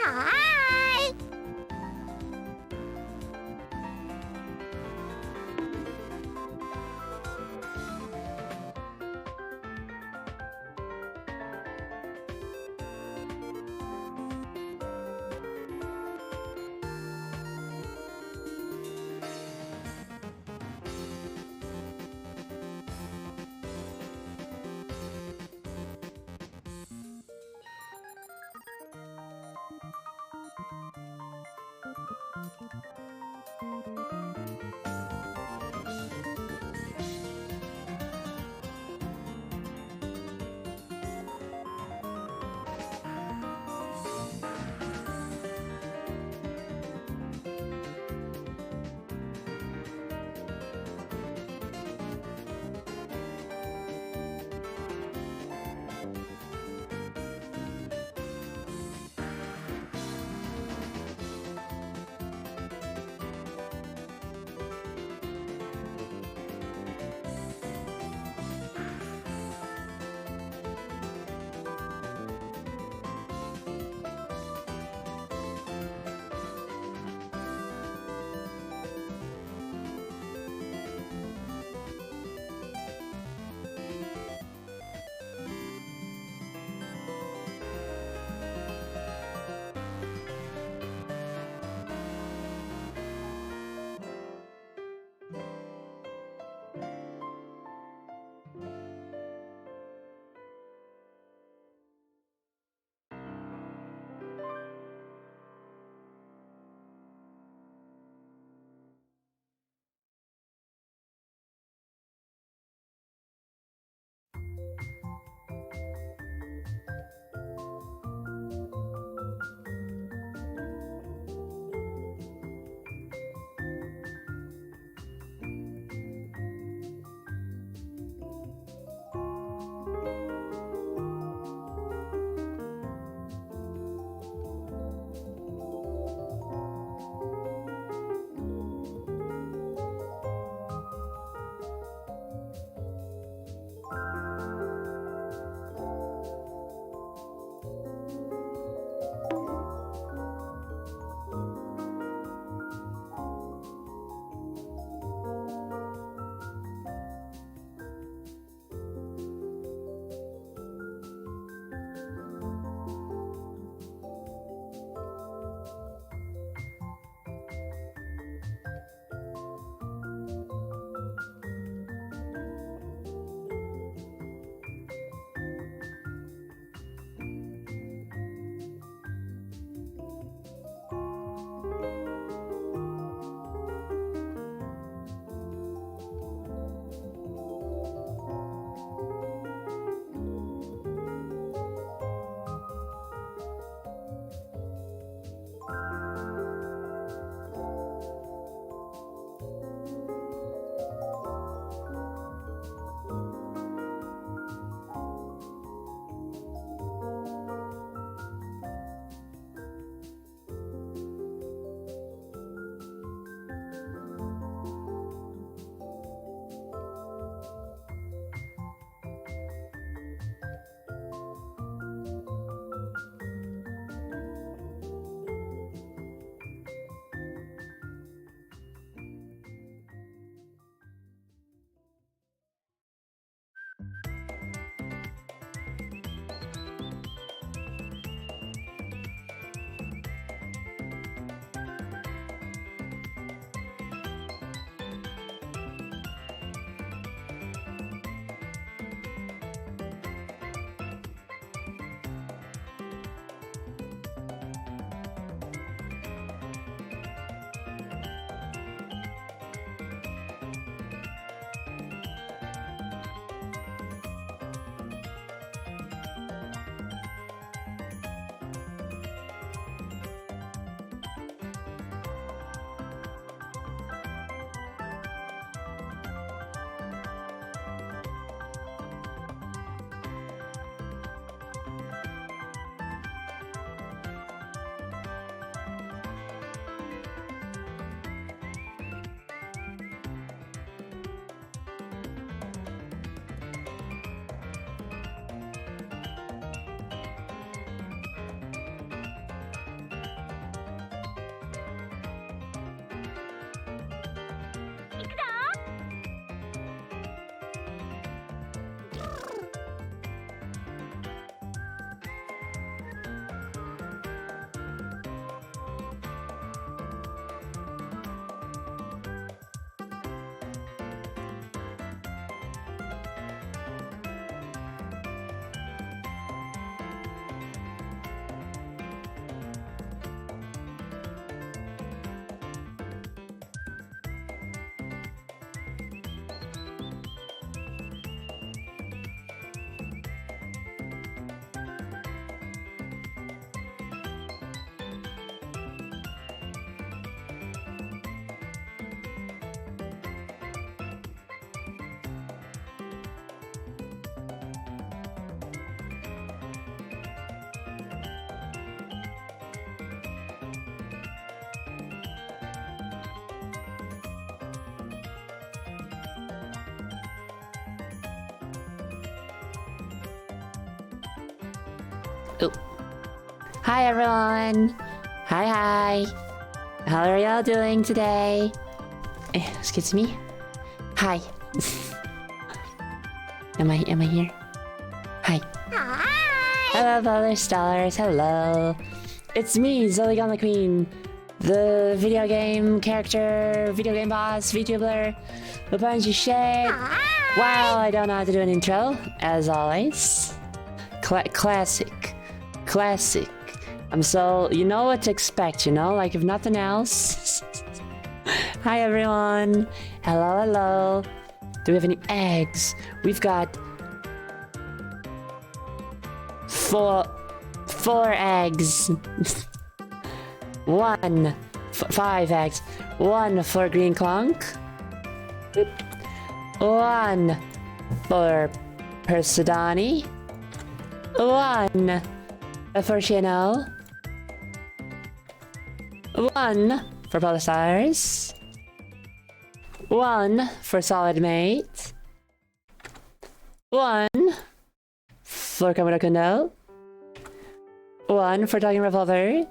Hi! Oh. Hi everyone! Hi! How are y'all doing today? Excuse me? Hi. Am I here? Hi. Hello, fellow stellars. Hello. It's me, Zoe Queen, the video game character, video game boss, VTuber, a bunch of shit. Wow, I don't know how to do an intro, as always. Classic. I'm so... You know what to expect, you know? Like, if nothing else... Hi, everyone. Hello. Do we have any eggs? We've got... Four eggs. Five eggs. One for Green Clunk. One for Persidani. One for Shino. One for Polystars. One for Solid Mate. One for Komodo Kundo. One for Talking Revolver.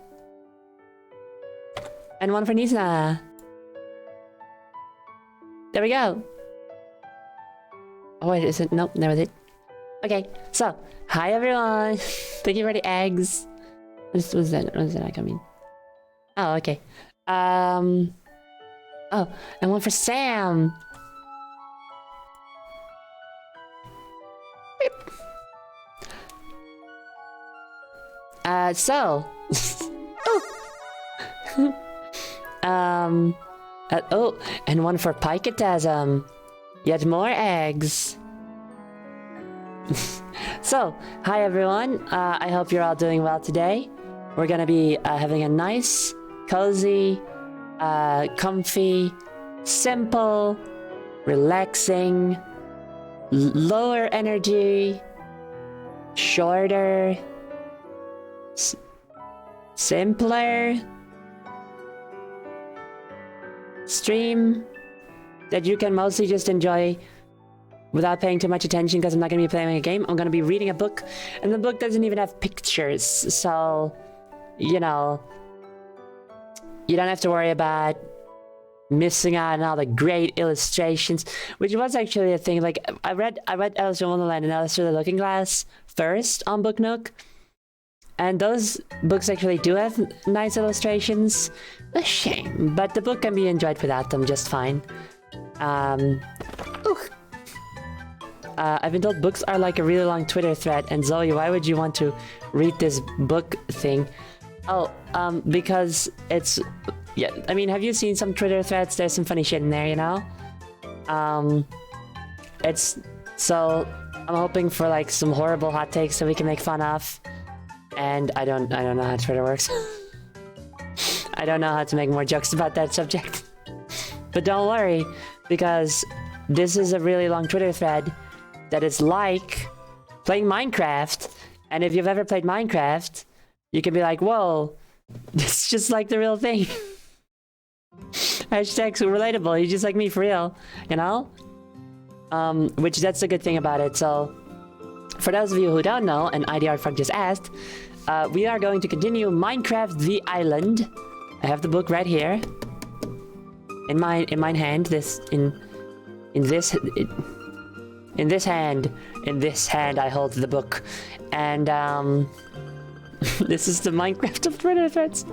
And one for Nisa. There we go. Oh wait, is it? Nope, that was it. Okay, so, hi everyone! Thank you for the eggs. What was that I mean? Oh, okay. Oh, and one for Sam! So... oh, and one for Piketasm. Yet more eggs. So, hi everyone. I hope you're all doing well today. We're gonna be having a nice, cozy, comfy, simple, relaxing, lower energy, shorter, simpler stream that you can mostly just enjoy without paying too much attention, because I'm not going to be playing a game. I'm going to be reading a book, and the book doesn't even have pictures, so, you know, you don't have to worry about missing out on all the great illustrations, which was actually a thing. Like, I read Alice in Wonderland and Alice Through the Looking Glass first on Book Nook, and those books actually do have nice illustrations. A shame, but the book can be enjoyed without them just fine. I've been told books are like a really long Twitter thread, and Zoe, why would you want to read this book thing? Oh, because it's... Yeah, I mean, have you seen some Twitter threads? There's some funny shit in there, you know? It's... So, I'm hoping for, like, some horrible hot takes that we can make fun of. And I don't know how Twitter works. I don't know how to make more jokes about that subject. But don't worry, because this is a really long Twitter thread that is like playing Minecraft. And if you've ever played Minecraft, you can be like, whoa, it's just like the real thing. Hashtag so relatable, you're just like me for real, you know? Which that's the good thing about it. So, for those of you who don't know, and IDR Frog just asked, we are going to continue Minecraft the Island. I have the book right here. In my hand, in this hand I hold the book, and this is the Minecraft of Twitter threads.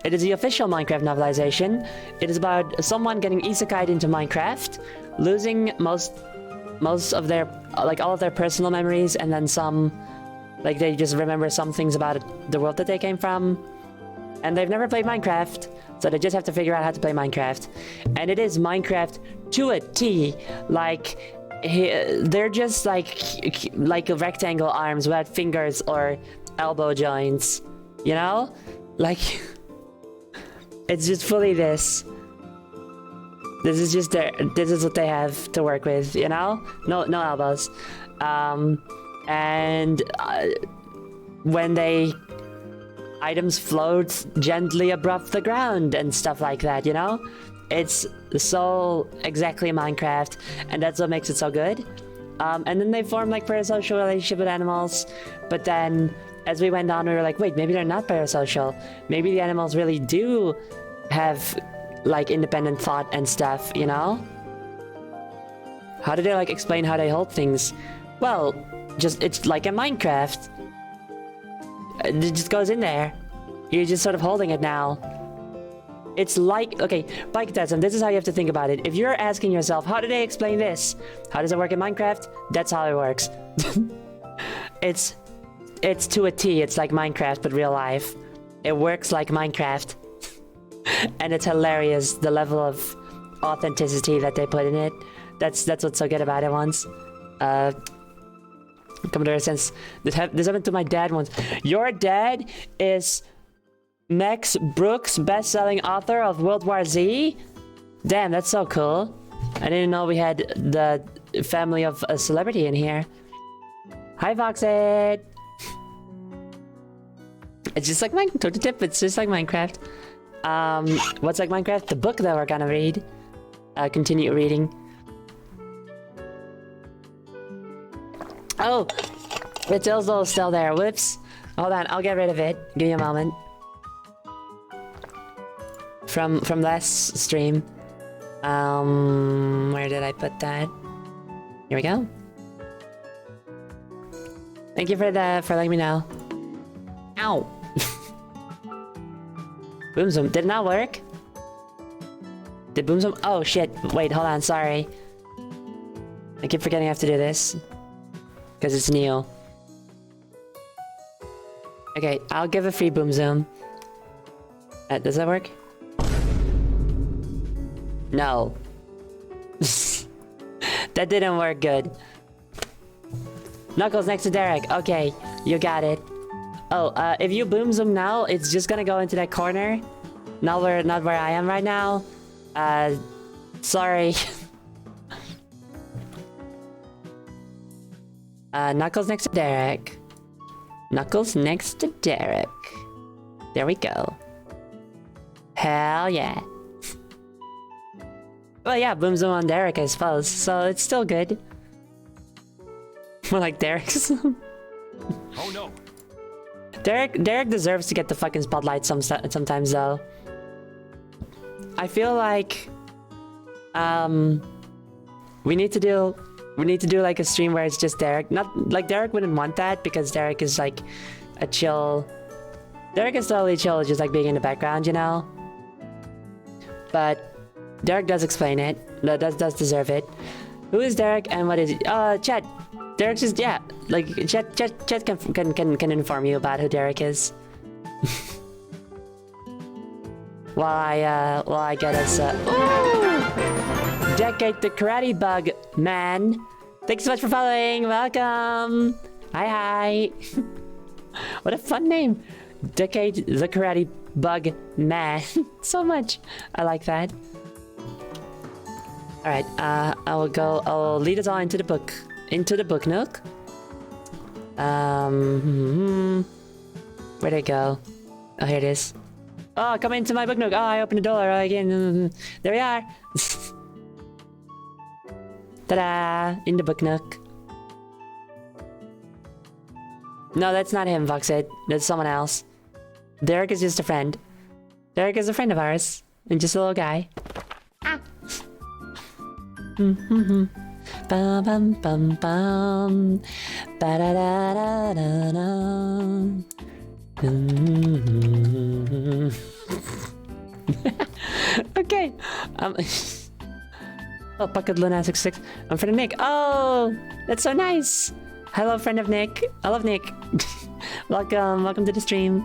It is the official Minecraft novelization. It is about someone getting isekai'd into Minecraft, losing most of their, like, all of their personal memories, and then some, like, they just remember some things about the world that they came from. And they've never played Minecraft, so they just have to figure out how to play Minecraft. And it is Minecraft to a T. Like, they're just like rectangle arms without fingers or elbow joints, you know? Like, it's just fully this. This is just this is what they have to work with, you know? No elbows. When items float gently above the ground and stuff like that, you know? It's so exactly Minecraft, and that's what makes it so good. And then they form like parasocial relationship with animals, but then as we went on, we were like, wait, maybe they're not parasocial. Maybe the animals really do have like independent thought and stuff, you know? How do they like explain how they hold things? Well, just it's like a Minecraft. It just goes in there. You're just sort of holding it now. It's like, okay, Biketasm, this is how you have to think about it. If you're asking yourself, how do they explain this? How does it work in Minecraft? That's how it works. It's to a T. It's like Minecraft, but real life. It works like Minecraft. And it's hilarious, the level of authenticity that they put in it. That's what's so good about it once. Commodore Sense, this happened to my dad once. Your dad is Max Brooks, best-selling author of World War Z? Damn, that's so cool. I didn't know we had the family of a celebrity in here. Hi, Voxit! It's just like Minecraft, toe to tip, it's just like Minecraft. What's like Minecraft? The book that we're gonna read. Continue reading. Oh! The Tilsdale is still there. Whoops. Hold on, I'll get rid of it. Give me a moment. From last stream. Where did I put that? Here we go. Thank you for letting me know. Ow! Boom Zoom. Did it not work? Did Boom Zoom? Oh shit. Wait, hold on, sorry. I keep forgetting I have to do this. Because it's new. Okay, I'll give a free Boom Zoom. Does that work? No. That didn't work good. Knuckles next to Derek. Okay, you got it. Oh, if you Boom Zoom now, it's just gonna go into that corner. Not where I am right now. Sorry. Knuckles next to Derek. Knuckles next to Derek. There we go. Hell yeah. Well, yeah, Boom Zoom on Derek, I suppose. So it's still good. More like Derek's. Oh no. Derek deserves to get the fucking spotlight sometimes though. I feel like we need to do like a stream where it's just Derek. Not like Derek wouldn't want that because Derek is like a chill. Derek is totally chill, just like being in the background, you know. But Derek does explain it. Does deserve it. Who is Derek and what is it? Chat. Derek's just, yeah, like chat can inform you about who Derek is. while I get us ooh! Decade the Karate Bug Man. Thanks so much for following. Welcome. Hi. What a fun name. Decade the Karate Bug Man. So much. I like that. Alright, I'll lead us all into the book. Into the book nook. Where'd it go? Oh, here it is. Oh, come into my book nook. Oh, I opened the door again. There we are. Ta-da! In the book nook. No, that's not him, Voxit. That's someone else. Derek is just a friend. Derek is a friend of ours. And just a little guy. Ah! Bum bum bum bum. Ba da da da da da. Okay. Oh, Bucket Luna 66. I'm friend of Nick. Oh, that's so nice. Hello, friend of Nick. I love Nick. Welcome to the stream.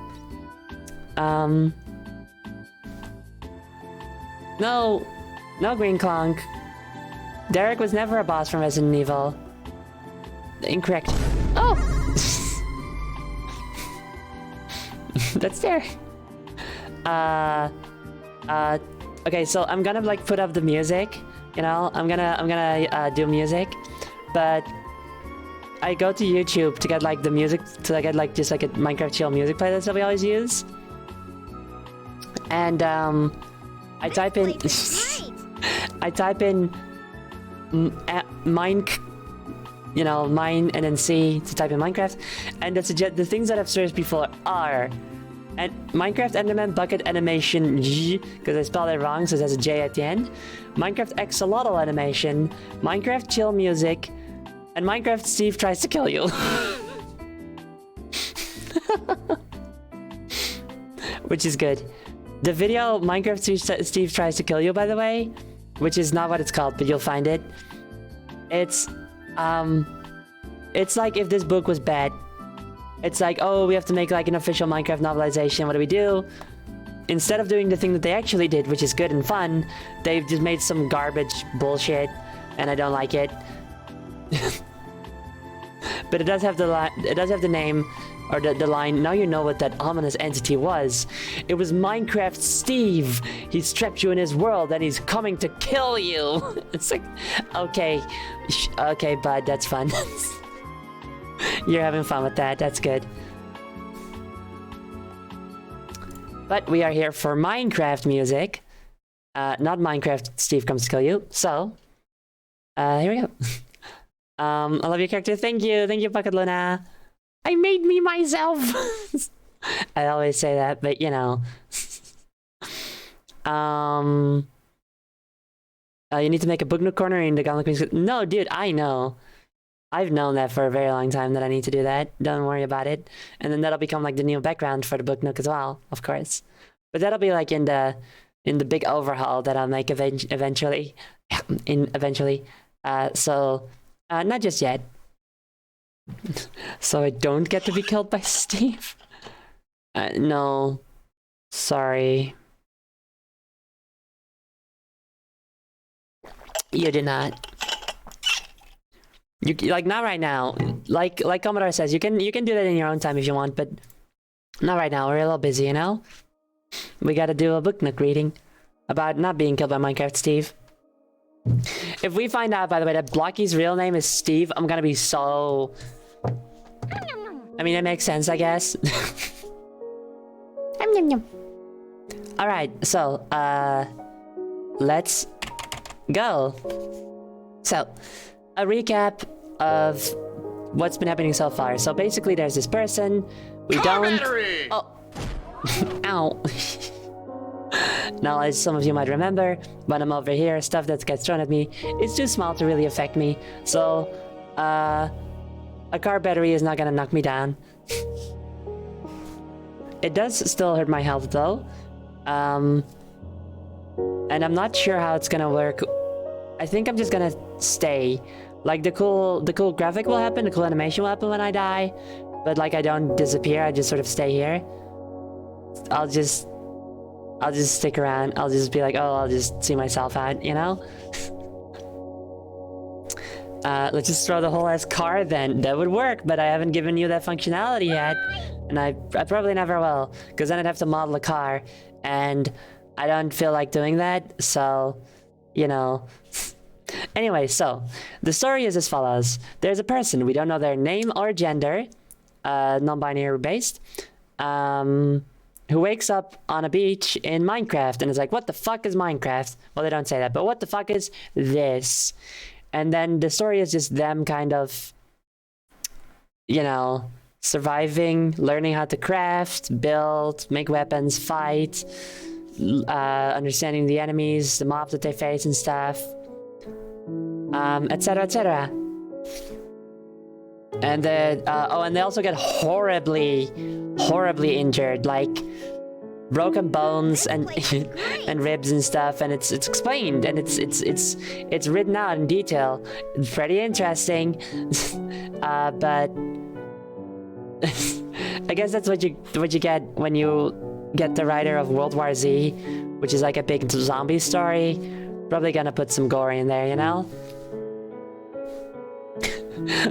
No, Green Clonk. Derek was never a boss from Resident Evil. Incorrect. Oh! That's Derek. Okay, so I'm gonna like put up the music, you know? I'm gonna do music, but I go to YouTube to get like the music, to get like just like a Minecraft chill music playlist that we always use. And I type in I type in mine, you know, mine and then C to type in Minecraft, and the things that I've searched before are and Minecraft Enderman Bucket Animation because I spelled it wrong, so it has a J at the end. Minecraft Axolotl Animation, Minecraft Chill Music, and Minecraft Steve Tries to Kill You. Which is good. The video Minecraft Steve Tries to Kill You, by the way, which is not what it's called, but you'll find it. It's like if this book was bad. It's like, oh, we have to make like an official Minecraft novelization. What do? Instead of doing the thing that they actually did, which is good and fun, they've just made some garbage bullshit, and I don't like it. But it does have the name, or the line, now you know what that ominous entity was. It was Minecraft Steve. He's trapped you in his world and he's coming to kill you. It's like, okay, bud, that's fun. You're having fun with that, that's good. But we are here for Minecraft music. Not Minecraft Steve Comes to Kill You. So, here we go. I love your character. Thank you, Bucket Luna. I made me myself. I always say that, but you know. You need to make a book nook corner in the Goblin Queen's. No, dude, I know. I've known that for a very long time that I need to do that. Don't worry about it. And then that'll become like the new background for the book nook as well, of course. But that'll be like in the big overhaul that I'll make eventually. So not just yet. So I don't get to be killed by Steve? No. Sorry. You did not. You like not right now. Like Commodore says, you can do that in your own time if you want, but not right now. We're a little busy, you know? We gotta do a book nook reading about not being killed by Minecraft Steve. If we find out, by the way, that Blocky's real name is Steve, I'm gonna be so... I mean, it makes sense, I guess. Alright, so, let's go. So, a recap of what's been happening so far. So basically, there's this person. We don't... Battery! Oh. Ow. Now, as some of you might remember, when I'm over here, stuff that gets thrown at me is too small to really affect me. So, a car battery is not gonna knock me down. It does still hurt my health, though. And I'm not sure how it's gonna work. I think I'm just gonna stay. Like, the cool graphic will happen, the cool animation will happen when I die. But, like, I don't disappear, I just sort of stay here. I'll just stick around. I'll just be like, oh, I'll just see myself out, you know? Let's just throw the whole ass car then. That would work, but I haven't given you that functionality yet. And I probably never will, because then I'd have to model a car, and I don't feel like doing that, so, you know. Anyway, so, the story is as follows. There's a person, we don't know their name or gender, non-binary based, who wakes up on a beach in Minecraft and is like, what the fuck is Minecraft? Well, they don't say that, but what the fuck is this? And then the story is just them kind of, you know, surviving, learning how to craft, build, make weapons, fight, understanding the enemies, the mobs that they face and stuff, etc., etc. And then, and they also get horribly injured, like broken bones and and ribs and stuff, and it's explained and it's written out in detail. It's pretty interesting, but I guess that's what you get when you get the writer of World War Z, which is like a big zombie story. Probably gonna put some gore in there, you know.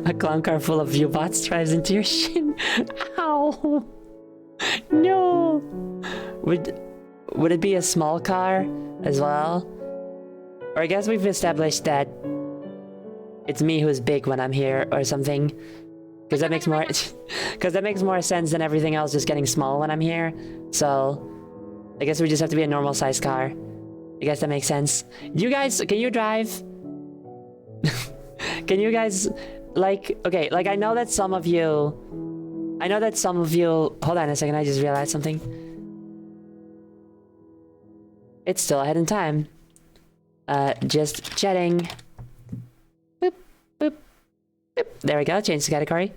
A clown car full of viewbots drives into your shin. Ow! No! Would it be a small car as well? Or I guess we've established that it's me who's big when I'm here or something. Because that makes more sense than everything else just getting small when I'm here. So I guess we just have to be a normal sized car. I guess that makes sense. You guys, can you drive? Can you guys, like, okay, like I know that some of you, hold on a second, I just realized something. It's still ahead in time. Just chatting. Boop, boop, boop. There we go, change the category.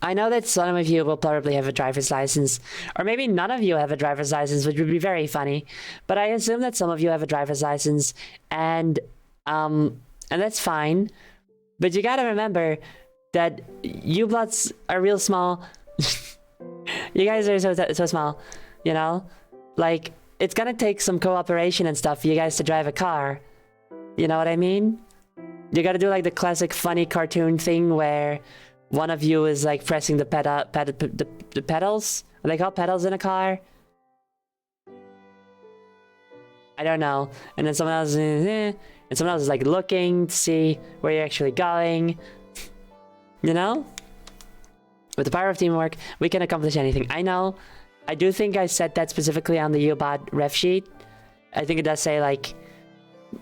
I know that some of you will probably have a driver's license, or maybe none of you have a driver's license, which would be very funny. But I assume that some of you have a driver's license, and that's fine. But you gotta remember that U-Blots are real small. You guys are so small, you know? Like, it's gonna take some cooperation and stuff for you guys to drive a car. You know what I mean? You gotta do like the classic funny cartoon thing where one of you is like pressing the pedals. Are they called pedals in a car? I don't know. And then someone else and someone else is like looking to see where you're actually going. You know? With the power of teamwork, we can accomplish anything. I know. I do think I said that specifically on the U-Bot ref sheet. I think it does say like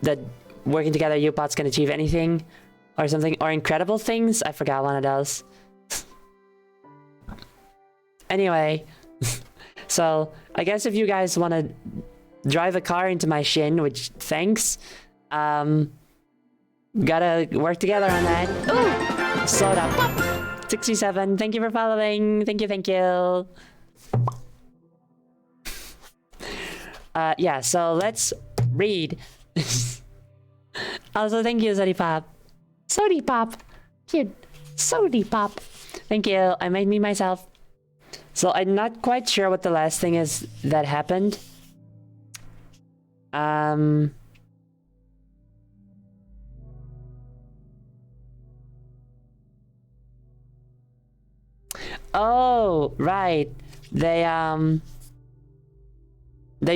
that working together U-Bots can achieve anything. Or something, or incredible things. I forgot one of those. Anyway, so I guess if you guys want to drive a car into my shin, which thanks, gotta work together on that. Ooh, slow down. Pop. 67. Thank you for following. Thank you. Yeah. So let's read. Also, thank you, Zoddy Pop. Sody Pop. Cute. Sody Pop. Thank you. I made me myself. So I'm not quite sure what the last thing is that happened. Oh, right. They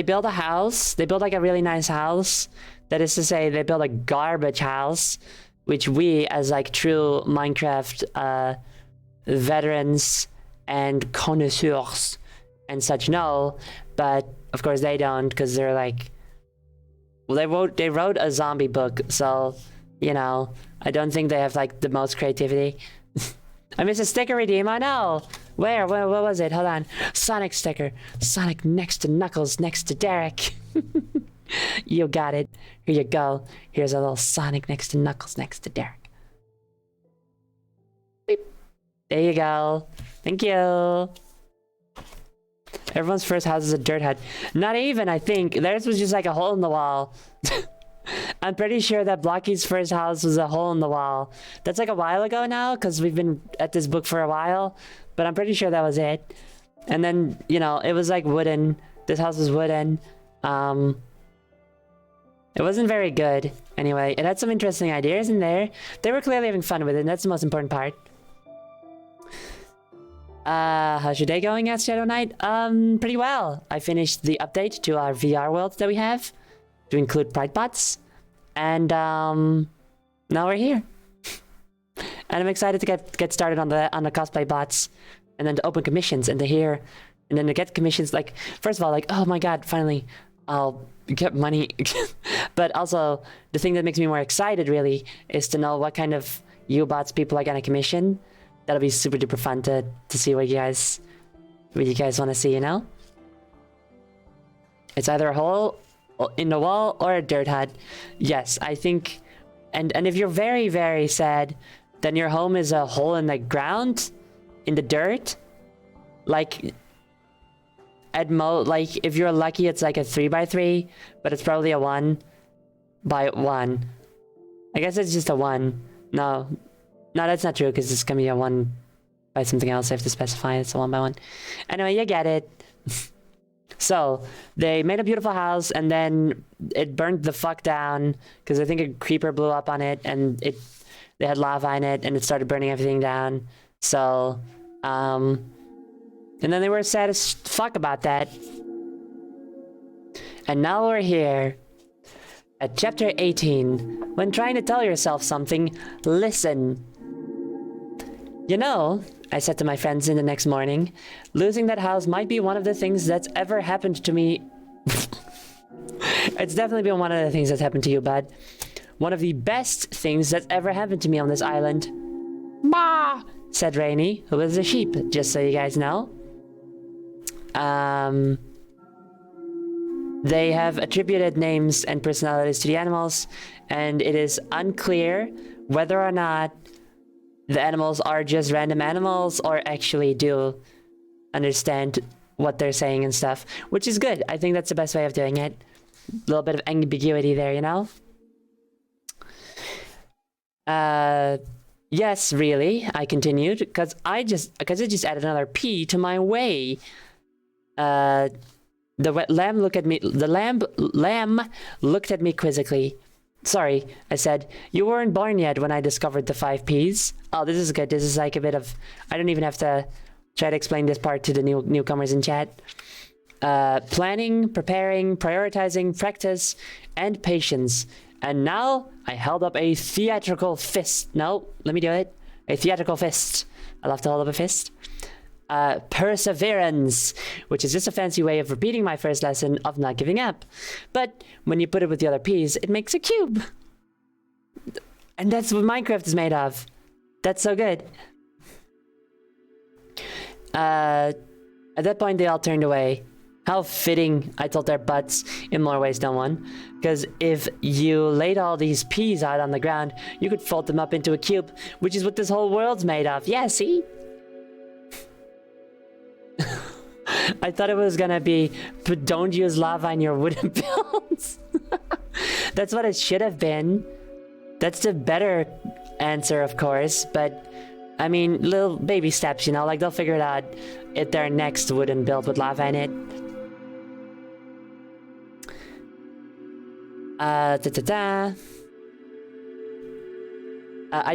built a house. They built like a really nice house. That is to say, they built a garbage house. Which we, as like true Minecraft veterans and connoisseurs and such know, but of course they don't because they're like, well, they wrote a zombie book, so you know, I don't think they have like the most creativity. I missed a sticker redeem. I know. Where? What was it? Hold on. Sonic sticker. Sonic next to Knuckles, next to Derek. You got it. Here you go. Here's a little Sonic next to Knuckles, next to Derek. Beep. There you go. Thank you. Everyone's first house is a dirt hut. Not even, I think. Theirs was just like a hole in the wall. I'm pretty sure that Blocky's first house was a hole in the wall. That's like a while ago now, because we've been at this book for a while. But I'm pretty sure that was it. And then, you know, it was like wooden. This house was wooden. It wasn't very good. Anyway, it had some interesting ideas in there. They were clearly having fun with it, and that's the most important part. How's your day going, asked Shadow Knight? Pretty well. I finished the update to our VR world that we have, to include Pride Bots. And, now we're here. And I'm excited to get started on the cosplay bots, and then to open commissions, and to hear, and then to get commissions, like, first of all, like, oh my god, finally, I'll get money. But also, the thing that makes me more excited, really, is to know what kind of U-Bots people are gonna commission. That'll be super duper fun to see what you guys want to see, you know? It's either a hole in the wall or a dirt hut. Yes, I think, and if you're very, very sad, then your home is a hole in the ground, in the dirt. Like, like, if you're lucky, it's like a 3x3, but it's probably a 1x1. I guess it's just a 1. No, that's not true, because it's gonna be a 1 by something else. I have to specify it's a 1x1. Anyway, you get it. So, they made a beautiful house, and then it burned the fuck down, because I think a creeper blew up on it, and they had lava in it, and it started burning everything down. So, and then they were sad as fuck about that. And now we're here at chapter 18. When trying to tell yourself something, listen. You know, I said to my friends in the next morning, losing that house might be one of the things that's ever happened to me. It's definitely been one of the things that's happened to you, bud. One of the best things that's ever happened to me on this island. Bah! Said Rainy, who is a sheep, just so you guys know. They have attributed names and personalities to the animals, and it is unclear whether or not the animals are just random animals or actually do understand what they're saying and stuff, which is good. I think that's the best way of doing it. A little bit of ambiguity there, you know? Yes, really, I continued, because I just added another P to my way. The lamb looked at me. The lamb looked at me quizzically. Sorry, I said. You weren't born yet when I discovered the 5 Ps. Oh, this is good. This is like a bit of. I don't even have to try to explain this part to the newcomers in chat. Planning, preparing, prioritizing, practice, and patience. And now I held up a theatrical fist. No, let me do it. A theatrical fist. I love to hold up a fist. Perseverance, which is just a fancy way of repeating my first lesson of not giving up. But when you put it with the other P's, it makes a cube. And that's what Minecraft is made of. That's so good. At that point, they all turned away. How fitting, I told their butts, in more ways than one. Because if you laid all these peas out on the ground, you could fold them up into a cube, which is what this whole world's made of. Yeah, see? I thought it was gonna be, but don't use lava in your wooden builds. That's what it should have been. That's the better answer, of course, but I mean, little baby steps, you know, like they'll figure it out at their next wooden build with lava in it. I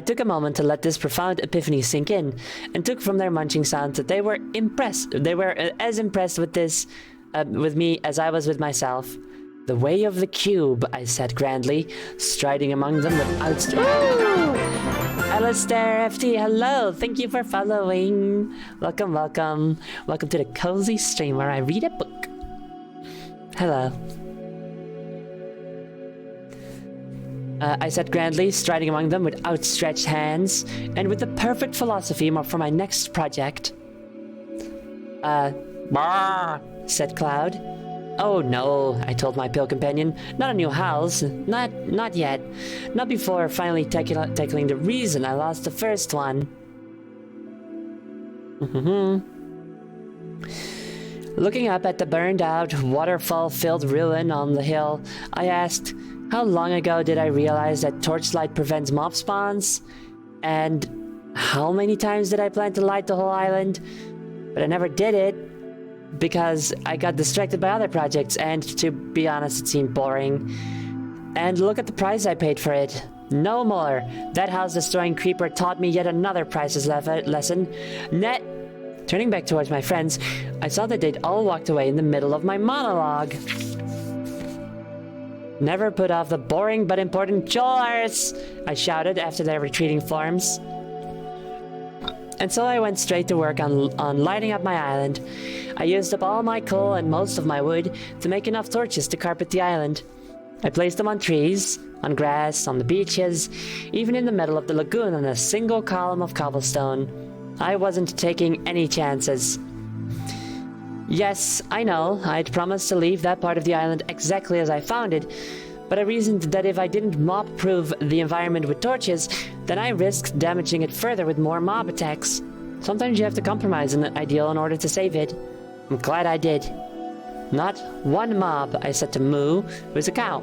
took a moment to let this profound epiphany sink in, and took from their munching sounds that they were impressed. They were as impressed with this, with me as I was with myself. The way of the cube, I said grandly, striding among them with outstretched. Alistair FT, hello! Thank you for following. Welcome, welcome. Welcome to the cozy stream where I read a book. Hello. I said grandly, striding among them with outstretched hands, and with the perfect philosophy for my next project. Bah, said Cloud. Oh no, I told my pale companion. Not a new house. Not yet. Not before finally tackling the reason I lost the first one. Looking up at the burned-out, waterfall-filled ruin on the hill, I asked, how long ago did I realize that torchlight prevents mob spawns? And how many times did I plan to light the whole island? But I never did it, because I got distracted by other projects, and to be honest, it seemed boring. And look at the price I paid for it. No more. That house-destroying creeper taught me yet another priceless lesson. Turning back towards my friends, I saw that they'd all walked away in the middle of my monologue. Never put off the boring but important chores, I shouted after their retreating forms. And so I went straight to work on lighting up my island. I used up all my coal and most of my wood to make enough torches to carpet the island. I placed them on trees, on grass, on the beaches, even in the middle of the lagoon on a single column of cobblestone. I wasn't taking any chances. Yes, I know, I'd promised to leave that part of the island exactly as I found it, but I reasoned that if I didn't mob-proof the environment with torches, then I risked damaging it further with more mob attacks. Sometimes you have to compromise an ideal in order to save it. I'm glad I did. Not one mob, I said to Moo, who's a cow,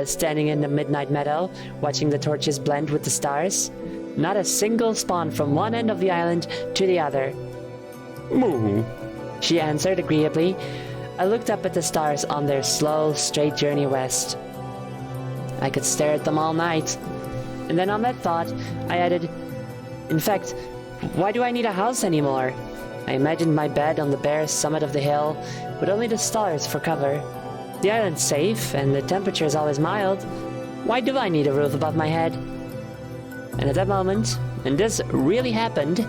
standing in the midnight meadow, watching the torches blend with the stars. Not a single spawn from one end of the island to the other. Moo. She answered agreeably. I looked up at the stars on their slow, straight journey west. I could stare at them all night. And then on that thought, I added, in fact, why do I need a house anymore? I imagined my bed on the bare summit of the hill, with only the stars for cover. The island's safe, and the temperature is always mild. Why do I need a roof above my head? And at that moment, and this really happened,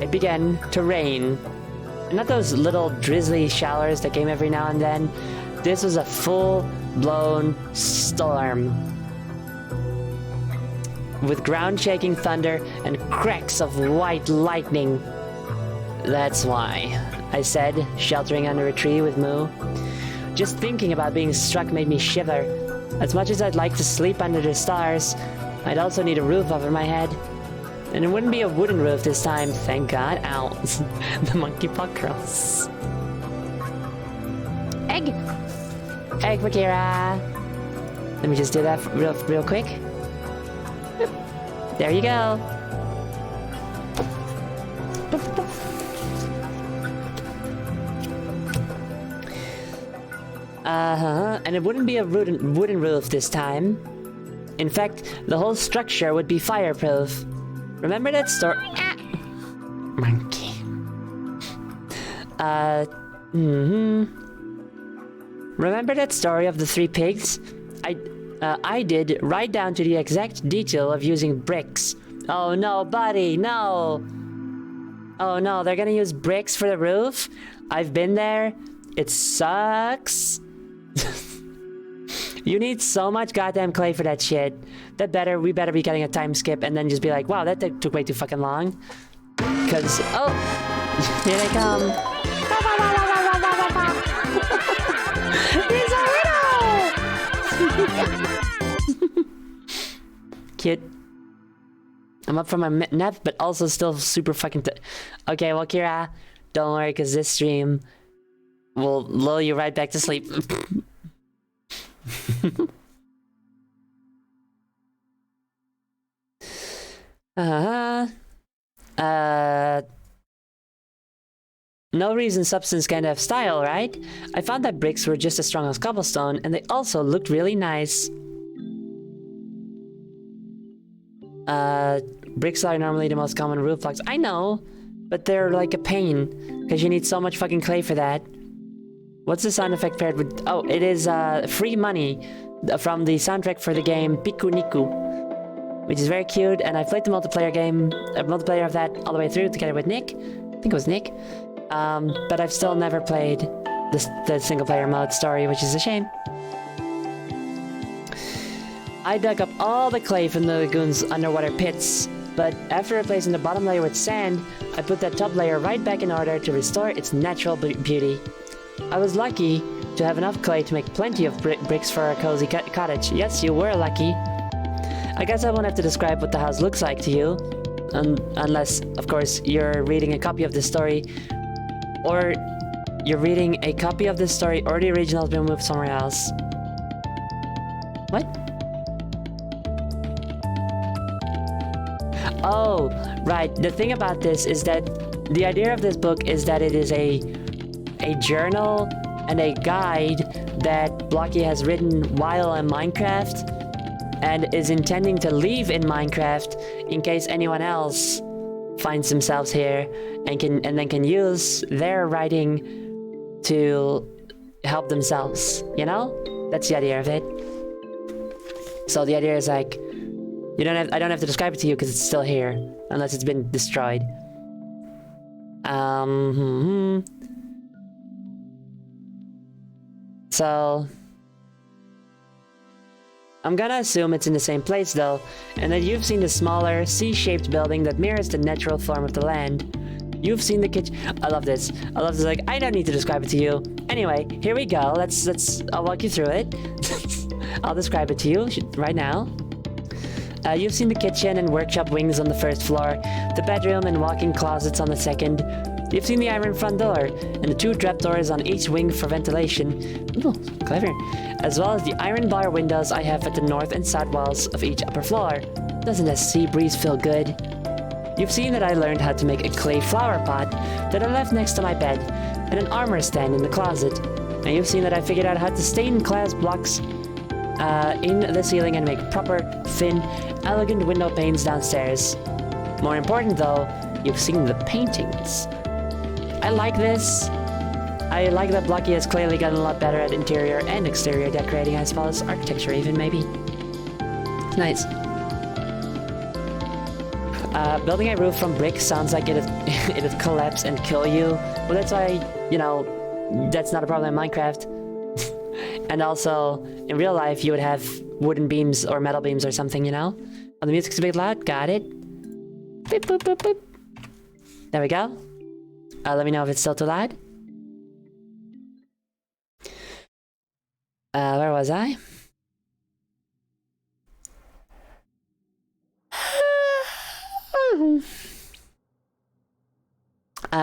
it began to rain. And not those little drizzly showers that came every now and then. This was a full, blown storm. With ground-shaking thunder and cracks of white lightning. That's why, I said, sheltering under a tree with Moo. Just thinking about being struck made me shiver. As much as I'd like to sleep under the stars, I'd also need a roof over my head. And it wouldn't be a wooden roof this time, thank God. Ow. The monkey paw cross. Egg! Egg for Kira! Let me just do that real quick. There you go. And it wouldn't be a wooden roof this time. In fact, the whole structure would be fireproof. Remember that story? Ah! Monkey. Remember that story of the 3 pigs? I did right down to the exact detail of using bricks. Oh no, buddy, no! Oh no, they're gonna use bricks for the roof? I've been there. It sucks. You need so much goddamn clay for that shit. We better be getting a time skip and then just be like, wow, that took way too fucking long. Cause, oh, here they come. He's a widow! Cute. I'm up for my nap, but also still super fucking okay, well, Kira, don't worry, cause this stream will lull you right back to sleep. No reason substance can't have style, right? I found that bricks were just as strong as cobblestone, and they also looked really nice. Bricks are normally the most common roof blocks. I know, but they're like a pain, because you need so much fucking clay for that. What's the sound effect paired with? Oh, it is free money from the soundtrack for the game Piku Niku, which is very cute, and I played the multiplayer of that all the way through together with Nick. I think it was Nick. But I've still never played the single player mode story, which is a shame. I dug up all the clay from the lagoon's underwater pits, but after replacing the bottom layer with sand, I put that top layer right back in order to restore its natural beauty. I was lucky to have enough clay to make plenty of bricks for our cozy cottage. Yes, you were lucky. I guess I won't have to describe what the house looks like to you, unless, of course, you're reading a copy of this story, or you're reading a copy of this story, or the original has been moved somewhere else. What? Oh, right. The thing about this is that the idea of this book is that it is a journal and a guide that Blocky has written while in Minecraft and is intending to leave in Minecraft in case anyone else finds themselves here and then can use their writing to help themselves, you know? That's the idea of it. So the idea is like, I don't have to describe it to you because it's still here, unless it's been destroyed. So I'm gonna assume it's in the same place though, and that you've seen the smaller, C-shaped building that mirrors the natural form of the land. You've seen the kitchen. I love this. Like, I don't need to describe it to you. Anyway, here we go. I'll walk you through it. I'll describe it to you right now. You've seen the kitchen and workshop wings on the first floor, the bedroom and walk-in closets on the second. You've seen the iron front door, and the 2 trapdoors on each wing for ventilation. Ooh, clever. As well as the iron bar windows I have at the north and south walls of each upper floor. Doesn't a sea breeze feel good? You've seen that I learned how to make a clay flower pot that I left next to my bed, and an armor stand in the closet. And you've seen that I figured out how to stain glass blocks in the ceiling and make proper, thin, elegant window panes downstairs. More important though, you've seen the paintings. I like this. I like that Blocky has clearly gotten a lot better at interior and exterior decorating, I suppose. Architecture even, maybe. Nice. Building a roof from brick sounds like it'd collapse and kill you. Well, that's why, you know, that's not a problem in Minecraft. And also, in real life, you would have wooden beams or metal beams or something, you know? Oh, the music's a bit loud. Got it. Boop, boop, boop, boop. There we go. Let me know if it's still too loud. Where was I?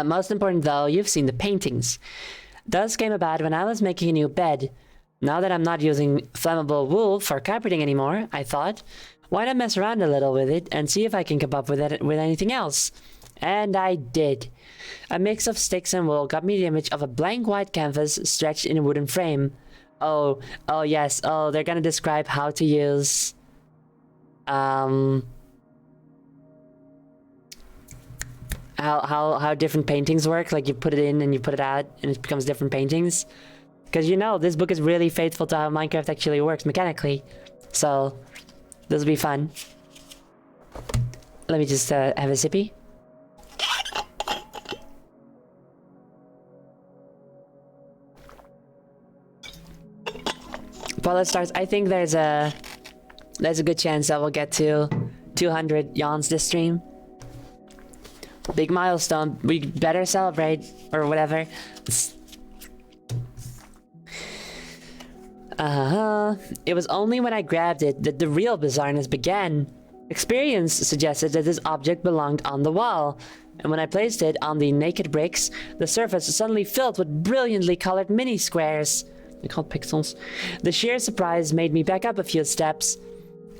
Most important though, you've seen the paintings. Those came about when I was making a new bed. Now that I'm not using flammable wool for carpeting anymore, I thought, why not mess around a little with it and see if I can come up with anything else? And I did. A mix of sticks and wool got me the image of a blank white canvas stretched in a wooden frame. Oh yes, they're gonna describe how to use... How different paintings work, like you put it in and you put it out and it becomes different paintings. Because you know, this book is really faithful to how Minecraft actually works mechanically. So, this will be fun. Let me just have a sippy. While it starts, I think there's a good chance that we'll get to 200 yawns this stream. Big milestone. We better celebrate or whatever. It was only when I grabbed it that the real bizarreness began. Experience suggested that this object belonged on the wall, and when I placed it on the naked bricks, the surface suddenly filled with brilliantly colored mini squares. They're called pixels. The sheer surprise made me back up a few steps,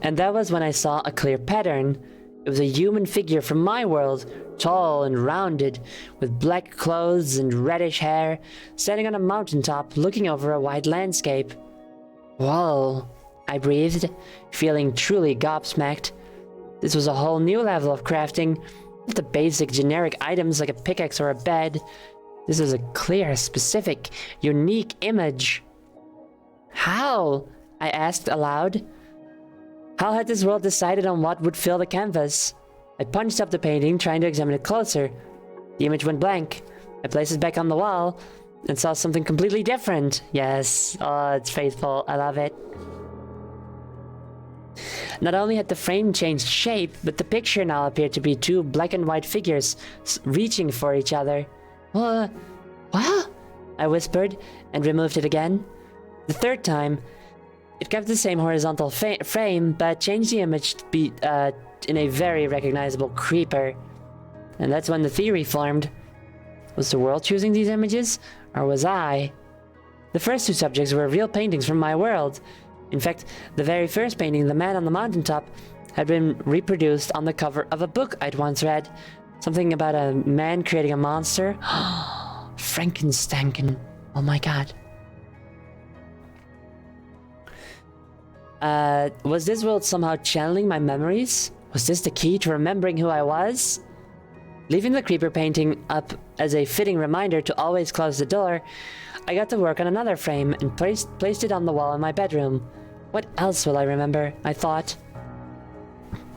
and that was when I saw a clear pattern. It was a human figure from my world, tall and rounded, with black clothes and reddish hair, standing on a mountaintop looking over a wide landscape. Whoa, I breathed, feeling truly gobsmacked. This was a whole new level of crafting, not the basic generic items like a pickaxe or a bed. This was a clear, specific, unique image. How? I asked aloud. How had this world decided on what would fill the canvas? I punched up the painting, trying to examine it closer. The image went blank. I placed it back on the wall and saw something completely different. Yes, oh, it's faithful. I love it. Not only had the frame changed shape, but the picture now appeared to be two black and white figures reaching for each other. What? I whispered and removed it again. The third time, it kept the same horizontal frame, but changed the image to be in a very recognizable creeper. And that's when the theory formed. Was the world choosing these images, or was I? The first two subjects were real paintings from my world. In fact, the very first painting, the man on the mountaintop, had been reproduced on the cover of a book I'd once read. Something about a man creating a monster. Frankenstein. Oh my god. Was this world somehow channeling my memories? Was this the key to remembering who I was? Leaving the creeper painting up as a fitting reminder to always close the door, I got to work on another frame and placed it on the wall in my bedroom. What else will I remember? I thought.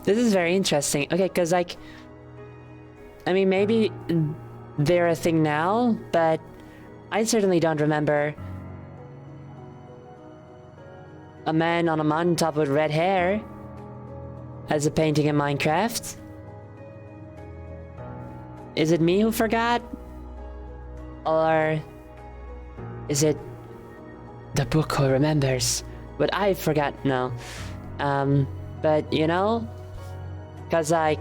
This is very interesting. Okay, because like... I mean, maybe they're a thing now, but I certainly don't remember a man on a mountaintop with red hair as a painting in Minecraft. Is it me who forgot? Or is it the book who remembers? But I forgot, no. But you know, cause then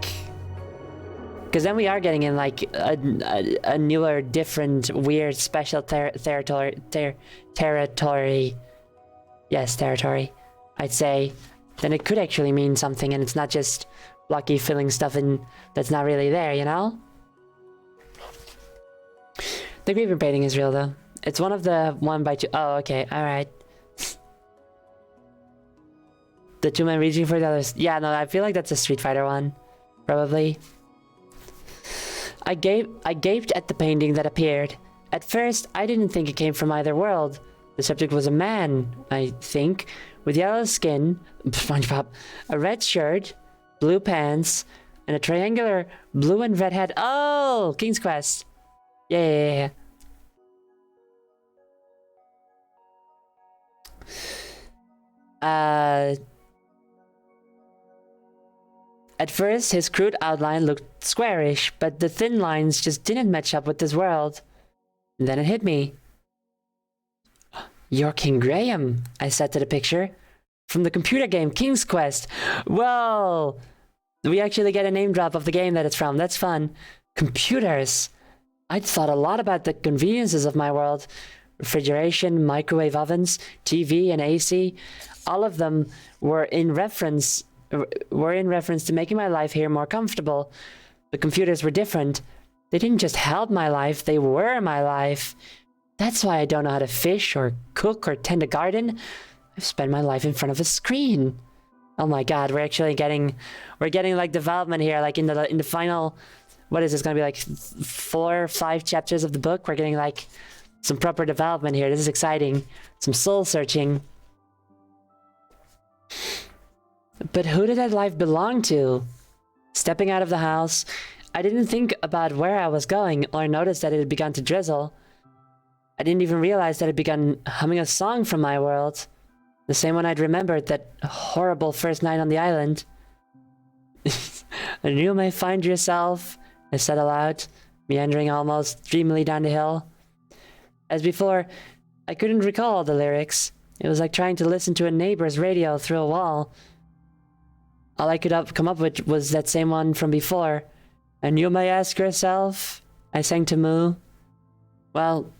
we are getting in like a newer, different, weird, special territory. Yes, territory. I'd say. Then it could actually mean something, and it's not just Lucky filling stuff in that's not really there, you know? The creeper painting is real though. It's one of the 1x2. Oh, okay, alright. The two men reaching for the others. Yeah, no, I feel like that's a Street Fighter one. Probably. I gaped at the painting that appeared. At first, I didn't think it came from either world. The subject was a man, I think, with yellow skin, SpongeBob, a red shirt, blue pants, and a triangular blue and red head. Oh, King's Quest. Yeah. At first, his crude outline looked squarish, but the thin lines just didn't match up with this world. And then it hit me. "You're King Graham," I said to the picture. "From the computer game King's Quest." Well, we actually get a name drop of the game that it's from. That's fun. Computers. I'd thought a lot about the conveniences of my world. Refrigeration, microwave ovens, TV, and AC. All of them were in reference to making my life here more comfortable. The computers were different. They didn't just help my life, they were my life. That's why I don't know how to fish or cook or tend a garden. I've spent my life in front of a screen. Oh my god, we're getting like development here, like in the final, what is this gonna be, like 4 or 5 chapters of the book? We're getting like some proper development here. This is exciting. Some soul searching. But who did that life belong to? Stepping out of the house, I didn't think about where I was going or notice that it had begun to drizzle. I didn't even realize that it began humming a song from my world. The same one I'd remembered that horrible first night on the island. "And you may find yourself," I said aloud, meandering almost dreamily down the hill. As before, I couldn't recall all the lyrics. It was like trying to listen to a neighbor's radio through a wall. All I could come up with was that same one from before. "And you may ask yourself," I sang to Moo. Well,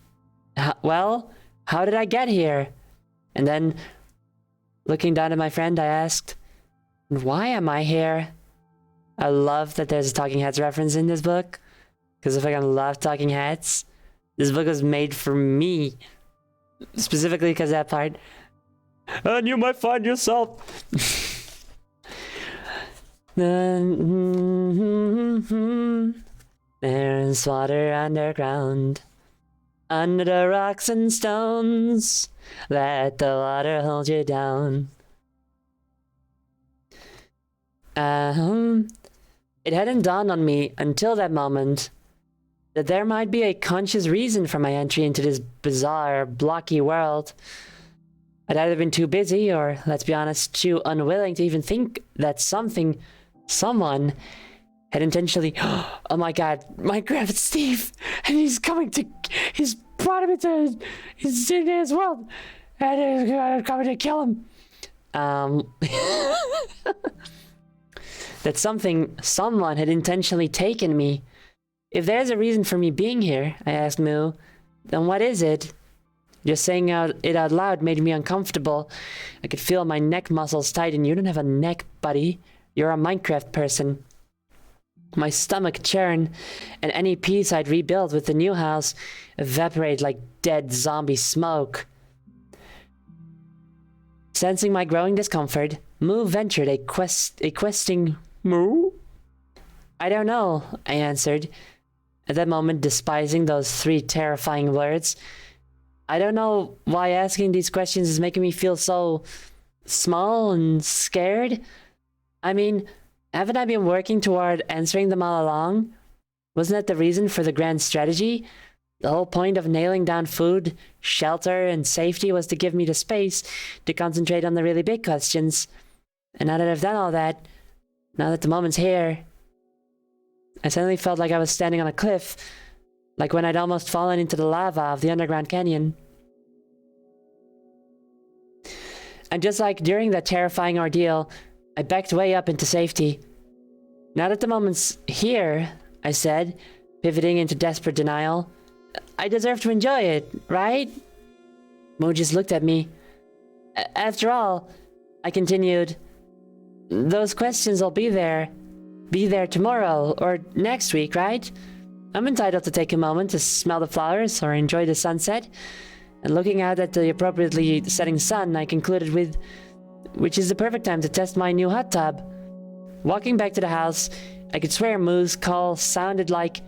how did I get here?" And then, looking down at my friend, I asked, "Why am I here?" I love that there's a Talking Heads reference in this book, because I fucking love Talking Heads. This book was made for me, specifically because that part. "And you might find yourself..." "There's water underground, under the rocks and stones. Let the water hold you down." It hadn't dawned on me until that moment that there might be a conscious reason for my entry into this bizarre, blocky world. I'd either been too busy, or, let's be honest, too unwilling to even think that someone had intentionally... Oh my god, Minecraft Steve! And he's brought him into his world! And he's coming to kill him! That someone had intentionally taken me. If there's a reason for me being here, I asked Moo, then what is it? Just saying it out loud made me uncomfortable. I could feel my neck muscles tighten. You don't have a neck, buddy. You're a Minecraft person. My stomach churn, and any peace I'd rebuild with the new house evaporate like dead zombie smoke. Sensing my growing discomfort, Moo ventured a questing... Moo? "I don't know," I answered, at that moment despising those 3 terrifying words. I don't know why asking these questions is making me feel so small and scared. I mean, haven't I been working toward answering them all along? Wasn't that the reason for the grand strategy? The whole point of nailing down food, shelter, and safety was to give me the space to concentrate on the really big questions. And now that I've done all that, now that the moment's here, I suddenly felt like I was standing on a cliff, like when I'd almost fallen into the lava of the underground canyon. And just like during that terrifying ordeal, I backed way up into safety. "Now that the moment's here," I said, pivoting into desperate denial, "I deserve to enjoy it, right?" Moo just looked at me. "After all," I continued, "those questions will be there tomorrow or next week, right? I'm entitled to take a moment to smell the flowers or enjoy the sunset." And looking out at the appropriately setting sun, I concluded with, "Which is the perfect time to test my new hot tub." Walking back to the house, I could swear Moo's call sounded like,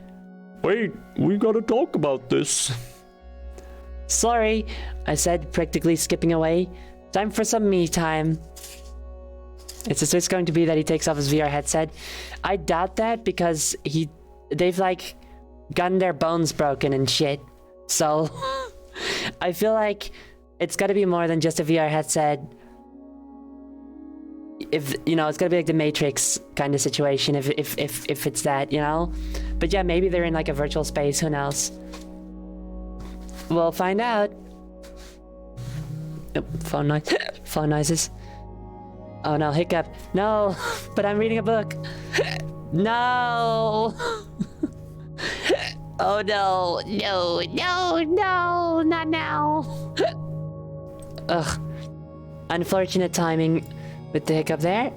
Wait, we gotta talk about this. "Sorry," I said, practically skipping away. "Time for some me time." It's going to be that he takes off his VR headset. I doubt that, because they've like gotten their bones broken and shit. So I feel like It's gotta be more than just a VR headset. If, you know, it's gotta be like the Matrix kind of situation if it's that, you know? But yeah, maybe they're in like a virtual space, who knows? We'll find out. Oh, phone noise. Phone noises. Oh no, hiccup. No, but I'm reading a book. No. Oh no, no, not now. Ugh. Unfortunate timing with the hiccup there.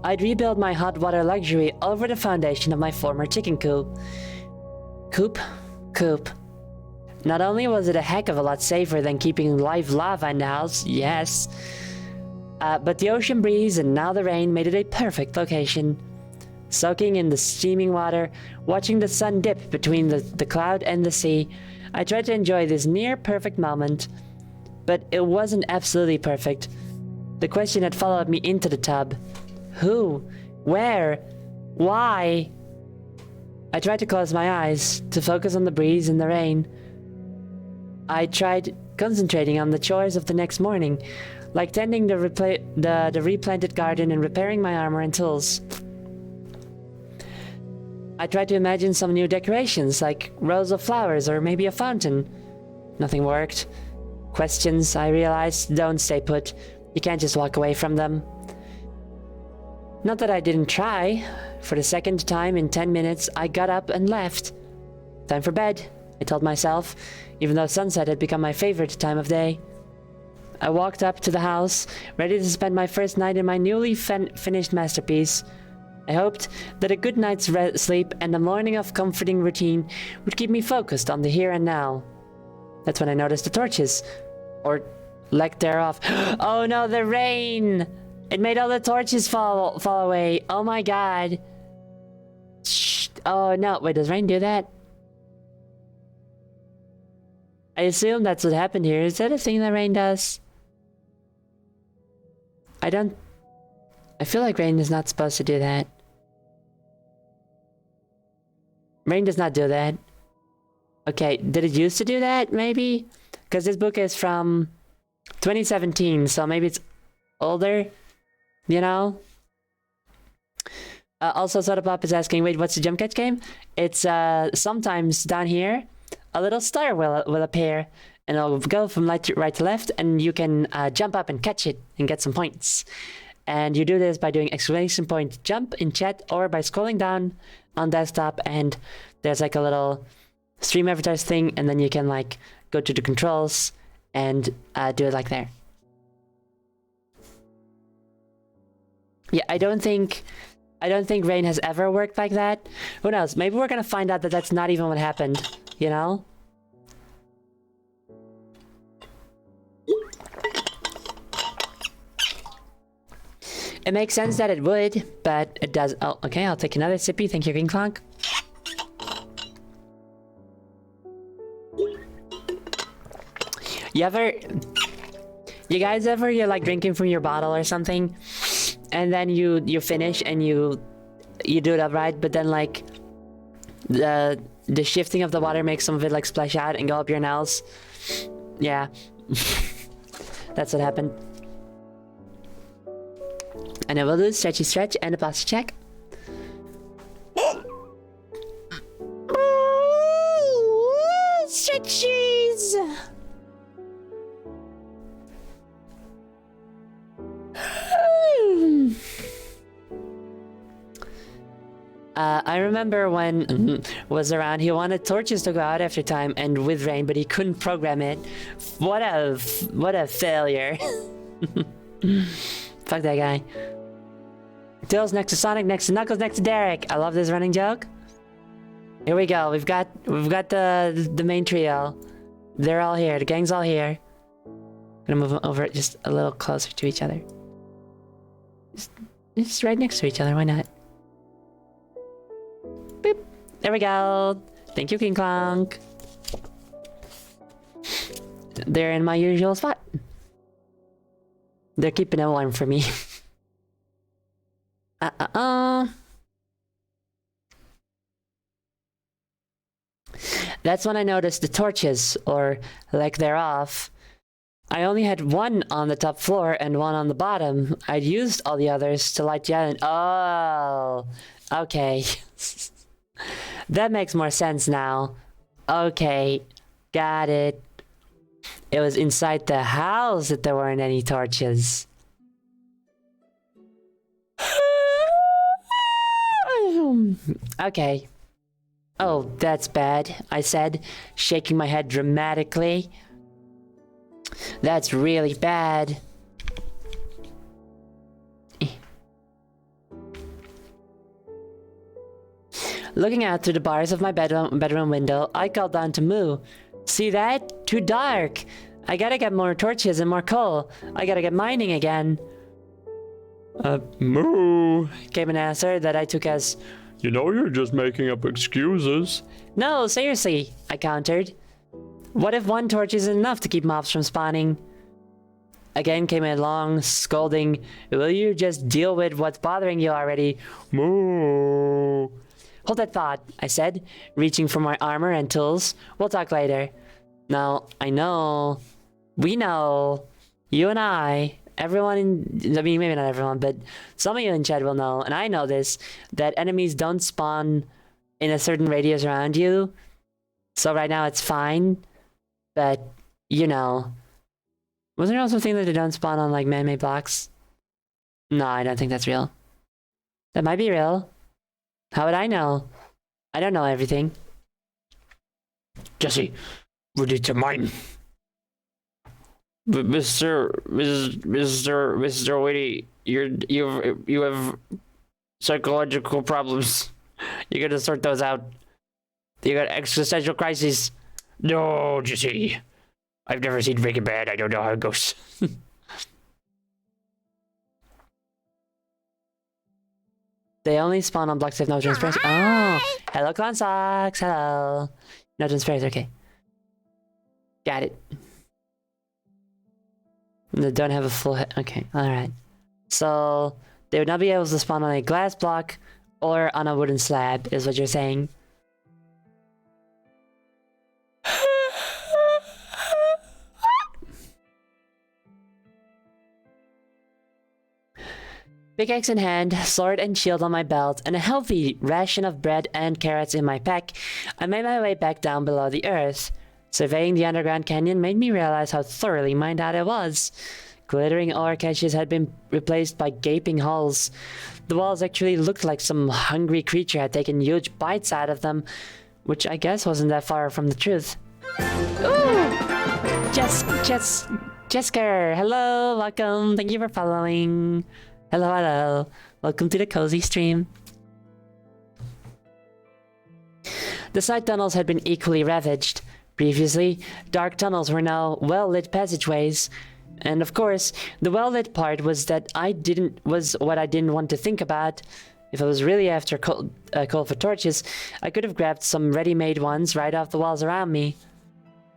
I'd rebuild my hot water luxury over the foundation of my former chicken coop. Coop. Not only was it a heck of a lot safer than keeping live lava in the house, yes, but the ocean breeze and now the rain made it a perfect location. Soaking in the steaming water, watching the sun dip between the cloud and the sea, I tried to enjoy this near-perfect moment, but it wasn't absolutely perfect. The question had followed me into the tub. Who? Where? Why? I tried to close my eyes, to focus on the breeze and the rain. I tried concentrating on the chores of the next morning, like tending the replanted garden and repairing my armor and tools. I tried to imagine some new decorations, like rows of flowers or maybe a fountain. Nothing worked. Questions, I realized, don't stay put. You can't just walk away from them. Not that I didn't try. For the second time in 10 minutes, I got up and left. Time for bed, I told myself, even though sunset had become my favorite time of day. I walked up to the house, ready to spend my first night in my newly finished masterpiece. I hoped that a good night's sleep and a morning of comforting routine would keep me focused on the here and now. That's when I noticed the torches. Or lack thereof. Oh no, the rain! It made all the torches fall away. Oh my god. Shh. Oh no, wait, does rain do that? I assume that's what happened here. Is that a thing that rain does? I feel like rain is not supposed to do that. Rain does not do that. Okay, did it used to do that, maybe? Because this book is from 2017, so maybe it's older, you know? Also, Soda Pop is asking, wait, what's the jump catch game? It's sometimes down here, a little star will appear, and it'll go from right to left, and you can jump up and catch it and get some points. And you do this by doing exclamation point jump in chat or by scrolling down on desktop, and there's like a little stream advertise thing, and then you can like go to the controls and do it like there. Yeah, I don't think rain has ever worked like that. Who knows? Maybe we're gonna find out that that's not even what happened, you know? It makes sense that it would, but it does. Oh, okay, I'll take another sippy. Thank you, King Clonk. You guys ever, you're like drinking from your bottle or something, and then you finish and you do it upright, but then like the shifting of the water makes some of it like splash out and go up your nose. Yeah, that's what happened. And I will do a stretchy stretch and a posture check. Stretchies! I remember when was around, he wanted torches to go out after time and with rain, but he couldn't program it. What a failure. Fuck that guy. Tails next to Sonic, next to Knuckles, next to Derek. I love this running joke. Here we go. We've got the main trio. They're all here. The gang's all here. Gonna move over just a little closer to each other. Just right next to each other. Why not? Boop. There we go. Thank you, King Clonk. They're in my usual spot. They're keeping it warm for me. That's when I noticed the torches, or lack thereof. I only had one on the top floor and one on the bottom. I'd used all the others to light the island. Oh, okay. That makes more sense now. Okay, got it. It was inside the house that there weren't any torches. Okay. Oh, that's bad, I said, shaking my head dramatically. That's really bad. Looking out through the bars of my bedroom window, I called down to Moo. See that? Too dark. I gotta get more torches and more coal. I gotta get mining again. Moo. Came an answer that I took as, You know you're just making up excuses. no, seriously, I countered. What if one torch isn't enough to keep mobs from spawning? Again came a long, scolding, will you just deal with what's bothering you already? Moo. Hold that thought, I said, reaching for my armor and tools. We'll talk later. Now, I know, we know, you and I, everyone in, I mean, maybe not everyone, but some of you in chat will know, and I know this, that enemies don't spawn in a certain radius around you. So right now it's fine, but, you know, wasn't there also a thing that they don't spawn on, like, man-made blocks? No, I don't think that's real. That might be real. How would I know? I don't know everything. Jesse, we need to mine. Mr. Whitty, you have psychological problems. You gotta sort those out. You got existential crises. No, Jesse. I've never seen Breaking Bad. I don't know how it goes. They only spawn on blocks with no transparency. Oh, hello, Clown Socks. Hello. No transparency. Okay. Got it. They don't have a full head. Okay, alright. So, they would not be able to spawn on a glass block or on a wooden slab, is what you're saying. Pickaxe in hand, sword and shield on my belt, and a healthy ration of bread and carrots in my pack, I made my way back down below the earth. Surveying the underground canyon made me realize how thoroughly mined out it was. Glittering ore caches had been replaced by gaping holes. The walls actually looked like some hungry creature had taken huge bites out of them, which I guess wasn't that far from the truth. Ooh! Jesker! Hello, welcome, thank you for following. Hello. Welcome to the cozy stream. The side tunnels had been equally ravaged. Previously, dark tunnels were now well-lit passageways. And of course, the well-lit part was what I didn't want to think about. If I was really after coal for torches, I could have grabbed some ready-made ones right off the walls around me.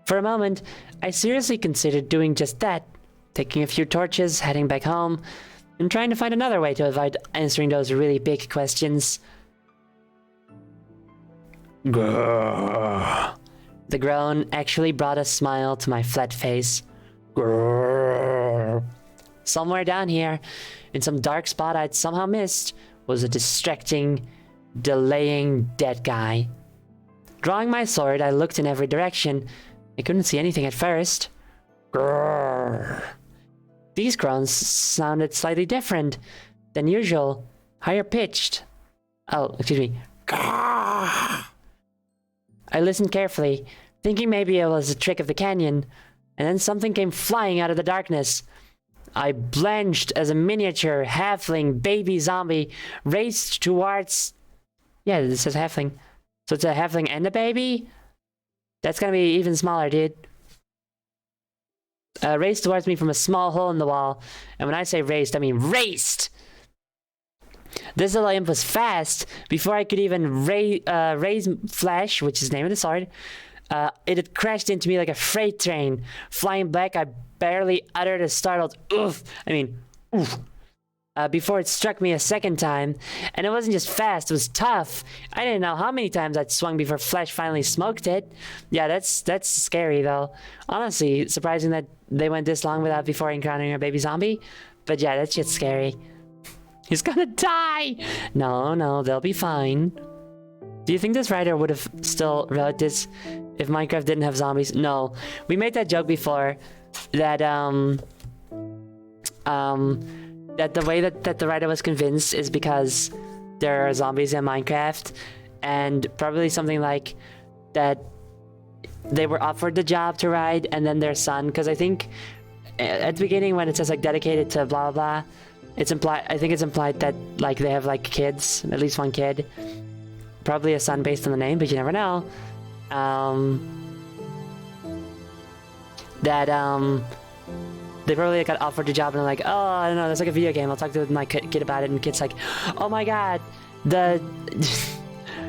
For a moment, I seriously considered doing just that, taking a few torches, heading back home, and trying to find another way to avoid answering those really big questions. Grrr. The groan actually brought a smile to my flat face. Grrr. Somewhere down here, in some dark spot I'd somehow missed, was a distracting, delaying dead guy. Drawing my sword, I looked in every direction. I couldn't see anything at first. Grrr. These groans sounded slightly different than usual, higher pitched. Oh, excuse me. Grrr. I listened carefully, thinking maybe it was a trick of the canyon, and then something came flying out of the darkness. I blanched as a miniature halfling baby zombie raced towards... Yeah, this says halfling. So it's a halfling and a baby? That's gonna be even smaller, dude. Raced towards me from a small hole in the wall. And when I say raced, I mean raced! This little imp was fast. Before I could even raise Flash, which is the name of the sword, it had crashed into me like a freight train. Flying back, I barely uttered a startled oof. I mean, oof. before it struck me a second time. And it wasn't just fast, it was tough. I didn't know how many times I'd swung before flesh finally smoked it. Yeah, that's scary though. Honestly, surprising that they went this long without before encountering a baby zombie. But yeah, that shit's scary. He's gonna die! No, they'll be fine. Do you think this writer would have still wrote this if Minecraft didn't have zombies? No. We made that joke before that that the way that the writer was convinced is because there are zombies in Minecraft, and probably something like that they were offered the job to write, and then their son, because I think at the beginning when it says like dedicated to blah blah blah, it's implied, I think it's implied that like they have like kids, at least one kid, probably a son based on the name, but you never know. They probably got offered the job and they're like, oh, I don't know, that's like a video game, I'll talk to my kid about it, and the kid's like, oh my god,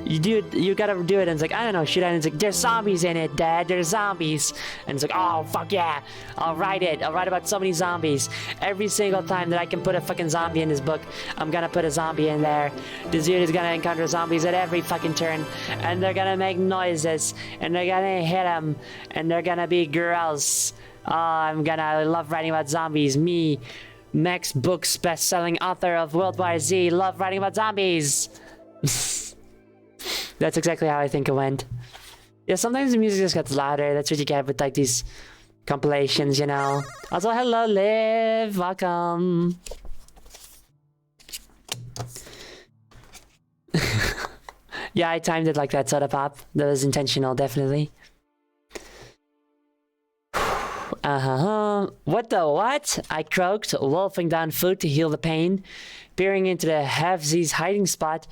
you gotta do it, and it's like, I don't know, shoot it, and it's like, there's zombies in it, Dad, there's zombies, and it's like, oh, fuck yeah, I'll write about so many zombies, every single time that I can put a fucking zombie in this book, I'm gonna put a zombie in there, this dude is gonna encounter zombies at every fucking turn, and they're gonna make noises, and they're gonna hit him, and they're gonna be gross. Oh, I love writing about zombies, me, Max Books, best-selling author of World War Z, love writing about zombies. That's exactly how I think it went. Yeah, sometimes the music just gets louder. That's what you get with like these compilations, you know. Also, hello, Liv. Welcome. Yeah, I timed it like that, Soda Pop. That was intentional, definitely. What the what? I croaked, wolfing down food to heal the pain. Peering into the Halfz's hiding spot,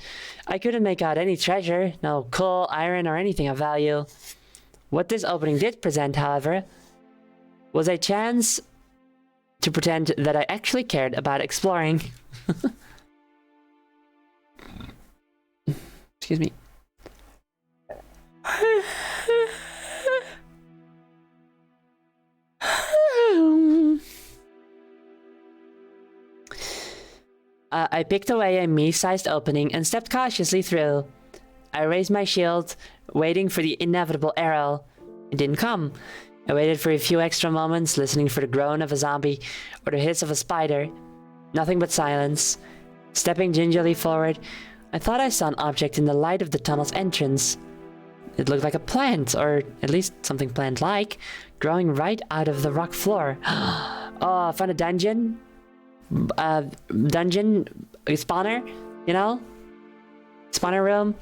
I couldn't make out any treasure, no coal, iron, or anything of value. What this opening did present, however, was a chance to pretend that I actually cared about exploring. Excuse me. I picked away a me-sized opening and stepped cautiously through. I raised my shield, waiting for the inevitable arrow. It didn't come. I waited for a few extra moments, listening for the groan of a zombie or the hiss of a spider. Nothing but silence. Stepping gingerly forward, I thought I saw an object in the light of the tunnel's entrance. It looked like a plant, or at least something plant-like, growing right out of the rock floor. Oh, I found a dungeon? Dungeon spawner, you know, spawner room.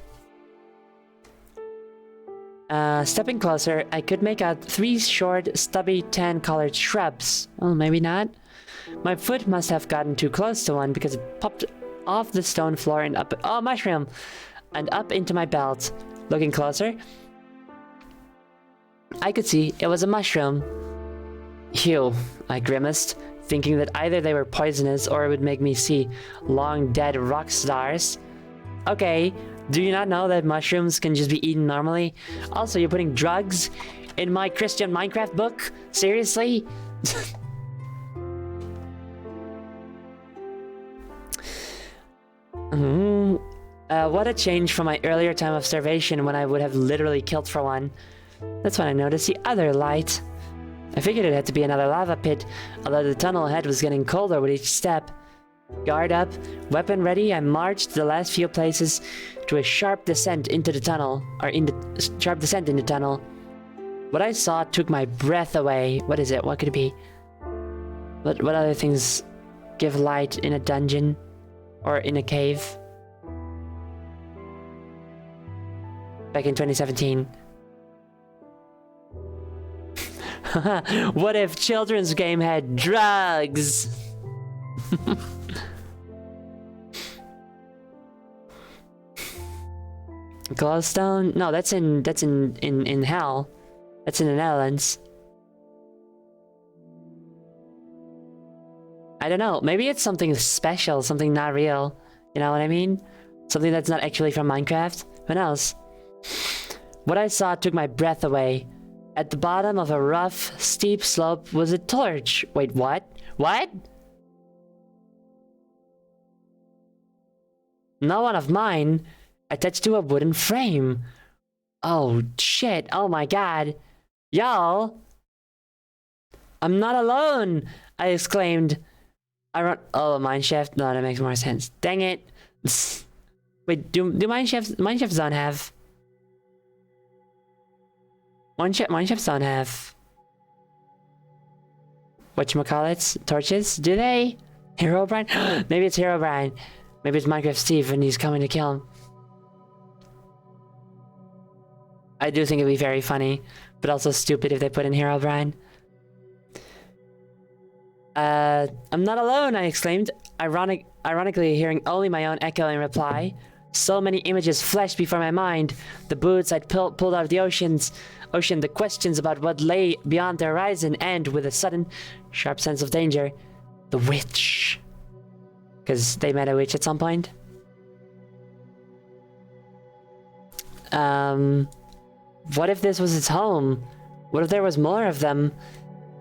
Stepping closer, I could make out 3 short, stubby, tan-colored shrubs. Oh, maybe not. My foot must have gotten too close to one because it popped off the stone floor and up. Oh, mushroom! And up into my belt. Looking closer, I could see it was a mushroom. Ew, I grimaced, thinking that either they were poisonous or it would make me see long dead rock stars. Okay, do you not know that mushrooms can just be eaten normally? Also, you're putting drugs in my Christian Minecraft book? Seriously? What a change from my earlier time of starvation when I would have literally killed for one. That's when I noticed the other light. I figured it had to be another lava pit, although the tunnel ahead was getting colder with each step. Guard up, weapon ready, I marched the last few places to a sharp descent into the tunnel, What I saw took my breath away. What is it? What could it be? What other things give light in a dungeon or in a cave? Back in 2017. What if children's game had drugs? Glowstone? No, that's in hell. That's in the Netherlands. I don't know. Maybe it's something special, something not real. You know what I mean? Something that's not actually from Minecraft. Who knows? What I saw took my breath away. At the bottom of a rough, steep slope was a torch. Wait, what? What? not one of mine, attached to a wooden frame. Oh, shit. Oh my god. Y'all! I'm not alone! I exclaimed. Oh, mineshaft? No, that makes more sense. Dang it. Wait, do mineshafts don't have... Mineshafts don't have... whatchamacallits? Torches? Do they? Herobrine? Maybe it's Herobrine. Maybe it's Minecraft Steve and he's coming to kill him. I do think it'd be very funny, but also stupid if they put in Herobrine. I'm not alone, I exclaimed, ironically hearing only my own echo in reply. So many images flashed before my mind. The boots I'd pulled out of the ocean, the questions about what lay beyond the horizon, and with a sudden, sharp sense of danger, the witch. Because they met a witch at some point. What if this was its home? What if there was more of them?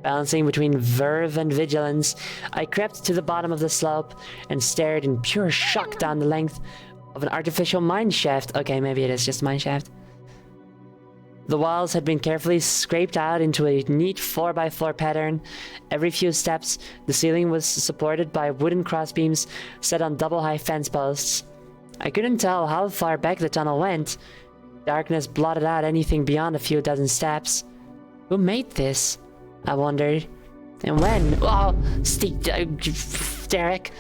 Balancing between verve and vigilance, I crept to the bottom of the slope and stared in pure shock down the length of an artificial mine shaft. Okay, maybe it is just a mine shaft. The walls had been carefully scraped out into a neat 4x4 pattern. Every few steps, the ceiling was supported by wooden crossbeams set on double-high fence posts. I couldn't tell how far back the tunnel went. Darkness blotted out anything beyond a few dozen steps. Who made this? I wondered. And when? Oh, Steve, Derek.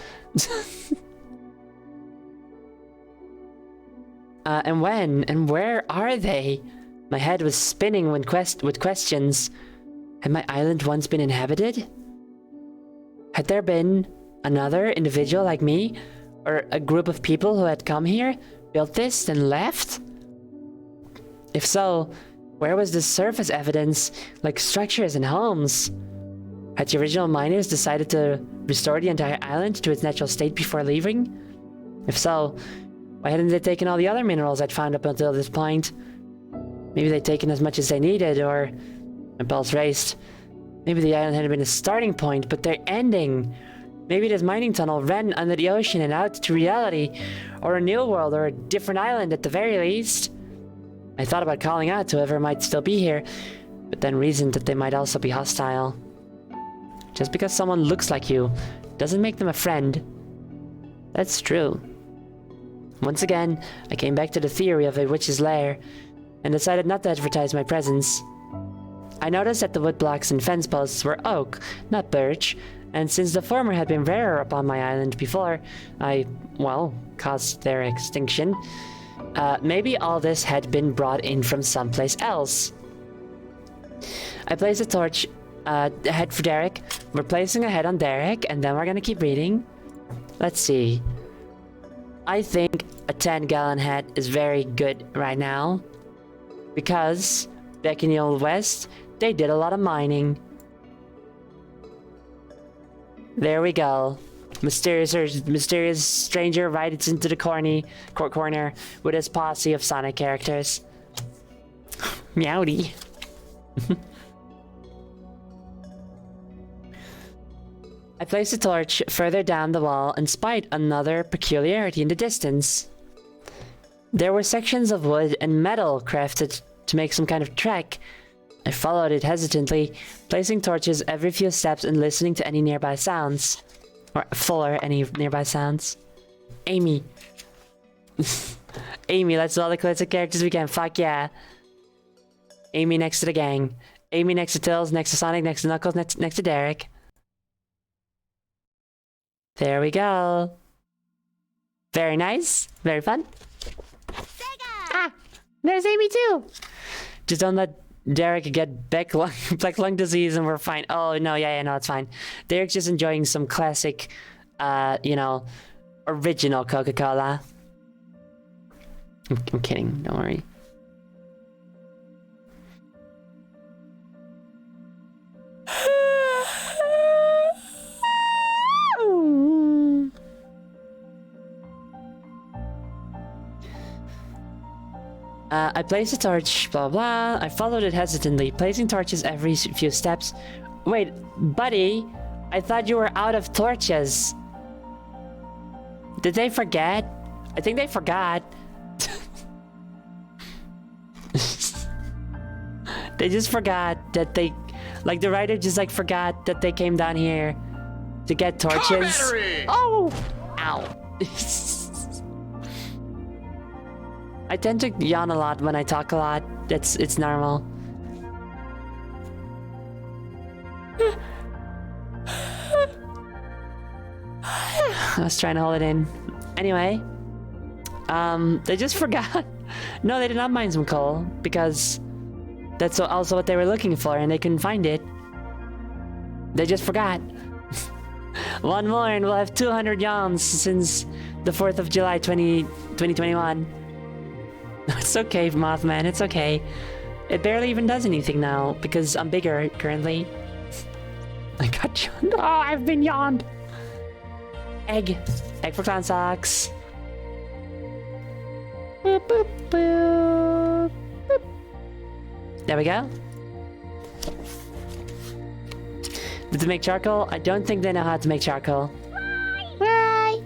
And when? And where are they? My head was spinning with questions. Had my island once been inhabited? Had there been another individual like me? Or a group of people who had come here, built this, then left? If so, where was the surface evidence, like structures and homes? Had the original miners decided to restore the entire island to its natural state before leaving? If so, why hadn't they taken all the other minerals I'd found up until this point? Maybe they'd taken as much as they needed, or... My pulse raced. Maybe the island had been a starting point, but they're ending. Maybe this mining tunnel ran under the ocean and out to reality, or a new world, or a different island at the very least. I thought about calling out to whoever might still be here, but then reasoned that they might also be hostile. Just because someone looks like you doesn't make them a friend. That's true. Once again, I came back to the theory of a witch's lair, and decided not to advertise my presence. I noticed that the wood blocks and fence posts were oak, not birch, and since the former had been rarer upon my island before I, well, caused their extinction, maybe all this had been brought in from someplace else. I placed a torch ahead for Derek. We're placing a head on Derek, and then we're gonna keep reading. Let's see. I think a 10-gallon head is very good right now, because back in the Old West, they did a lot of mining. There we go. Mysterious stranger rides into the corner with his posse of Sonic characters. Meowdy. I placed a torch further down the wall and spied another peculiarity in the distance. There were sections of wood and metal crafted to make some kind of track. I followed it hesitantly, placing torches every few steps and listening to any nearby sounds. Or for any nearby sounds. Amy. Amy, let's do all the classic characters we can. Fuck yeah. Amy next to the gang. Amy next to Tails, next to Sonic, next to Knuckles, next to Derek. There we go. Very nice. Very fun. Sega! Ah! There's Amy too! Just don't let Derek get black lung disease and we're fine. Oh, no, yeah, no, it's fine. Derek's just enjoying some classic, you know, original Coca-Cola. I'm kidding, don't worry. I placed a torch, blah blah. I followed it hesitantly, placing torches every few steps. Wait, buddy, I thought you were out of torches. Did they forget? I think they forgot. They just forgot that they... Like, the writer just, like, forgot that they came down here to get torches. Oh! Ow. I tend to yawn a lot when I talk a lot. It's normal. I was trying to hold it in. Anyway, they just forgot. No, they did not mine some coal because that's also what they were looking for, and they couldn't find it. They just forgot. One more, and we'll have 200 yawns since the 4th of July, 2021. It's okay, Mothman. It's okay. It barely even does anything now because I'm bigger currently. I got yawned. Oh, I've been yawned. Egg for clown socks. Boop, boop, boop, boop. There we go. Did they make charcoal? I don't think they know how to make charcoal. Bye.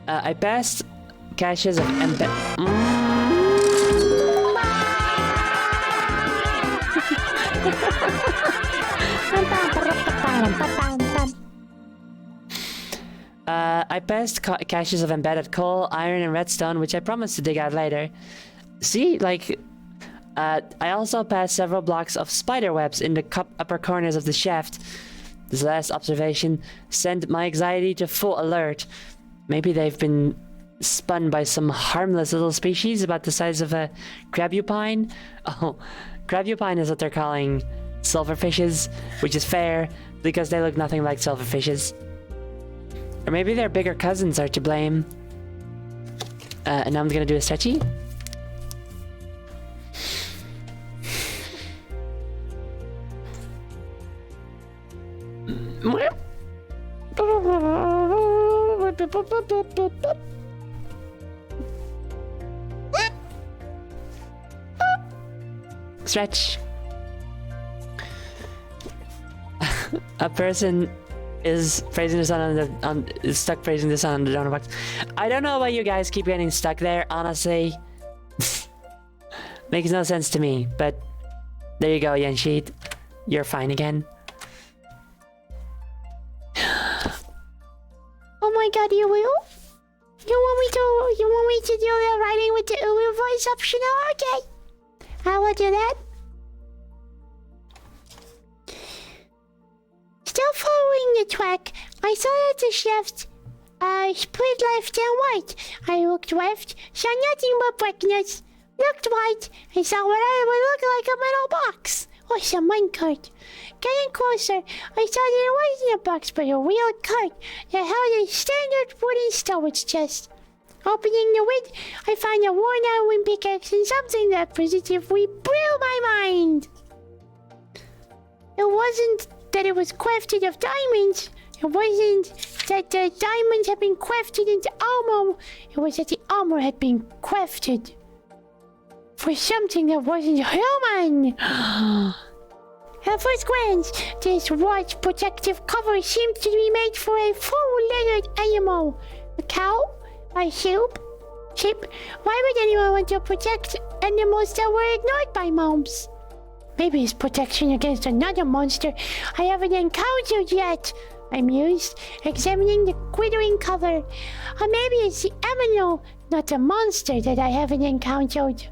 I passed caches of I passed caches of embedded coal, iron, and redstone, which I promised to dig out later. See, like, I also passed several blocks of spider webs in the upper corners of the shaft. This last observation sent my anxiety to full alert. Maybe they've been spun by some harmless little species about the size of a crabupine. Oh, crabupine is what they're calling silverfishes, which is fair because they look nothing like silverfishes. Or maybe their bigger cousins are to blame. And now I'm gonna do a stretchy. Stretch. A person is praising the sun is stuck praising the sun on the donor box. I don't know why you guys keep getting stuck there, honestly. Makes no sense to me, but there you go, Yensheet. You're fine again. Oh my god, you will? You want me to do the writing with the Uwu voice optional? Okay. I will do that. Still following the track, I saw that the shaft split left and right. I looked left, saw nothing but blackness. Looked right, I saw what I would look like a metal box. Or some minecart. Getting closer, I saw that it wasn't a box but a real cart that held a standard wooden storage chest. Opening the lid, I found a worn-out wind pickaxe and something that positively blew my mind. It wasn't that it was crafted of diamonds. It wasn't that the diamonds had been crafted into armor. It was that the armor had been crafted for something that wasn't human. At first glance, this white protective cover seemed to be made for a full-legged animal. A cow? A sheep? Why would anyone want to protect animals that were ignored by moms? Maybe it's protection against another monster I haven't encountered yet, I mused, examining the glittering cover. Or maybe it's the animal, not the monster, that I haven't encountered.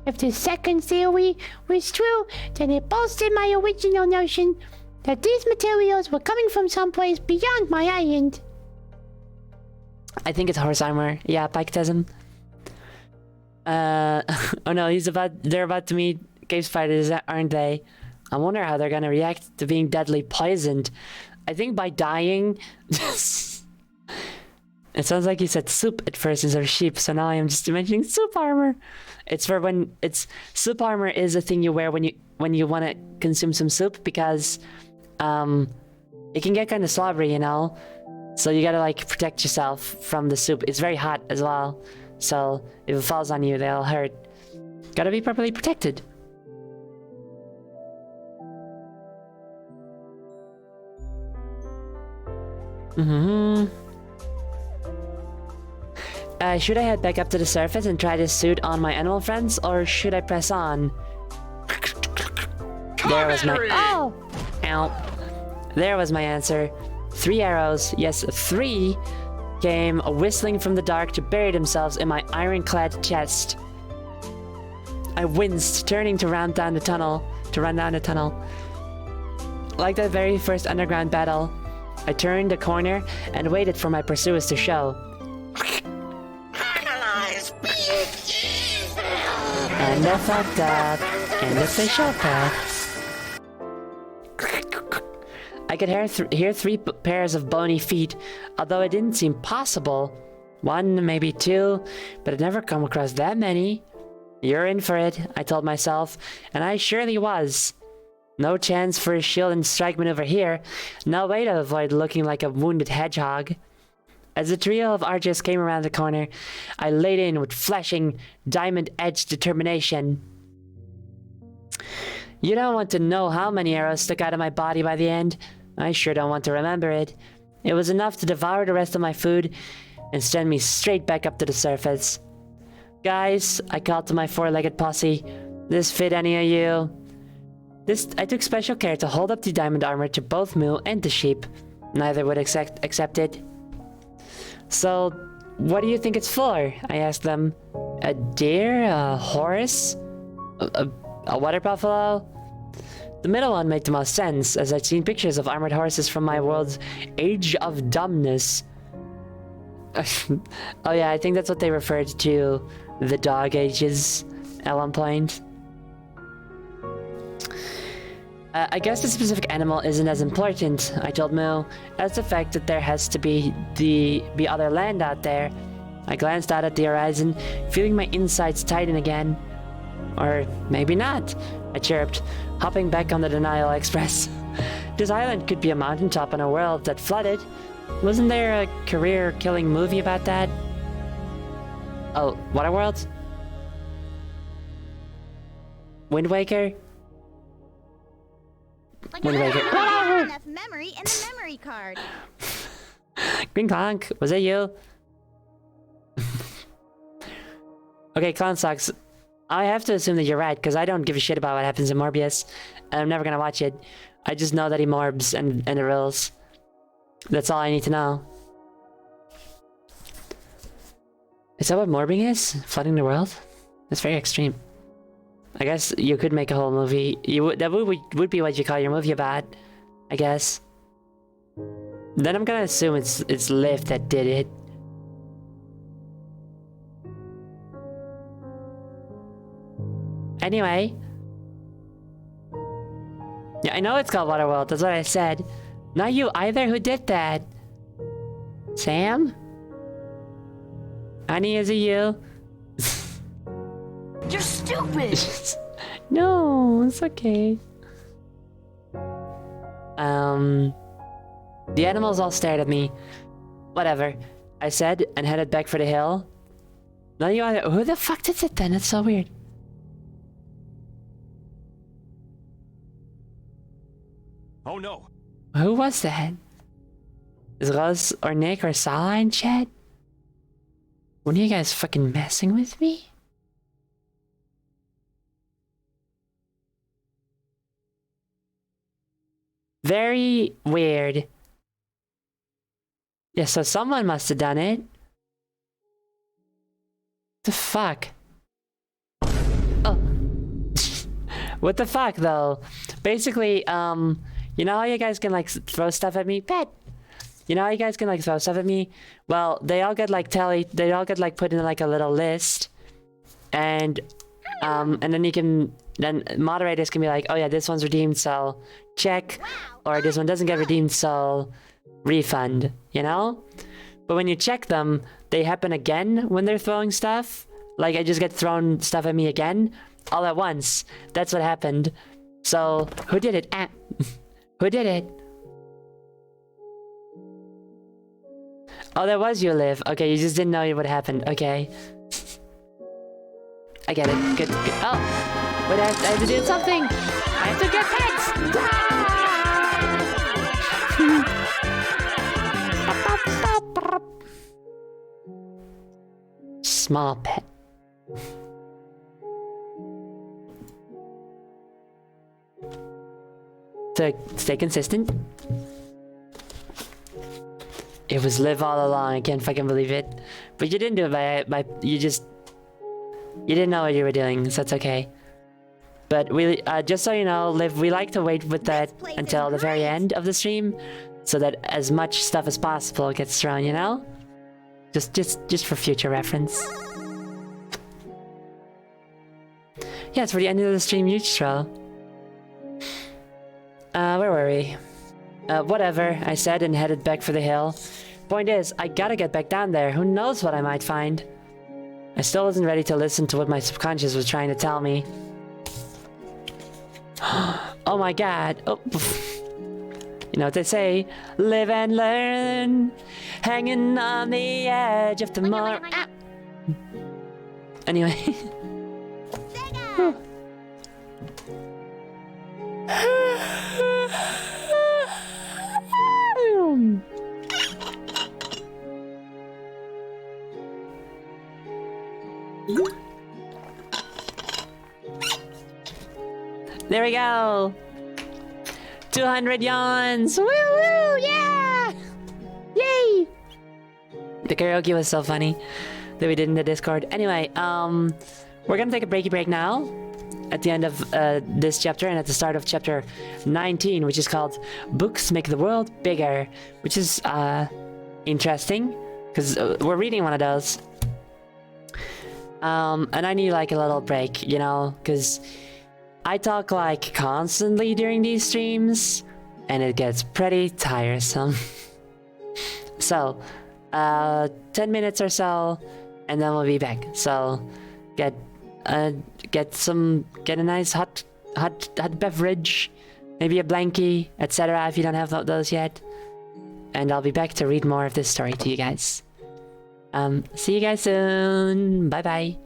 If the second theory was true, then it bolstered my original notion that these materials were coming from someplace beyond my island. I think it's horse armor. Yeah, Piketism. Oh no, they're about to meet cave spiders, aren't they? I wonder how they're gonna react to being deadly poisoned. I think by dying... It sounds like you said soup at first instead of sheep, so now I am just imagining soup armor. It's for when soup armor is a thing you wear when you want to consume some soup because it can get kind of slobbery, you know. So you gotta like protect yourself from the soup. It's very hot as well, so if it falls on you, they'll hurt. Gotta be properly protected. Should I head back up to the surface and try this suit on my animal friends, or should I press on? There was my— oh! Ow. There was my answer. 3 arrows, yes, 3, came whistling from the dark to bury themselves in my ironclad chest. I winced, turning to run down the tunnel. Like that very first underground battle, I turned the corner and waited for my pursuers to show. And I fucked up in the official path. I could hear 3 pairs of bony feet, although it didn't seem possible. 1, maybe 2, but I'd never come across that many. You're in for it, I told myself, and I surely was. No chance for a shield and strike maneuver here. No way to avoid looking like a wounded hedgehog. As the trio of archers came around the corner, I laid in with flashing, diamond-edged determination. You don't want to know how many arrows stuck out of my body by the end. I sure don't want to remember it. It was enough to devour the rest of my food and send me straight back up to the surface. Guys, I called to my 4-legged posse. This fit any of you? I took special care to hold up the diamond armor to both Moo and the sheep. Neither would accept it. So, what do you think it's for? I asked them. A deer? A horse? A water buffalo? The middle one made the most sense, as I'd seen pictures of armored horses from my world's Age of Dumbness. Oh yeah, I think that's what they referred to the dog ages at one point. I guess the specific animal isn't as important, I told Moo, as the fact that there has to be other land out there. I glanced out at the horizon, feeling my insides tighten again. Or maybe not, I chirped, hopping back on the Denial Express. This island could be a mountaintop in a world that flooded. Wasn't there a career-killing movie about that? Oh, Waterworld? Wind Waker? Like Wind Waker. enough memory in the memory card. Green Clonk, was that you? Okay, Clown Socks. I have to assume that you're right, because I don't give a shit about what happens in Morbius. And I'm never gonna watch it. I just know that he morbs and it rules. That's all I need to know. Is that what morbing is? Flooding the world? That's very extreme. I guess you could make a whole movie. That would be what you call your movie about, I guess. Then I'm gonna assume it's Liv that did it. Anyway. Yeah, I know it's called Waterworld, that's what I said. Not you either, who did that? Sam? Honey, is it you? You're stupid! No, it's okay. The animals all stared at me. Whatever, I said, and headed back for the hill. Not you either. Who the fuck did it then? That's so weird. Oh no! Who was that? Is Rose or Nick or Sala in chat? One of you guys fucking messing with me? Very weird. Yeah, so someone must have done it. The fuck? Oh. What the fuck, though? Basically, you know how you guys can, like, throw stuff at me? Pet! You know how you guys can, like, throw stuff at me? Well, they all get, like, they all get, like, put in, like, a little list. And then you can, then moderators can be like, oh yeah, this one's redeemed, so check. Or this one doesn't get redeemed, so refund, you know? But when you check them, they happen again when they're throwing stuff. Like, I just get thrown stuff at me again, all at once. That's what happened. So, who did it? Who did it? Oh, that was you, Liv. Okay, you just didn't know what happened. Okay. I get it. Good. Oh! Wait, I have to do something! I have to get pets! Ah! small pet. To stay consistent. It was Liv all along. I can't fucking believe it. But you didn't do it by you didn't know what you were doing, so it's okay. But we, just so you know, Liv, we like to wait with that place until is the very great. end of the stream, so that as much stuff as possible gets thrown, you know? Just for future reference. Yeah, it's for the end of the stream, Neutral. Where were we? Whatever, I said and headed back for the hill. Point is, I gotta get back down there. Who knows what I might find? I still wasn't ready to listen to what my subconscious was trying to tell me. Oh my god. Oh. You know what they say? Live and learn. Hanging on the edge of tomorrow. Ah. Anyway. Sega! There we go. 200 yawns. Woo woo, yeah! Yay! The karaoke was so funny that we did in the Discord. Anyway, we're gonna take a break now at the end of this chapter and at the start of chapter 19, which is called Books Make the World Bigger, which is interesting because we're reading one of those. And I need like a little break, you know, because I talk like constantly during these streams and it gets pretty tiresome. So, 10 minutes or so and then we'll be back. So, get a nice hot beverage, maybe a blankie, etc. if you don't have those yet. And I'll be back to read more of this story to you guys. See you guys soon. Bye bye.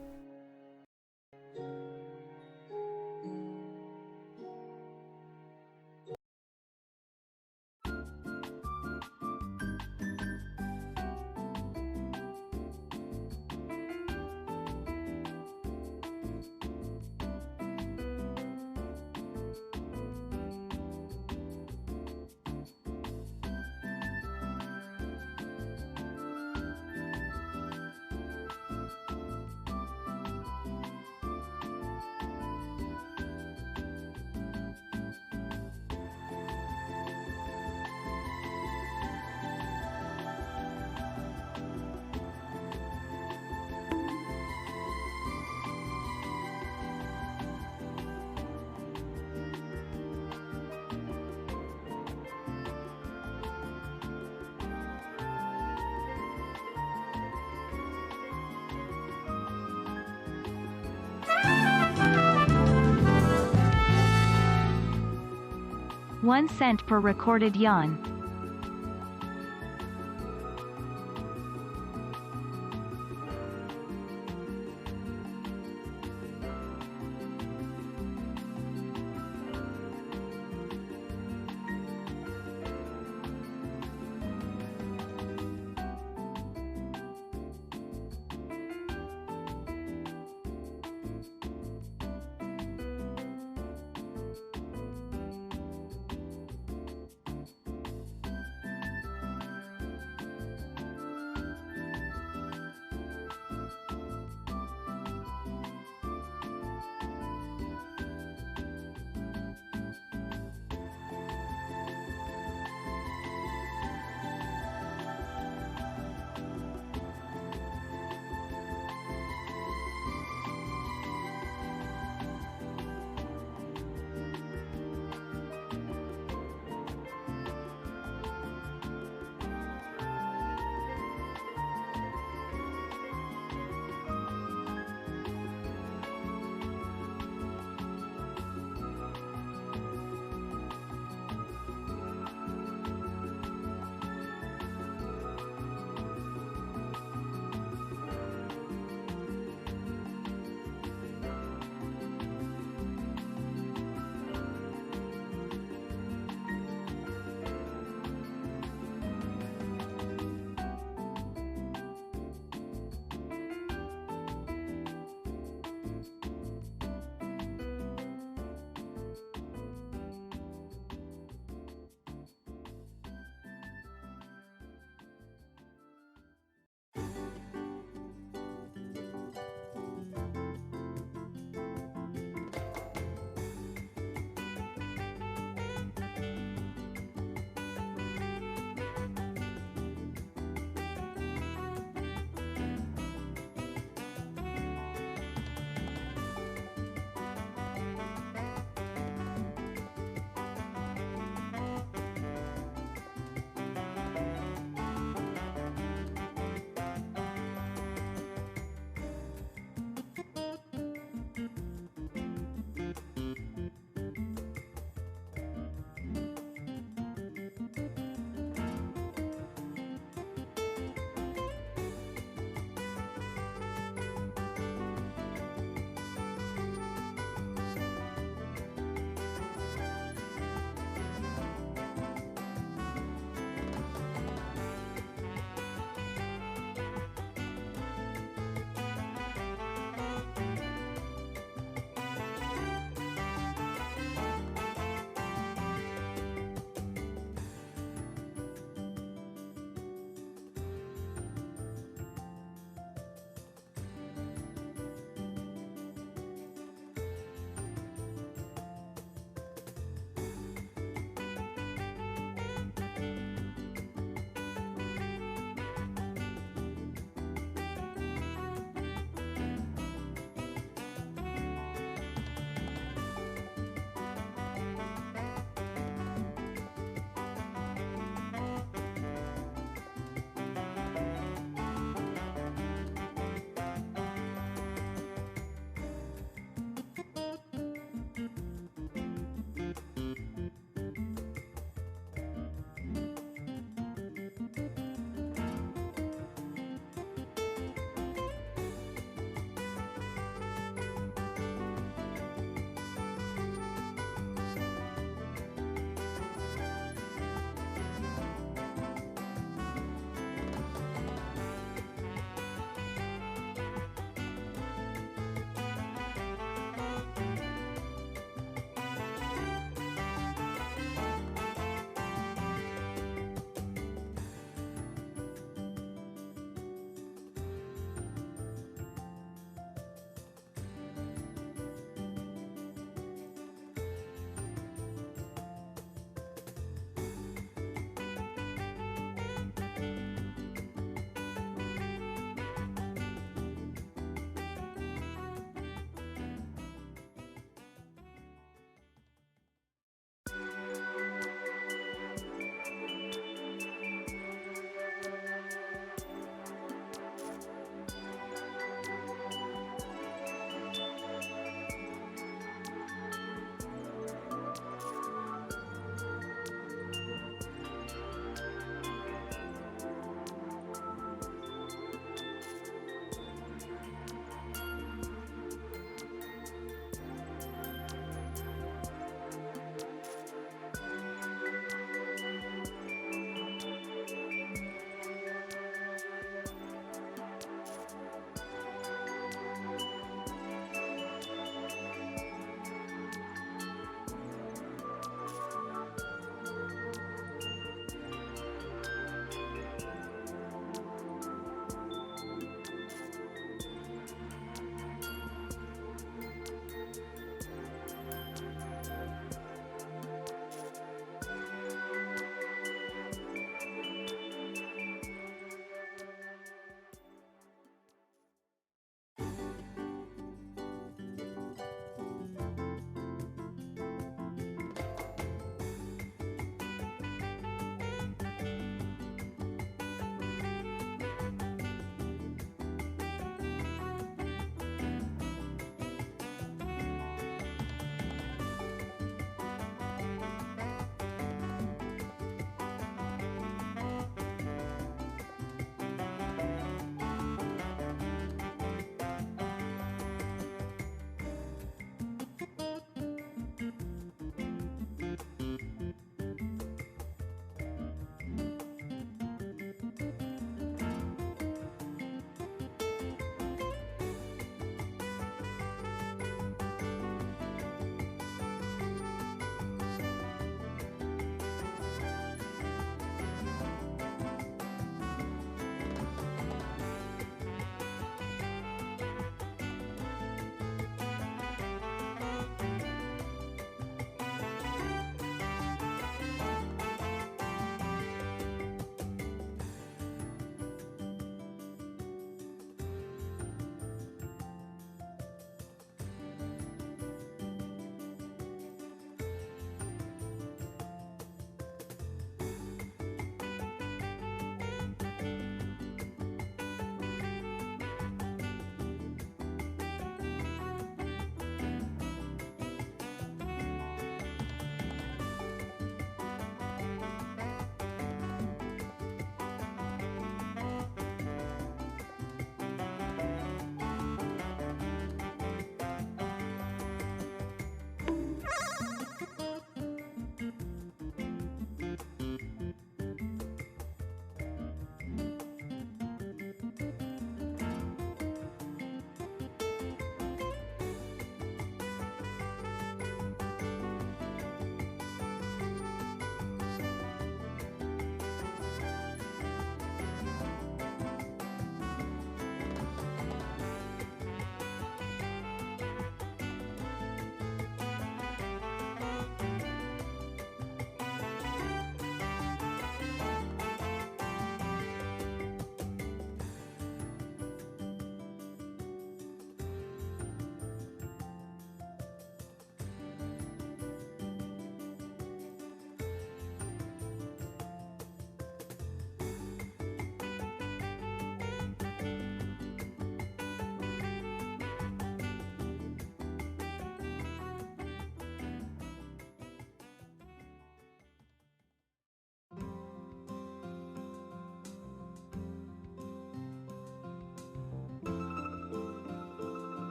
$0.01 per recorded yawn.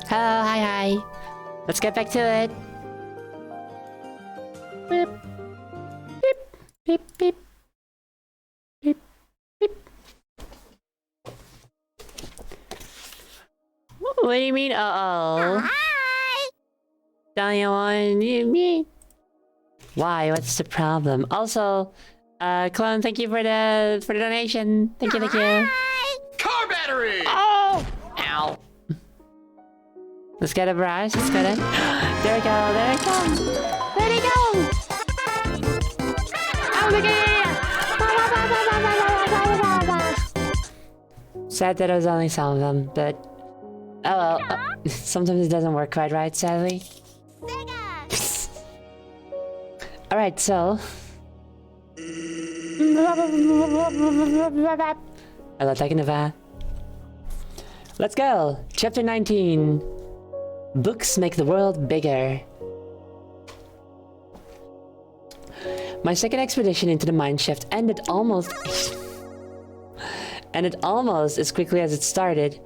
Hello, hi. Let's get back to it. Beep. Beep, beep, beep. Beep, beep. What do you mean, uh-oh? Hi! Don't you want me? Why? What's the problem? Also, Clone, thank you for the donation. Thank you, thank you. Hi! Car battery! Oh! Ow. Let's get a brush. Let's get it. There we go. There it comes. There it goes. Oh, look at it. Sad that it was only some of them, but oh well. Sometimes it doesn't work quite right, sadly. All right, so. I love taking a bath. Let's go. Chapter 19. Books make the world bigger. My second expedition into the mine shaft ended almost as quickly as it started.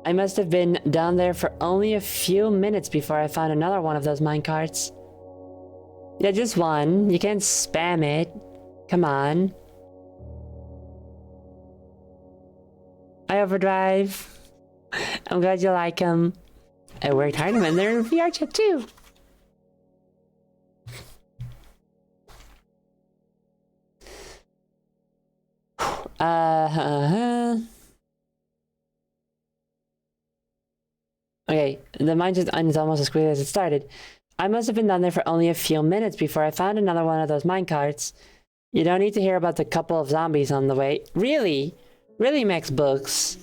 I must have been down there for only a few minutes before I found another one of those mine carts. Yeah, just one. You can't spam it. Come on. I overdrive. I'm glad you like them. I worked hard and they're in VR chat too. Okay, the mine just ends almost as quickly as it started. I must have been down there for only a few minutes before I found another one of those mine carts. You don't need to hear about the couple of zombies on the way. Really? Really, Max Books?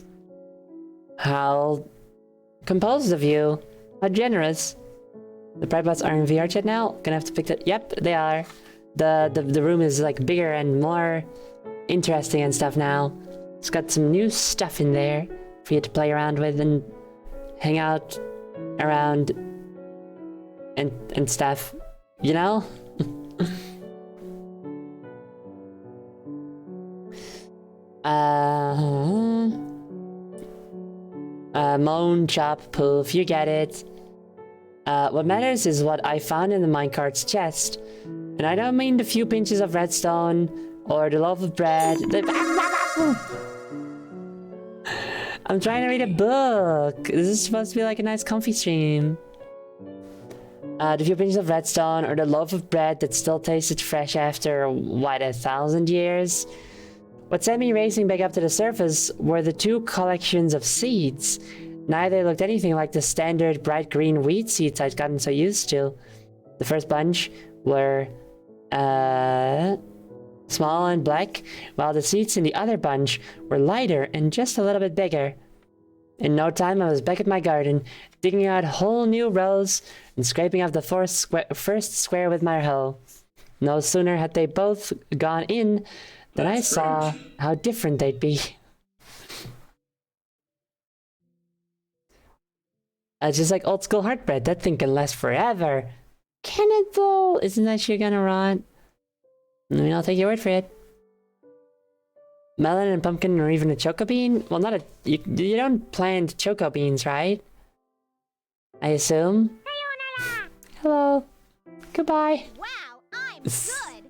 How composed of you. How generous. The Pride Bots are in VR chat now? Gonna have to pick that. Yep, they are. The room is like bigger and more interesting and stuff now. It's got some new stuff in there for you to play around with and hang out around and stuff, you know? Moan, chop, poof, you get it. What matters is what I found in the minecart's chest. And I don't mean the few pinches of redstone or the loaf of bread. I'm trying to read a book. This is supposed to be like a nice comfy stream. The few pinches of redstone or the loaf of bread that still tasted fresh after, what, 1,000 years? What sent me racing back up to the surface were the two collections of seeds. Neither looked anything like the standard bright green wheat seeds I'd gotten so used to. The first bunch were, small and black, while the seeds in the other bunch were lighter and just a little bit bigger. In no time, I was back at my garden, digging out whole new rows and scraping off the first square with my hoe. No sooner had they both gone in than I saw how different they'd be. Just like old school heartbread, that thing can last forever. Can it though? Isn't that shit gonna rot? I mean, I'll take your word for it. Melon and pumpkin or even a choco bean? Well, not a... You don't plant choco beans, right? I assume? Hello. Goodbye. Wow, I'm good!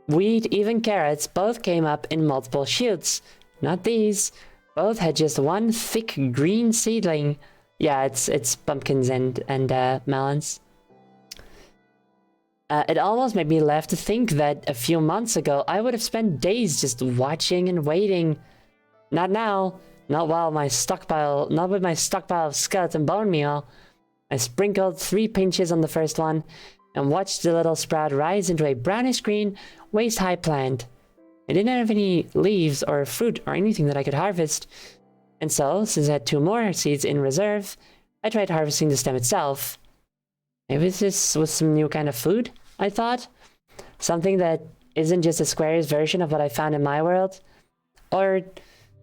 Wheat, even carrots, both came up in multiple shoots. Not these. Both had just one thick green seedling. Yeah, it's pumpkins and melons. It almost made me laugh to think that a few months ago I would have spent days just watching and waiting. Not now. Not with my stockpile of skeleton bone meal. I sprinkled 3 pinches on the first one and watched the little sprout rise into a brownish green, waist-high plant. It didn't have any leaves or fruit or anything that I could harvest. And so, since I had 2 more seeds in reserve, I tried harvesting the stem itself. Maybe this was some new kind of food, I thought. Something that isn't just a square's version of what I found in my world. Or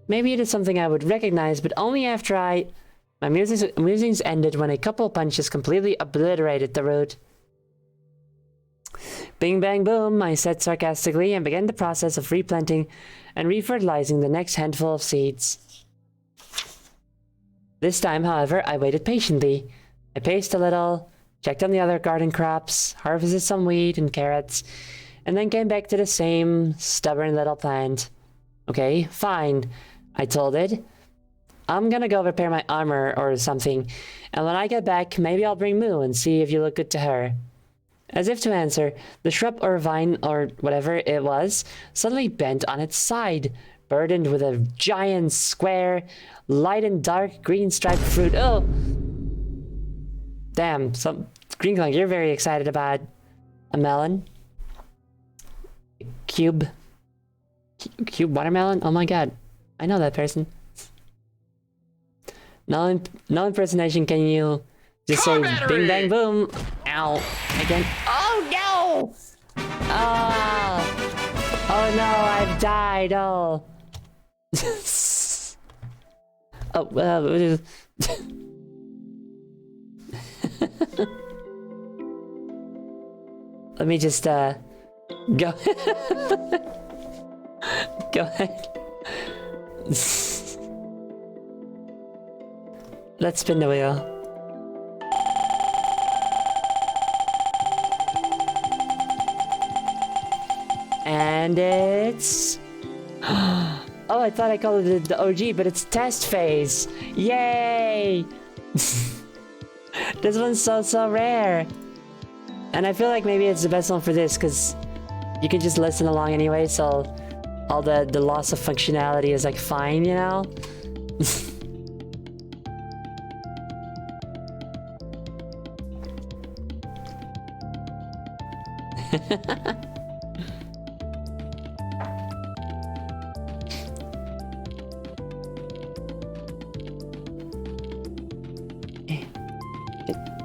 maybe it is something I would recognize, but only after my musings ended when a couple punches completely obliterated the root. Bing bang boom, I said sarcastically and began the process of replanting and refertilizing the next handful of seeds. This time, however, I waited patiently. I paced a little, checked on the other garden crops, harvested some wheat and carrots, and then came back to the same stubborn little plant. Okay, fine, I told it. I'm gonna go repair my armor or something, and when I get back, maybe I'll bring Moo and see if you look good to her. As if to answer, the shrub or vine or whatever it was suddenly bent on its side, burdened with a giant square, light and dark green striped fruit. Oh! Damn, Green Clunk, you're very excited about a melon. Cube watermelon? Oh my god, I know that person. No impersonation, can you just say bing bang boom? Ow, again. Oh no! Oh no, I've died, oh. Oh, let me just, go. Go ahead. Let's spin the wheel. And it's... Oh, I thought I called it the OG, but it's test phase. Yay! This one's so rare. And I feel like maybe it's the best one for this, because you can just listen along anyway, so all the loss of functionality is like fine, you know?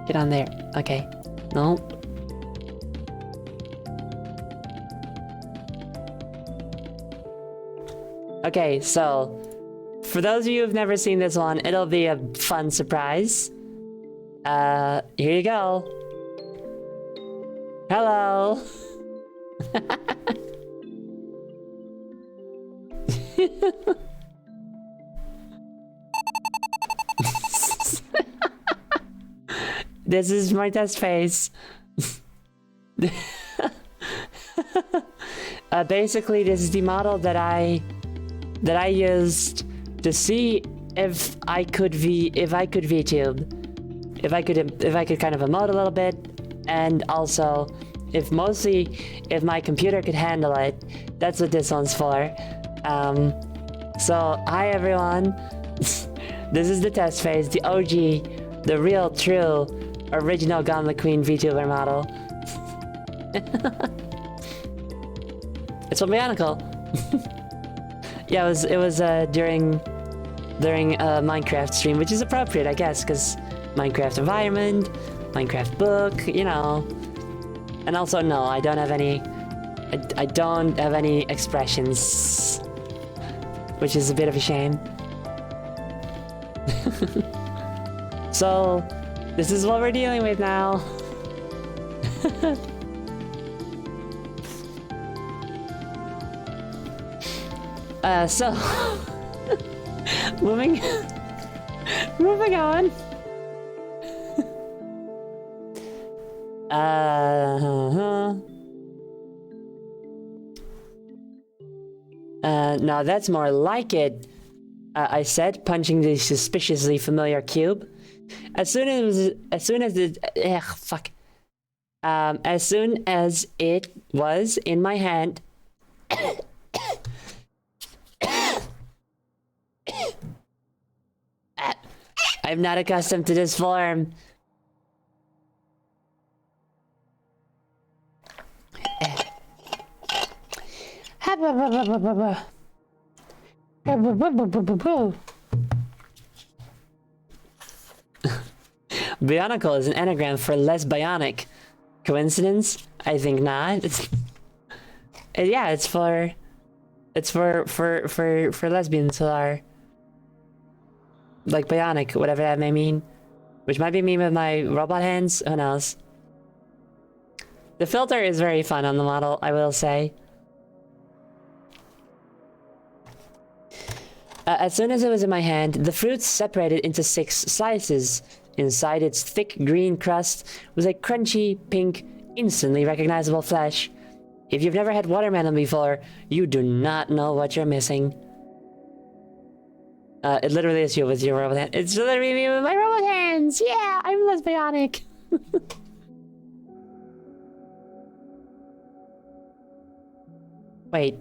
Get on there. Okay. No. Okay, so for those of you who've never seen this one, it'll be a fun surprise. Here you go. Hello. This is my test phase. Basically, this is the model that I used to see if I could VTube, if I could kind of emote a little bit, and also if my computer could handle it. That's what this one's for. So hi everyone. This is the test phase, the OG, the real, true, original Gauntlet Queen VTuber model. It's from Bionicle. Yeah, it was during Minecraft stream, which is appropriate, I guess, because Minecraft environment, Minecraft book, you know. And also, no, I don't have any expressions, which is a bit of a shame. So, this is what we're dealing with now. So moving on. No, that's more like it. I said, punching the suspiciously familiar cube. As soon as it was in my hand. I'm not accustomed to this form. Bionicle is an anagram for less bionic. Coincidence? I think not. Yeah, it's for lesbians who are like bionic, whatever that may mean. Which might be me with my robot hands, who knows? The filter is very fun on the model, I will say. As soon as it was in my hand, the fruit separated into 6 slices. Inside its thick green crust was a crunchy, pink, instantly recognizable flesh. If you've never had watermelon before, you do not know what you're missing. It literally is you with your robot hand. It's literally me with my robot hands! Yeah, I'm lesbianic! Wait.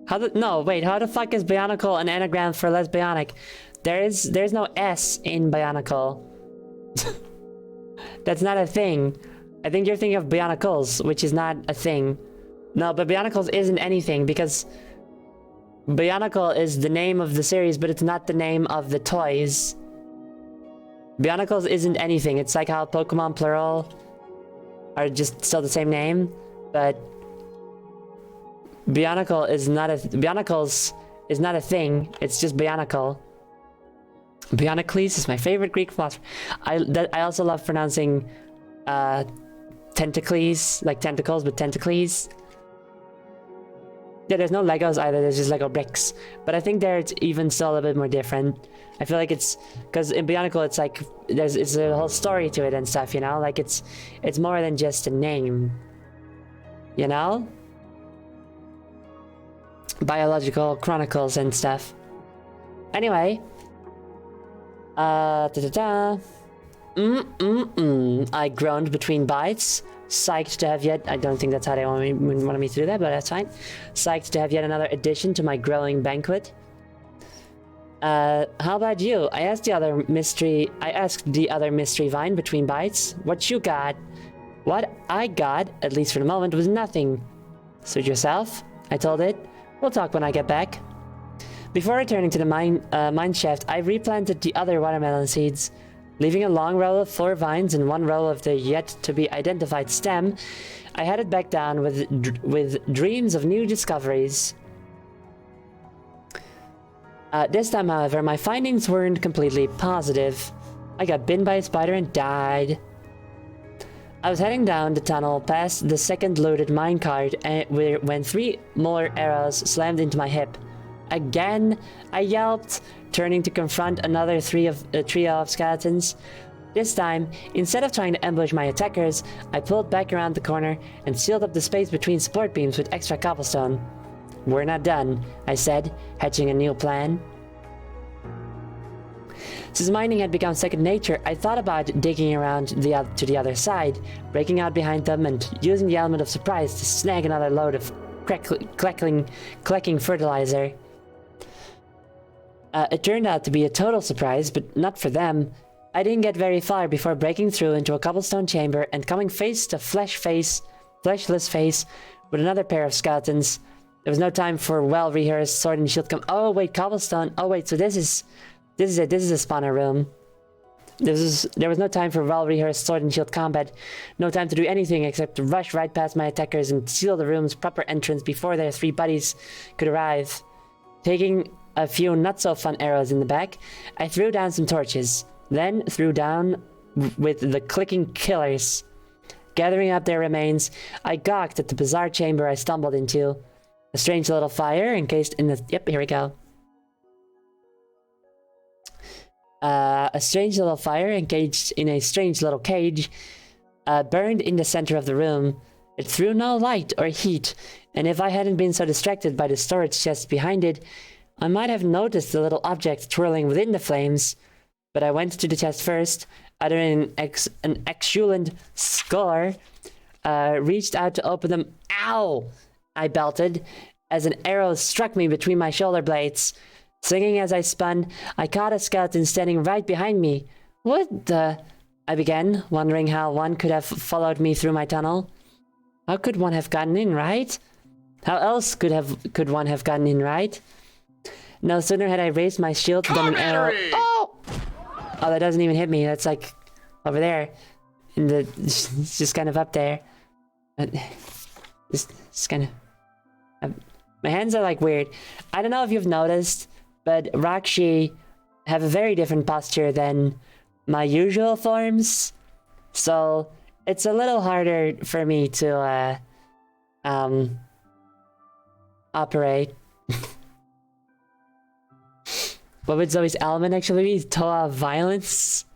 How the fuck is Bionicle an anagram for lesbianic? There's no S in Bionicle. That's not a thing. I think you're thinking of Bionicles, which is not a thing. No, but Bionicles isn't anything because Bionicle is the name of the series, but it's not the name of the toys. Bionicles isn't anything. It's like how Pokemon plural are just still the same name, but Bionicles is not a thing. It's just Bionicle. Bionicles is my favorite Greek philosopher. I also love pronouncing tentacles, like tentacles, but tentacles. Yeah, there's no Legos either, there's just Lego bricks. But I think there it's even still a little bit more different. I feel like it's, because in Bionicle it's like, it's a whole story to it and stuff, you know? Like it's more than just a name. You know? Biological chronicles and stuff. Anyway. I groaned between bites. Psyched to have yet... I don't think that's how they wanted me to do that, but that's fine. Psyched to have yet another addition to my growing banquet. How about you? I asked the other mystery vine between bites. What you got? What I got, at least for the moment, was nothing. Suit yourself, I told it. We'll talk when I get back. Before returning to the mine shaft, I replanted the other watermelon seeds. Leaving a long row of 4 vines and 1 row of the yet-to-be-identified stem, I headed back down with dreams of new discoveries. This time, however, my findings weren't completely positive. I got bitten by a spider and died. I was heading down the tunnel past the second loaded minecart when 3 more arrows slammed into my hip. Again, I yelped, turning to confront another trio of skeletons. This time, instead of trying to ambush my attackers, I pulled back around the corner and sealed up the space between support beams with extra cobblestone. We're not done, I said, hatching a new plan. Since mining had become second nature, I thought about digging around to the other side, breaking out behind them and using the element of surprise to snag another load of clacking fertilizer. It turned out to be a total surprise, but not for them. I didn't get very far before breaking through into a cobblestone chamber and coming face to fleshless face with another pair of skeletons. There was no time for well-rehearsed sword and shield Oh wait, cobblestone. Oh wait, so this is a spawner room. There was no time for well-rehearsed sword and shield combat. No time to do anything except to rush right past my attackers and seal the room's proper entrance before their 3 buddies could arrive. Taking a few not-so-fun arrows in the back, I threw down some torches, then threw down with the clicking killers. Gathering up their remains, I gawked at the bizarre chamber I stumbled into. A strange little fire encased in the... Yep, here we go. A strange little fire encaged in a strange little cage burned in the center of the room. It threw no light or heat, and if I hadn't been so distracted by the storage chest behind it, I might have noticed the little object twirling within the flames. But I went to the chest first, uttering an exultant score, reached out to open them. Ow! I belted, as an arrow struck me between my shoulder blades. Singing as I spun, I caught a skeleton standing right behind me. What the... I began, wondering how one could have followed me through my tunnel. How could one have gotten in, right? How else could one have gotten in, right? No sooner had I raised my shield than an arrow... Oh! Oh, that doesn't even hit me. That's like over there. It's just kind of up there. Just kind of... my hands are like weird. I don't know if you've noticed, but Rakshi have a very different posture than my usual forms, so it's a little harder for me to operate. What would Zoe's element actually be? Toa of violence?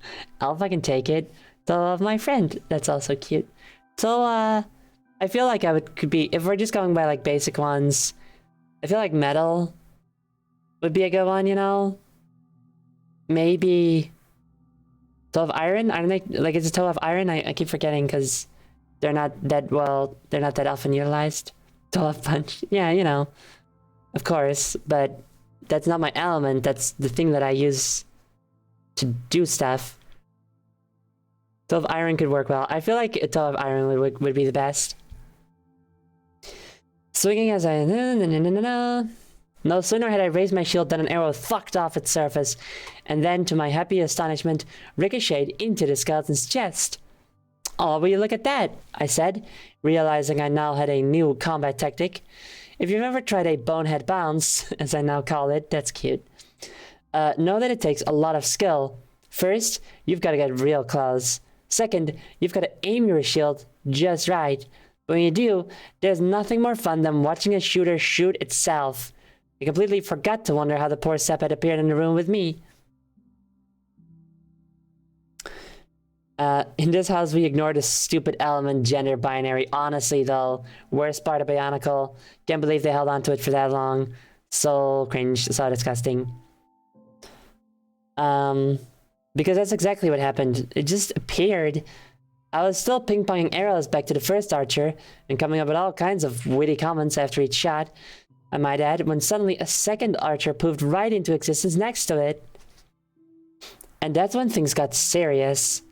I'll fucking take it. Toa of my friend. That's also cute. Toa, I feel like could be, if we're just going by like basic ones, I feel like metal would be a good one, you know? Maybe Toe of Iron? I don't think, like, is it Toe of Iron? I keep forgetting because they're not that often utilized. Toe of Punch. Yeah, you know, of course, but that's not my element. That's the thing that I use to do stuff. Toe of Iron could work well. I feel like a Toe of Iron would be the best. Swinging as I... No sooner had I raised my shield than an arrow thucked off its surface, and then, to my happy astonishment, ricocheted into the skeleton's chest. "Oh, will you look at that?" I said, realizing I now had a new combat tactic. If you've ever tried a bonehead bounce, as I now call it, that's cute, know that it takes a lot of skill. First, you've got to get real close. Second, you've got to aim your shield just right. But when you do, there's nothing more fun than watching a shooter shoot itself. I completely forgot to wonder how the poor sap had appeared in the room with me. In this house, we ignore the stupid element gender binary. Honestly, though, worst part of Bionicle. Can't believe they held on to it for that long. So cringe, so disgusting. Because that's exactly what happened. It just appeared. I was still ping-ponging arrows back to the first archer and coming up with all kinds of witty comments after each shot, I might add, when suddenly a second archer poofed right into existence next to it. And that's when things got serious.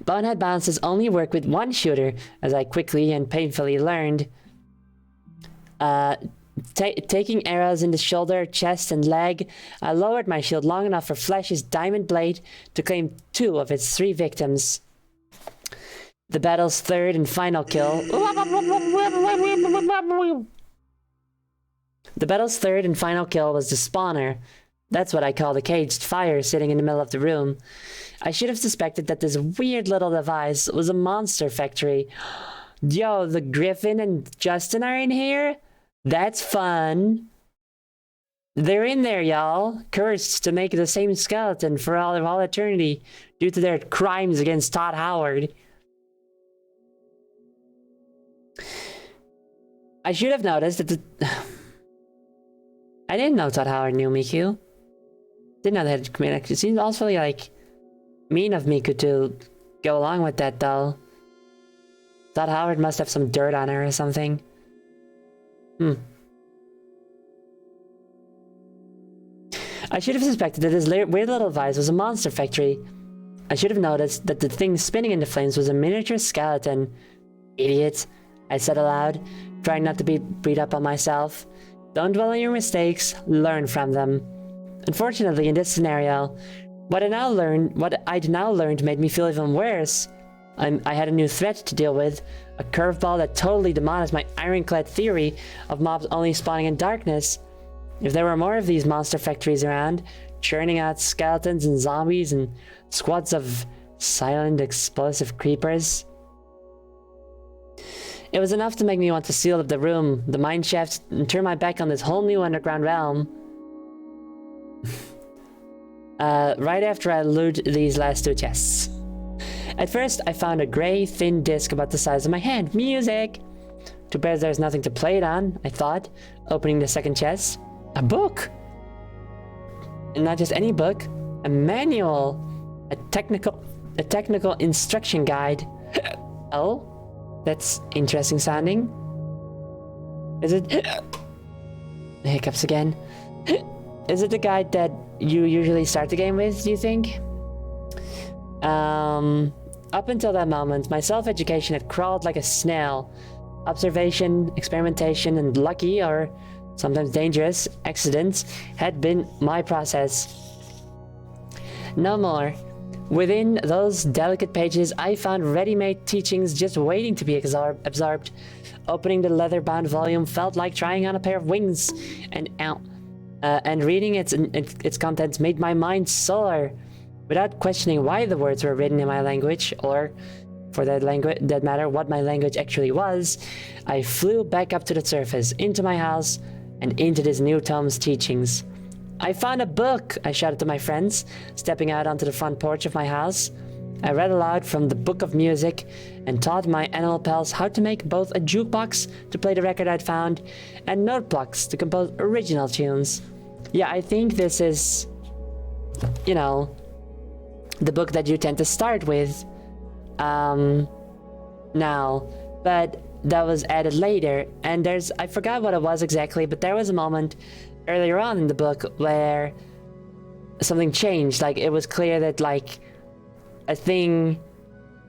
Bonehead bounces only work with one shooter, as I quickly and painfully learned. Taking arrows in the shoulder, chest, and leg, I lowered my shield long enough for Flash's diamond blade to claim 2 of its 3 victims. The battle's third and final kill... The battle's third and final kill was the spawner. That's what I call the caged fire sitting in the middle of the room. I should have suspected that this weird little device was a monster factory. Yo, the Griffin and Justin are in here? That's fun. They're in there, y'all. Cursed to make the same skeleton for all eternity due to their crimes against Todd Howard. I should have noticed that the... I didn't know Todd Howard knew Miku. Didn't know that. It seems also like mean of Miku to go along with that, though. Todd Howard must have some dirt on her or something. I should have suspected that this weird little device was a monster factory. I should have noticed that the thing spinning in the flames was a miniature skeleton. Idiot, I said aloud, trying not to beat up on myself. Don't dwell on your mistakes, learn from them. Unfortunately, in this scenario, what I'd now learned made me feel even worse. I had a new threat to deal with, a curveball that totally demolished my ironclad theory of mobs only spawning in darkness. If there were more of these monster factories around, churning out skeletons and zombies and squads of silent, explosive creepers, it was enough to make me want to seal up the room, the mine shaft, and turn my back on this whole new underground realm. Right after I loot these last 2 chests. At first, I found a gray, thin disc about the size of my hand. Music! Too bad there's nothing to play it on, I thought, opening the second chest. A book! And not just any book, a manual, a technical instruction guide. Oh? That's interesting sounding. Is it... The hiccups again. Is it the guide that you usually start the game with, do you think? Up until that moment, my self-education had crawled like a snail. Observation, experimentation, and lucky, or sometimes dangerous, accidents had been my process. No more. Within those delicate pages, I found ready-made teachings just waiting to be absorbed. Opening the leather-bound volume felt like trying on a pair of wings, and reading its contents made my mind soar. Without questioning why the words were written in my language, or, for that matter, what my language actually was, I flew back up to the surface, into my house, and into this new tome's teachings. I found a book, I shouted to my friends, stepping out onto the front porch of my house. I read aloud from the Book of Music and taught my animal pals how to make both a jukebox to play the record I'd found and note blocks to compose original tunes. Yeah, I think this is, you know, the book that you tend to start with now, but that was added later, and I forgot what it was exactly, but there was a moment earlier on in the book where something changed. Like, it was clear that, like, a thing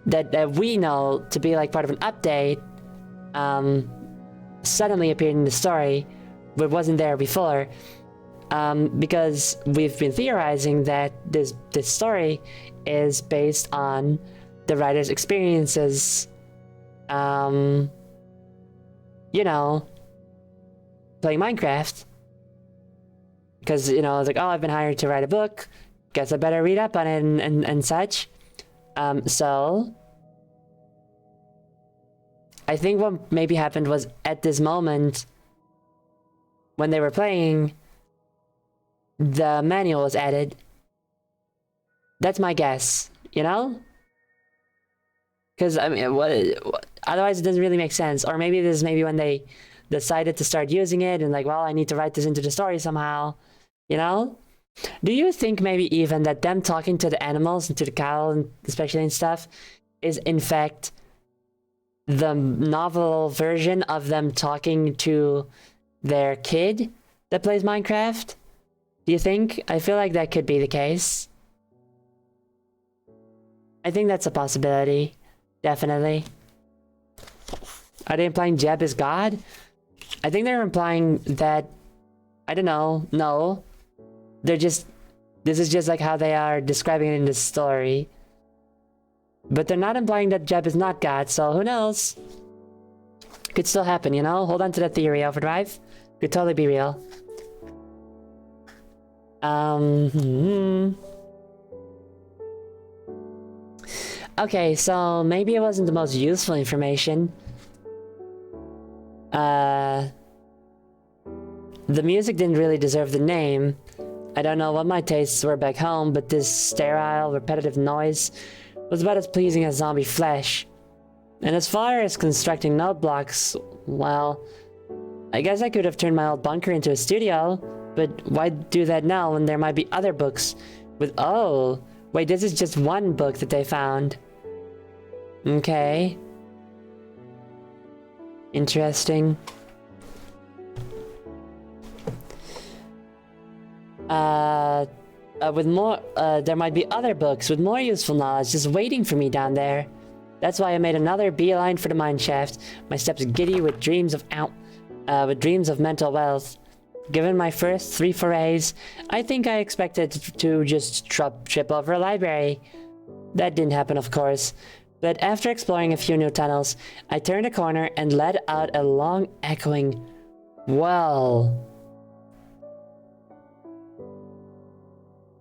that we know to be like part of an update suddenly appeared in the story, but wasn't there before, because we've been theorizing that this story is based on the writer's experiences, you know, playing Minecraft. Because, you know, it's like, oh, I've been hired to write a book, guess I better read up on it and such. So I think what maybe happened was, at this moment when they were playing, the manual was added. That's my guess, you know? Because, I mean, otherwise it doesn't really make sense. Or maybe this is when they decided to start using it and like, well, I need to write this into the story somehow, you know? Do you think maybe even that them talking to the animals and to the cow and especially and stuff is in fact the novel version of them talking to their kid that plays Minecraft? Do you think? I feel like that could be the case. I think that's a possibility. Definitely. Are they implying Jeb is God? I think they're implying that, I don't know, no. This is just like how they are describing it in this story. But they're not implying that Jeb is not God, so who knows? Could still happen, you know? Hold on to that theory, Overdrive. Could totally be real. Okay, so maybe it wasn't the most useful information. The music didn't really deserve the name. I don't know what my tastes were back home, but this sterile, repetitive noise was about as pleasing as zombie flesh. And as far as constructing note blocks, well, I guess I could have turned my old bunker into a studio, but why do that now when there might be other books with— oh, wait, this is just one book that they found. Okay. Interesting. With more, there might be other books with more useful knowledge just waiting for me down there. That's why I made another beeline for the mine shaft, my steps giddy with dreams of mental wealth. Given my first 3 forays, I think I expected to just trip over a library. That didn't happen, of course. But after exploring a few new tunnels, I turned a corner and let out a long, echoing well.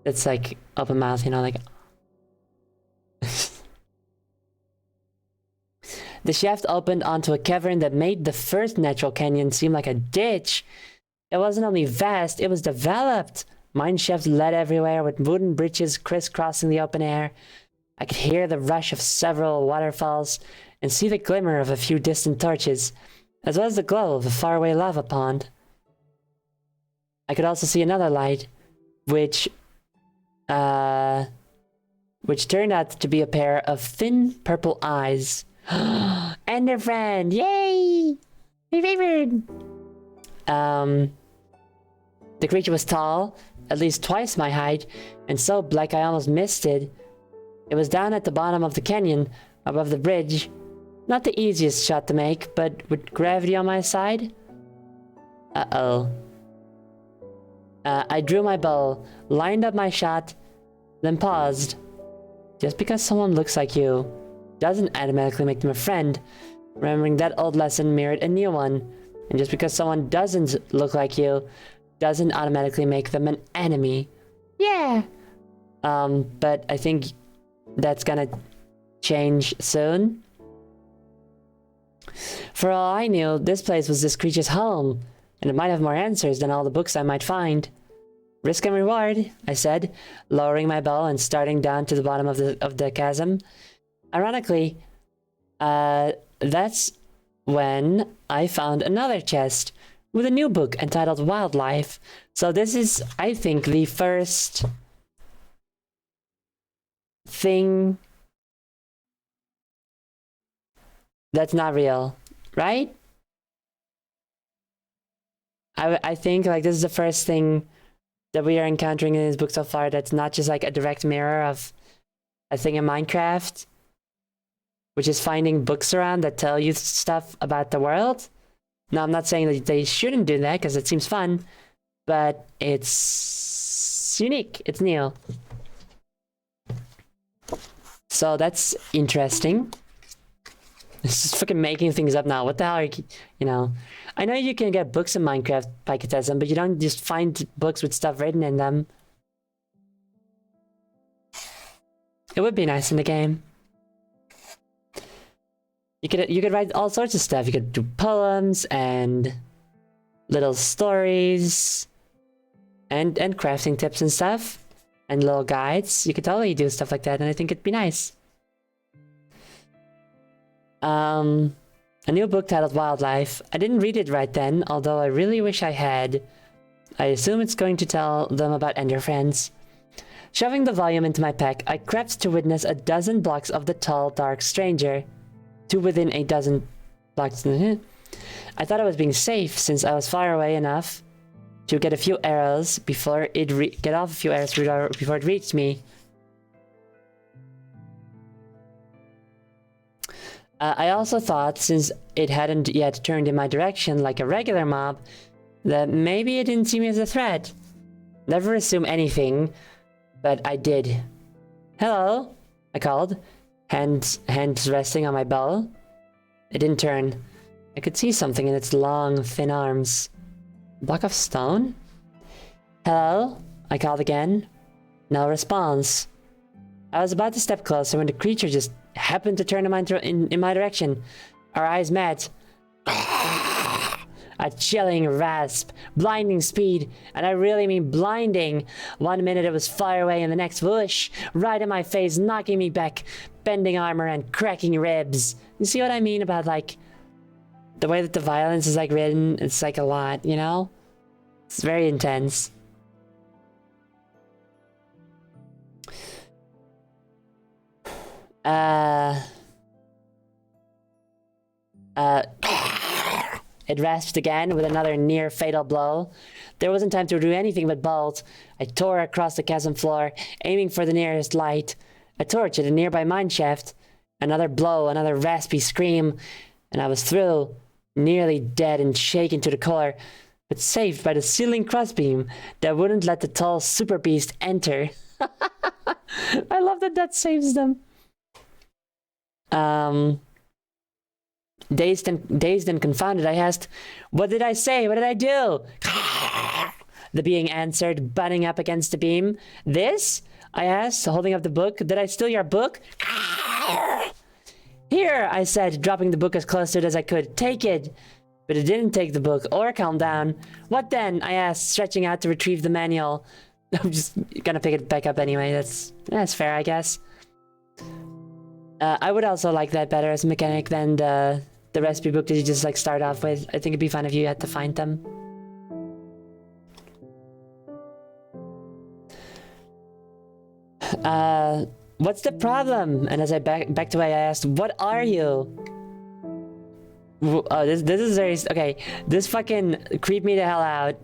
It's like open mouth, you know, like. The shaft opened onto a cavern that made the first natural canyon seem like a ditch. It wasn't only vast, it was developed. Mine shafts led everywhere with wooden bridges crisscrossing the open air. I could hear the rush of several waterfalls and see the glimmer of a few distant torches, as well as the glow of a faraway lava pond. I could also see another light, which turned out to be a pair of thin purple eyes. Ender friend, yay! My favorite! The creature was tall, at least twice my height, and so black I almost missed it. It was down at the bottom of the canyon, above the bridge. Not the easiest shot to make, but with gravity on my side? Uh-oh. I drew my bow, lined up my shot, then paused. Just because someone looks like you doesn't automatically make them a friend. Remembering that old lesson mirrored a new one. And just because someone doesn't look like you doesn't automatically make them an enemy. Yeah. But I think that's gonna change soon. For all I knew, this place was this creature's home, and it might have more answers than all the books I might find. Risk and reward, I said, lowering my bow and starting down to the bottom of the chasm. Ironically, that's when I found another chest with a new book entitled Wildlife. So this is, I think, the first thing that's not real, right? I think like this is the first thing that we are encountering in this book so far that's not just like a direct mirror of a thing in Minecraft, which is finding books around that tell you stuff about the world. Now, I'm not saying that they shouldn't do that because it seems fun, but it's unique, it's new. So that's interesting. It's just fucking making things up now. What the hell are you know? I know you can get books in Minecraft by Piketism, but you don't just find books with stuff written in them. It would be nice in the game. You could write all sorts of stuff. You could do poems and little stories and crafting tips and stuff and little guides. You could totally do stuff like that, and I think it'd be nice. A new book titled Wildlife. I didn't read it right then, although I really wish I had. I assume it's going to tell them about Ender friends. Shoving the volume into my pack, I crept to witness a dozen blocks of the tall, dark stranger. To within a dozen blocks. I thought I was being safe since I was far away enough to get a few arrows before it before it reached me. I also thought, since it hadn't yet turned in my direction like a regular mob, that maybe it didn't see me as a threat. Never assume anything, but I did. Hello, I called, hands resting on my bow. It didn't turn. I could see something in its long, thin arms. A block of stone? Hello, I called again. No response. I was about to step closer when the creature just happened to turn in my direction. Our eyes met. A chilling rasp, blinding speed, and I really mean blinding. 1 minute it was far away and the next whoosh, right in my face, knocking me back, bending armor and cracking ribs. You see what I mean about like the way that the violence is like written? It's like a lot, you know? It's very intense. It rasped again with another near fatal blow. There wasn't time to do anything but bolt. I tore across the chasm floor, aiming for the nearest light. A torch at a nearby mineshaft. Another blow, another raspy scream, and I was through, nearly dead and shaken to the core, but saved by the ceiling crossbeam that wouldn't let the tall super beast enter. I love that saves them. Dazed and confounded, I asked, "What did I say? What did I do?" The being answered, butting up against the beam. "This?" I asked, holding up the book. "Did I steal your book?" "Here," I said, dropping the book as close to it as I could. "Take it." But it didn't take the book or calm down. "What then?" I asked, stretching out to retrieve the manual. I'm just gonna pick it back up anyway. That's fair, I guess. I would also like that better as a mechanic than the recipe book that you just like start off with. I think it'd be fun if you had to find them. What's the problem? And as I backed away, I asked, "What are you?" Oh, this is very okay. This fucking creeped me the hell out.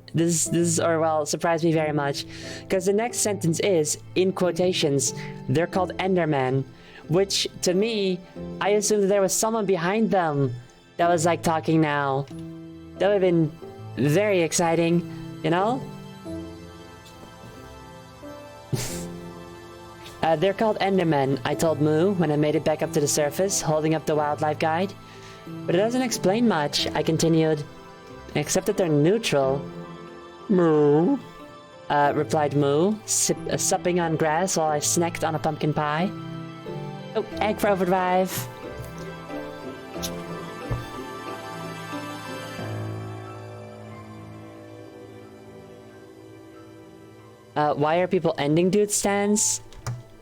Surprised me very much, because the next sentence is in quotations. They're called Endermen, which to me, I assumed that there was someone behind them that was like talking now. That would have been very exciting, you know? They're called Endermen, I told Moo when I made it back up to the surface, holding up the wildlife guide. But it doesn't explain much, I continued. Except that they're neutral. Moo, replied Moo, supping on grass while I snacked on a pumpkin pie. Oh, egg for overdrive. Why are people ending dude stands?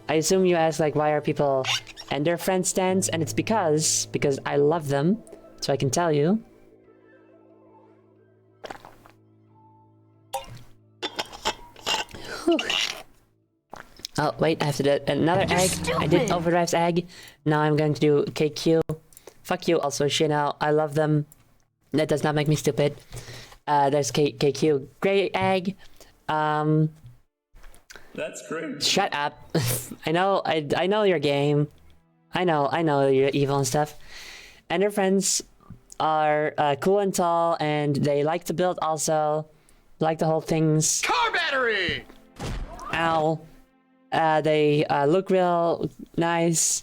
I assume you ask, like, why are people end their friend stands? And it's because I love them, so I can tell you. Whew. Oh, wait, I have to do another egg. I did overdrive's egg. Now I'm going to do KQ. Fuck you also, Shino. I love them. That does not make me stupid. There's KQ. Great egg. That's great. Shut up. I know your game. I know you're evil and stuff. And their friends are cool and tall, and they like to build also. Like to hold things. Car battery! Ow. They look real nice.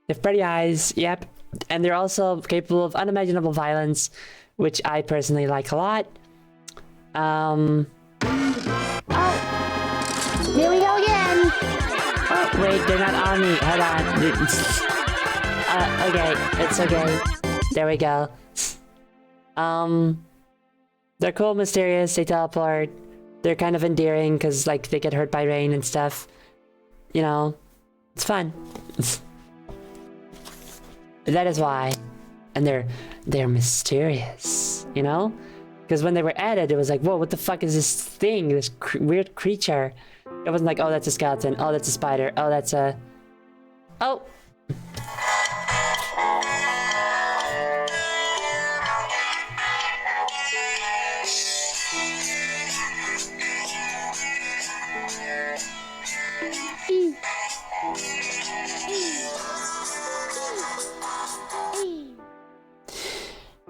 They have pretty eyes, yep. And they're also capable of unimaginable violence, which I personally like a lot. Here we go again. Oh, wait, they're not on me. Hold on. Okay, it's okay. There we go. They're cool, mysterious, they teleport. They're kind of endearing because, like, they get hurt by rain and stuff. You know, it's fun. That is why. And they're mysterious, you know? Because when they were added, it was like, whoa, what the fuck is this thing? This weird creature. It wasn't like, oh, that's a skeleton. Oh, that's a spider. Oh, that's a... Oh!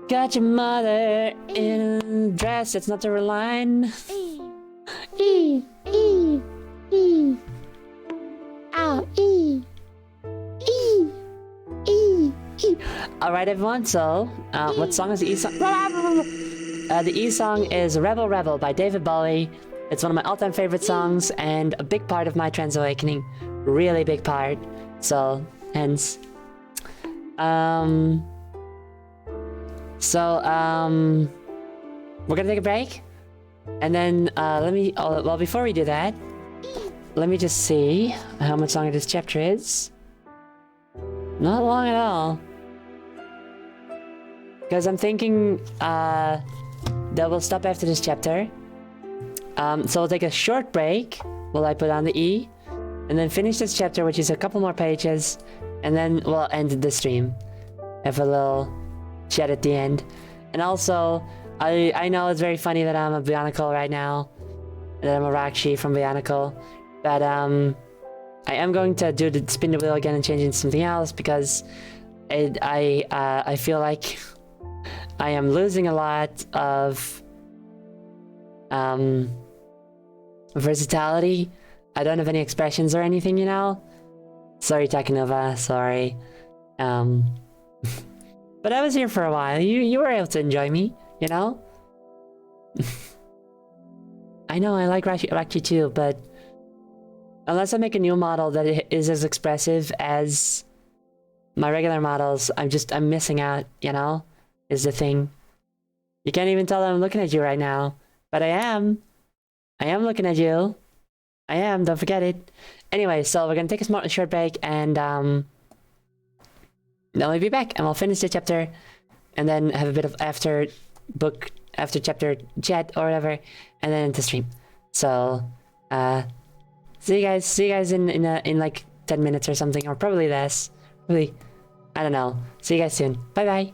Got your mother in a dress. It's not the real line. E. Ow, E. Alright, everyone, so, what song is the E song? The E song is Rebel Rebel by David Bowie. It's one of my all-time favorite songs and a big part of my trans awakening. Really big part. So, hence. We're gonna take a break. And then, well, before we do that, let me just see how much longer this chapter is. Not long at all. Because I'm thinking, that we'll stop after this chapter. So we'll take a short break while I put on the E. And then finish this chapter, which is a couple more pages. And then we'll end the stream. Have a little chat at the end. And also, I know it's very funny that I'm a Bionicle right now. And that I'm a Rakshi from Bionicle. But, I am going to spin the wheel again and change it to something else because I feel like I am losing a lot of versatility. I don't have any expressions or anything, you know? Sorry, Takanova, sorry. But I was here for a while. You were able to enjoy me, you know? I know, I like Rachi too, but unless I make a new model that is as expressive as my regular models, I'm missing out, you know? Is the thing. You can't even tell that I'm looking at you right now. But I am. I am looking at you. I am, don't forget it. Anyway, so we're gonna take a short break and then we'll be back and we'll finish the chapter and then have a bit of after chapter chat or whatever, and then into stream. So see you guys in like 10 minutes or something, or probably less. Probably, I don't know. See you guys soon. Bye bye.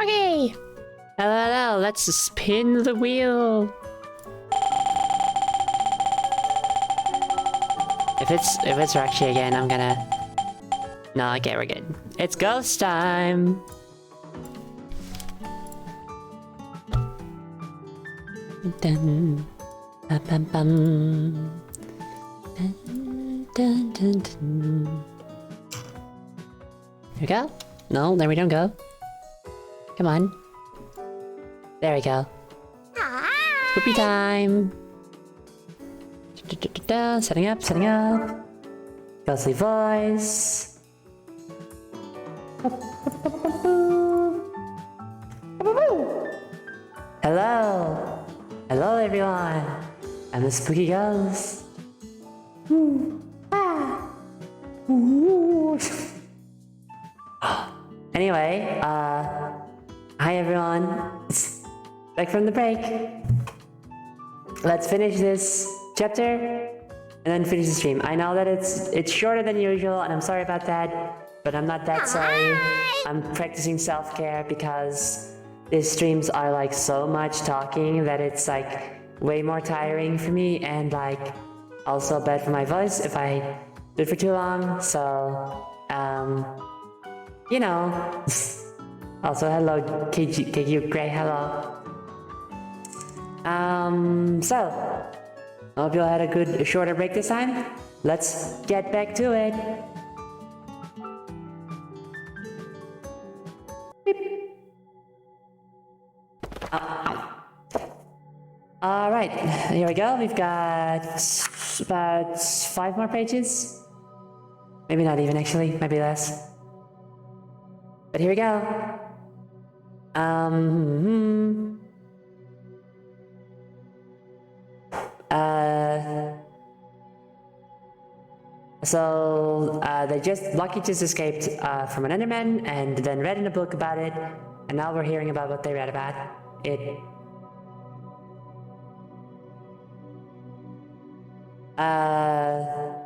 Okay. Hello, let's spin the wheel. If it's Rakshi again, I'm gonna... No, okay, we're good. It's ghost time! Dun, bum, bum, bum. Dun, dun, dun, dun. Here we go. No, there we don't go. Come on. There we go. Spoopy time! Setting up, setting up. Ghostly voice. Hello! Hello everyone! I'm the spooky ghost. Anyway, hi everyone. Back from the break. Let's finish this chapter and then finish the stream. I know that it's shorter than usual and I'm sorry about that, but I'm not that sorry. I'm practicing self-care because these streams are like so much talking that it's like way more tiring for me and like also bad for my voice if I do it for too long. So, you know. Also, hello, KQ Gray, hello. So, I hope you all had a shorter break this time. Let's get back to it. Alright, here we go. We've got about 5 more pages. Maybe not even, actually. Maybe less. But here we go. Lucky just escaped from an Enderman and then read in a book about it, and now we're hearing about what they read about it.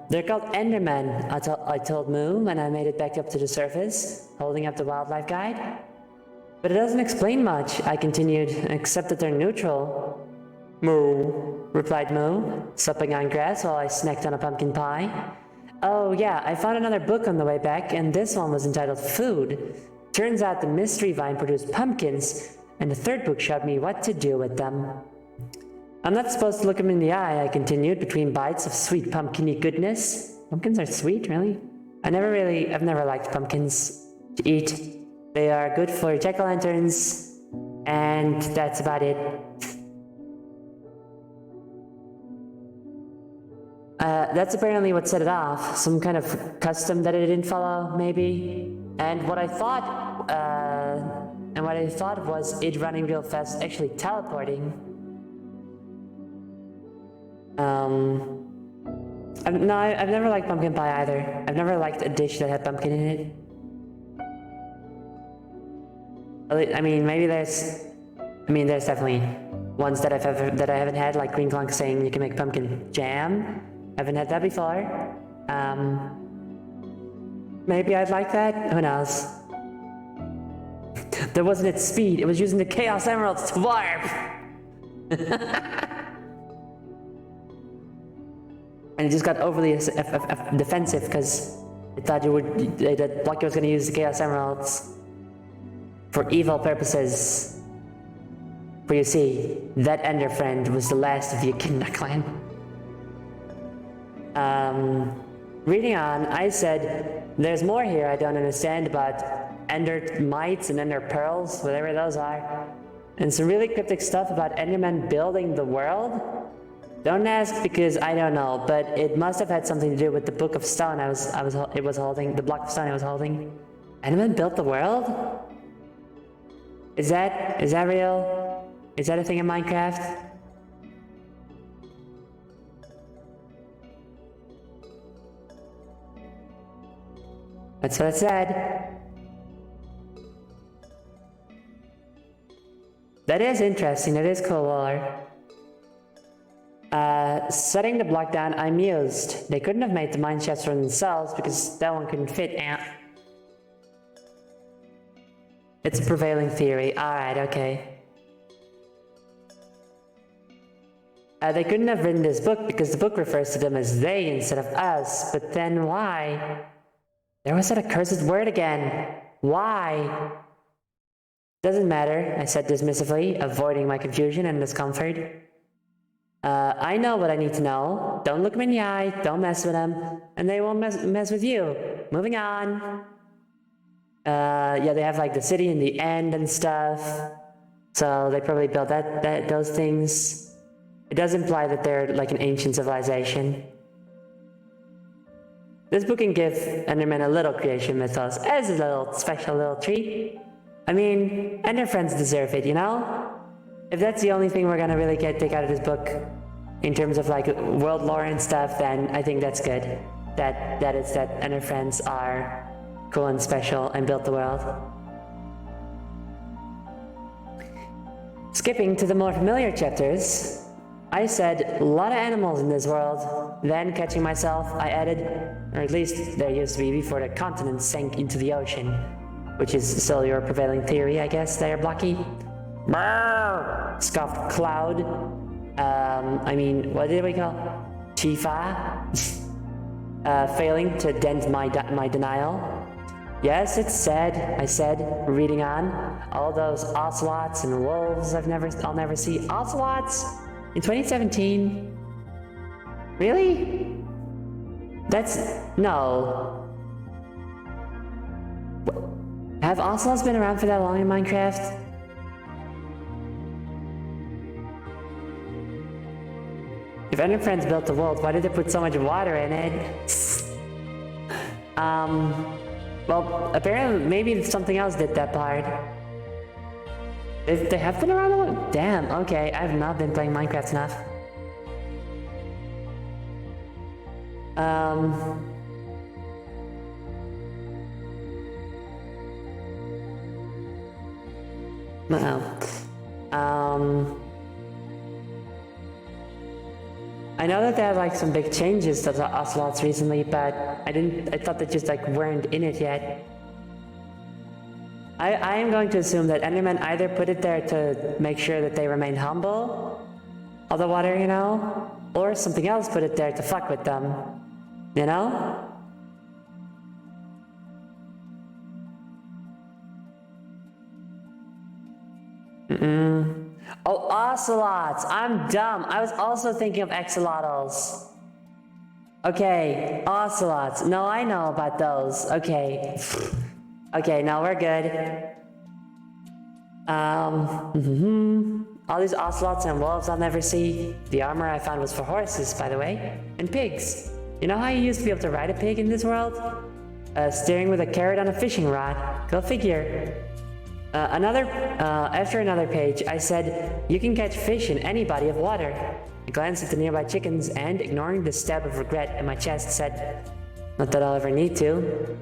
They're called Endermen, I told Moo when I made it back up to the surface, holding up the wildlife guide. But it doesn't explain much, I continued, except that they're neutral. Moo, replied Moo, supping on grass while I snacked on a pumpkin pie. Oh yeah, I found another book on the way back, and this one was entitled Food. Turns out the mystery vine produced pumpkins, and the third book showed me what to do with them. I'm not supposed to look him in the eye, I continued, between bites of sweet pumpkiny goodness. Pumpkins are sweet, really? I've never liked pumpkins to eat. They are good for jack-o'-lanterns, and that's about it. That's apparently what set it off. Some kind of custom that it didn't follow, maybe. And what I thought was it running real fast, actually teleporting. I've never liked pumpkin pie either. I've never liked a dish that had pumpkin in it. I mean, there's definitely ones that I haven't had, like Green Clunk saying you can make pumpkin jam. I haven't had that before. Maybe I'd like that. Who knows? That wasn't its speed. It was using the Chaos Emeralds to warp. And it just got overly defensive because it thought that Blocky was going to use the Chaos Emeralds for evil purposes. For you see, that Ender friend was the last of the Echidna clan. Reading on, I said, there's more here I don't understand about Ender mites and Ender pearls, whatever those are. And some really cryptic stuff about Endermen building the world. Don't ask because I don't know, but it must have had something to do with the Book of Stone the block of stone I was holding. Endermen built the world? Is that real? Is that a thing in Minecraft? That's what it said. That is interesting, that is cool, Waller. Setting the block down, I mused. They couldn't have made the mine shafts for themselves because that one couldn't fit. It's a prevailing theory. Alright, okay. They couldn't have written this book because the book refers to them as they instead of us, but then why? There was that accursed word again. Why? Doesn't matter, I said dismissively, avoiding my confusion and discomfort. I know what I need to know. Don't look me in the eye, don't mess with them, and they won't mess with you. Moving on. Yeah, they have like the city in the end and stuff. So they probably built those things. It does imply that they're like an ancient civilization. This book can give Endermen a little creation mythos as a little special little treat. I mean, Ender friends deserve it, you know? If that's the only thing we're gonna really take out of this book in terms of like world lore and stuff, then I think that's good. That Ender friends are cool and special and built the world. Skipping to the more familiar chapters, I said, a lot of animals in this world. Then, catching myself, I added, or at least there used to be before the continents sank into the ocean. Which is still your prevailing theory, I guess, there, Blocky. Brrr! Scoffed Cloud. I mean, what did we call? Chifa? Failing to dent my denial. Yes, it's said, I said, reading on. All those ocelots and wolves I'll never see. Ocelots? In 2017? Really? No. Have ocelots been around for that long in Minecraft? If Ender Friends built the world, why did they put so much water in it? Well, apparently, maybe something else did that part. They have been around a long... Damn, okay, I have not been playing Minecraft enough. I know that there are like some big changes to the ocelots recently, but I thought they just like weren't in it yet. I am going to assume that Endermen either put it there to make sure that they remain humble, all the water, you know, or something else put it there to fuck with them, you know? Oh, ocelots! I'm dumb. I was also thinking of axolotls. Okay, ocelots. No, I know about those. Okay. Okay, now we're good. All these ocelots and wolves I'll never see. The armor I found was for horses, by the way. And pigs. You know how you used to be able to ride a pig in this world? Steering with a carrot on a fishing rod. Go figure. After another page, I said, you can catch fish in any body of water. I glanced at the nearby chickens and, ignoring the stab of regret in my chest, said, not that I'll ever need to.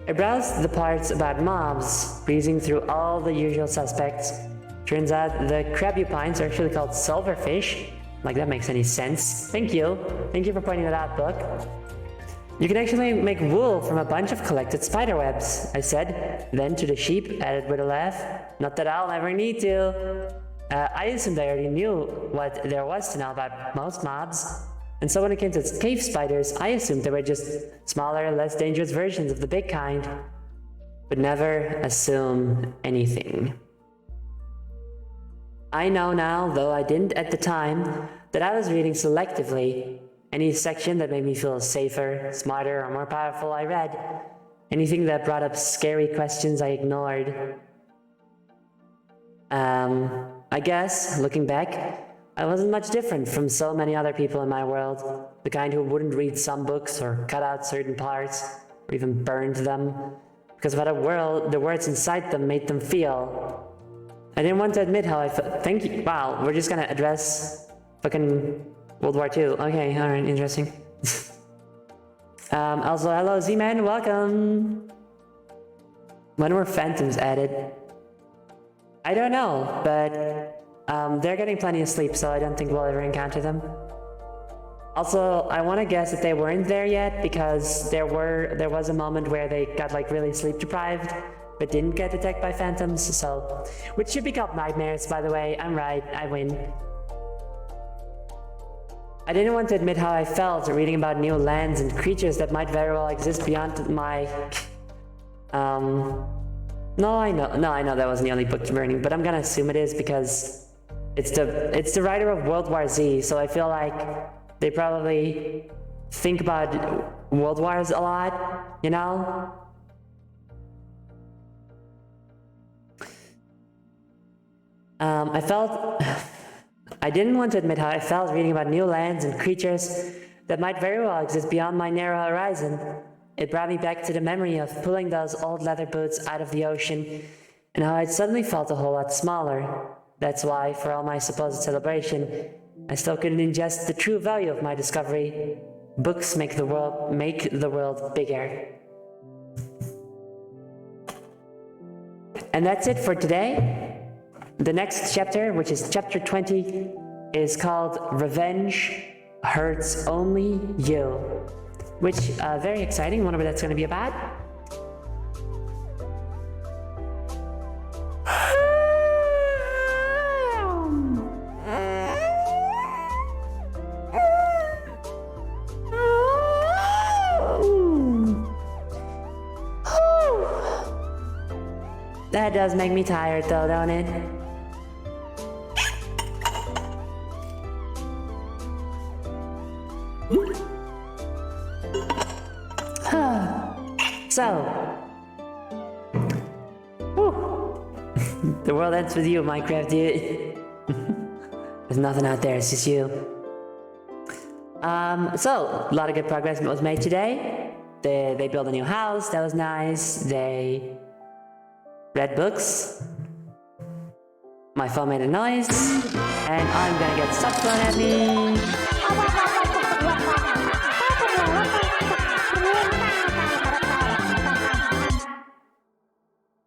I browsed the parts about mobs, breezing through all the usual suspects. Turns out the crabupines are actually called silverfish. Like, that makes any sense. Thank you. Thank you for pointing that out, book. You can actually make wool from a bunch of collected spider webs, I said. Then to the sheep, added with a laugh. Not that I'll ever need to. I assumed I already knew what there was to know about most mobs. And so when it came to cave spiders, I assumed they were just smaller, less dangerous versions of the big kind. But never assume anything. I know now, though I didn't at the time, that I was reading selectively. Any section that made me feel safer, smarter, or more powerful, I read. Anything that brought up scary questions, I ignored. I guess, looking back, I wasn't much different from so many other people in my world. The kind who wouldn't read some books or cut out certain parts, or even burned them, because of how the words inside them made them feel. I didn't want to admit how I felt. Thank you. Wow, we're just gonna address fucking World War II. Okay, alright, interesting. Also, hello Z-Man, welcome! When were phantoms added? I don't know, but they're getting plenty of sleep, so I don't think we'll ever encounter them. Also, I want to guess that they weren't there yet, because there was a moment where they got like really sleep deprived, but didn't get attacked by phantoms, so... Which should be called nightmares, by the way. I'm right, I win. I didn't want to admit how I felt reading about new lands and creatures that might very well exist beyond my... No, I know that wasn't the only book burning, but I'm gonna assume it is because it's the writer of World War Z, so I feel like they probably think about world wars a lot, you know? I didn't want to admit how I felt reading about new lands and creatures that might very well exist beyond my narrow horizon. It brought me back to the memory of pulling those old leather boots out of the ocean and how I'd suddenly felt a whole lot smaller. That's why, for all my supposed celebration, I still couldn't ingest the true value of my discovery. Books make the world bigger. And that's it for today. The next chapter, which is chapter 20, is called Revenge Hurts Only You. Which, very exciting. Wonder what that's going to be about. That does make me tired though, don't it? So, the world ends with you, Minecraft dude. There's nothing out there, it's just you. So, a lot of good progress was made today. They built a new house, that was nice. They read books. My phone made a noise. And I'm gonna get stuff thrown at me.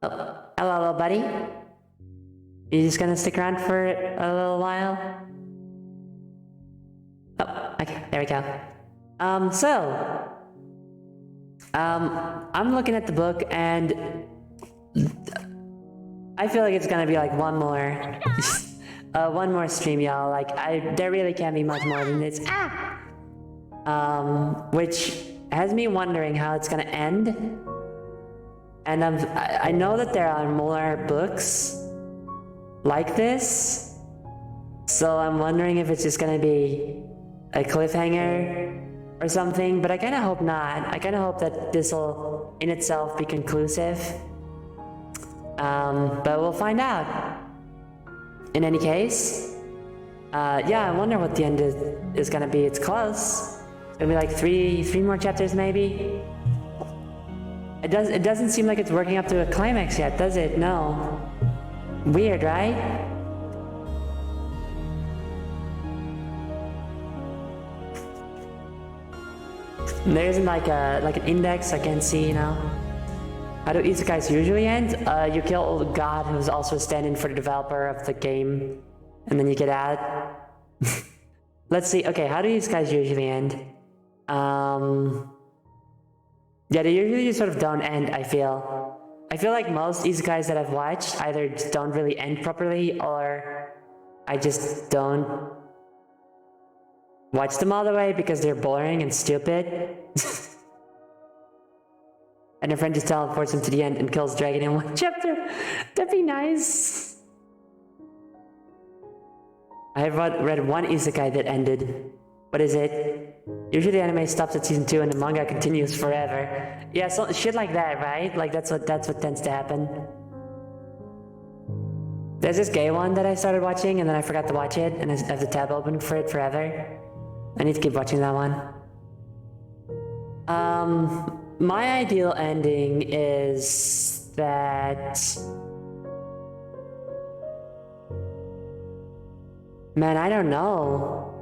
Oh, hello, little buddy. You just gonna stick around for a little while? Oh, okay, there we go. I'm looking at the book and I feel like it's gonna be like one more stream, y'all. Like, there really can't be much more than this. Which has me wondering how it's gonna end. And I know that there are more books like this, so I'm wondering if it's just gonna be a cliffhanger or something, but I kinda hope not. I kinda hope that this will in itself be conclusive. But we'll find out. In any case, yeah, I wonder what the end is gonna be. It's close. It's gonna be like three more chapters maybe. It doesn't seem like it's working up to a climax yet, does it? No. Weird, right? There isn't like an index I can see, you know. How do isekais usually end? You kill a god who's also a stand-in for the developer of the game, and then you get out. Let's see. Okay, how do isekais usually end? Yeah, they usually just sort of don't end, I feel. I feel like most isekais that I've watched either just don't really end properly, or I just don't watch them all the way because they're boring and stupid. And a friend just teleports him to the end and kills dragon in one chapter. That'd be nice. I have read one isekai that ended. What is it? Usually the anime stops at season 2 and the manga continues forever. Yeah, so shit like that, right? Like that's what tends to happen. There's this gay one that I started watching and then I forgot to watch it and I have the tab open for it forever. I need to keep watching that one. My ideal ending is that... Man, I don't know.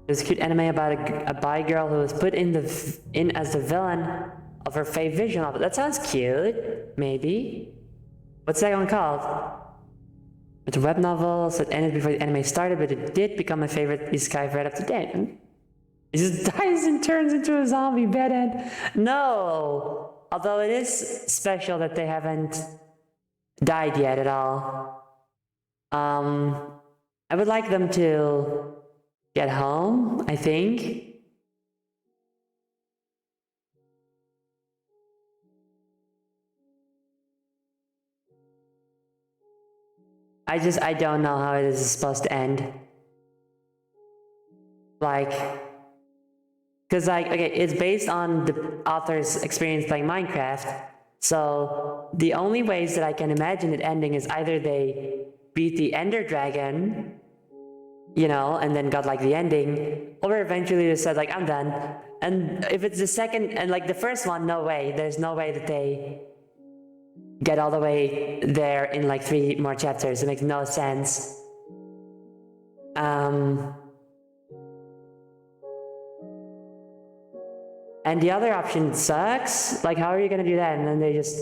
There's a cute anime about a bi girl who was put in as the villain of her fave vision novel. That sounds cute, maybe. What's that one called? It's a web novel that ended before the anime started, but it did become my favorite isekai I've read up to date. He just dies and turns into a zombie bedhead. No! Although it is special that they haven't died yet at all. I would like them to get home, I think. I don't know how it is supposed to end. Like, because like, okay, it's based on the author's experience playing Minecraft. So the only ways that I can imagine it ending is either they beat the Ender Dragon, you know, and then got like the ending, or eventually they said like, I'm done. And if it's the second, and like the first one, no way. There's no way that they get all the way there in like 3 more chapters. It makes no sense. And the other option sucks. Like, how are you gonna do that? And then they just...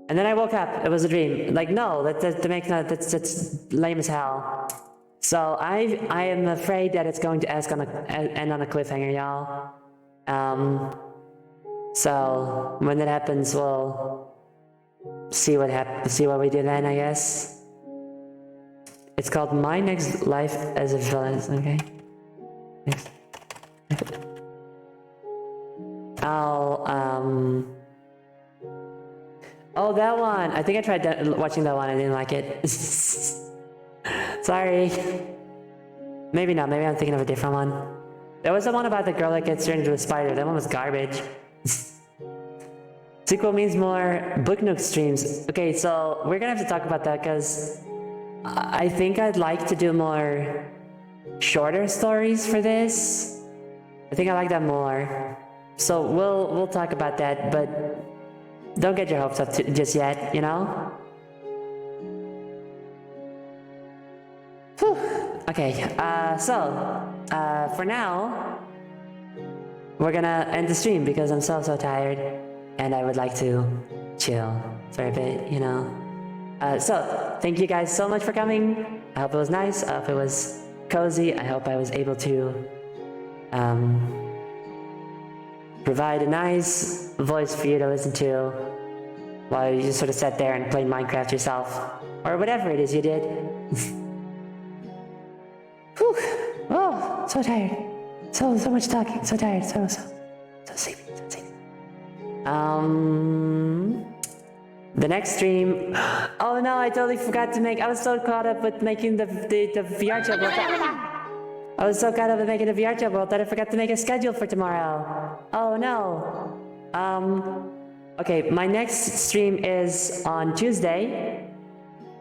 And then I woke up. It was a dream. Like, no, that makes no... That's lame as hell. So I am afraid that it's going to end on a cliffhanger, y'all. So when that happens, we'll see what we do then, I guess. It's called My Next Life as a Villain. Okay. Next. Oh, that one. I think I tried watching that one. I didn't like it. Sorry. Maybe not. Maybe I'm thinking of a different one. There was the one about the girl that gets turned into a spider. That one was garbage. Sequel means more Book Nook streams. Okay, so we're gonna have to talk about that because I think I'd like to do more shorter stories for this. I think I like that more. So we'll talk about that, but don't get your hopes up just yet, you know? Whew. Okay, for now, we're gonna end the stream because I'm so tired and I would like to chill for a bit, you know? So, thank you guys so much for coming. I hope it was nice. I hope it was cozy. I hope I was able to provide a nice voice for you to listen to while you just sort of sat there and played Minecraft yourself, or whatever it is you did. Whew. Oh, so tired. So much talking. So tired. So sleepy. The next stream. Oh no, I totally forgot to make. I was so caught up with making the VR chat world. I was so caught up with making the VR chat world that I forgot to make a schedule for tomorrow. Oh no. Okay, my next stream is on Tuesday,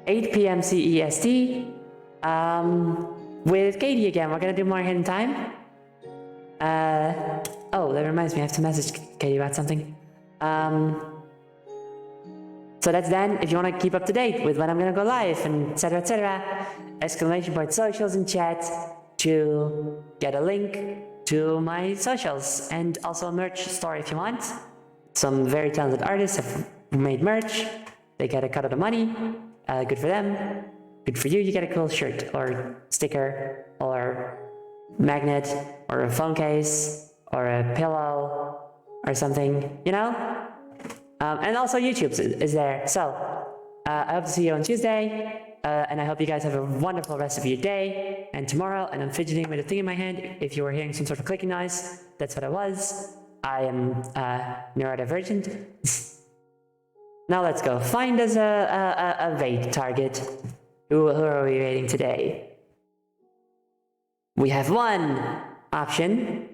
8 p.m. CEST. With Katie again. We're gonna do more Hidden Time. Oh, that reminds me, I have to message Katie about something. So that's then. If you want to keep up to date with when I'm gonna go live and etc. Exclamation point socials in chat to get a link to my socials and also a merch store if you want. Some very talented artists have made merch. They get a cut of the money. Good for them. Good for you. You get a cool shirt or sticker or magnet or a phone case or a pillow or something, you know? And also YouTube is there. So I hope to see you on Tuesday. And I hope you guys have a wonderful rest of your day and tomorrow. And I'm fidgeting with a thing in my hand. If you were hearing some sort of clicking noise, that's what I was. I am neurodivergent. Now let's go. Find us a raid target. Who are we raiding today? We have one option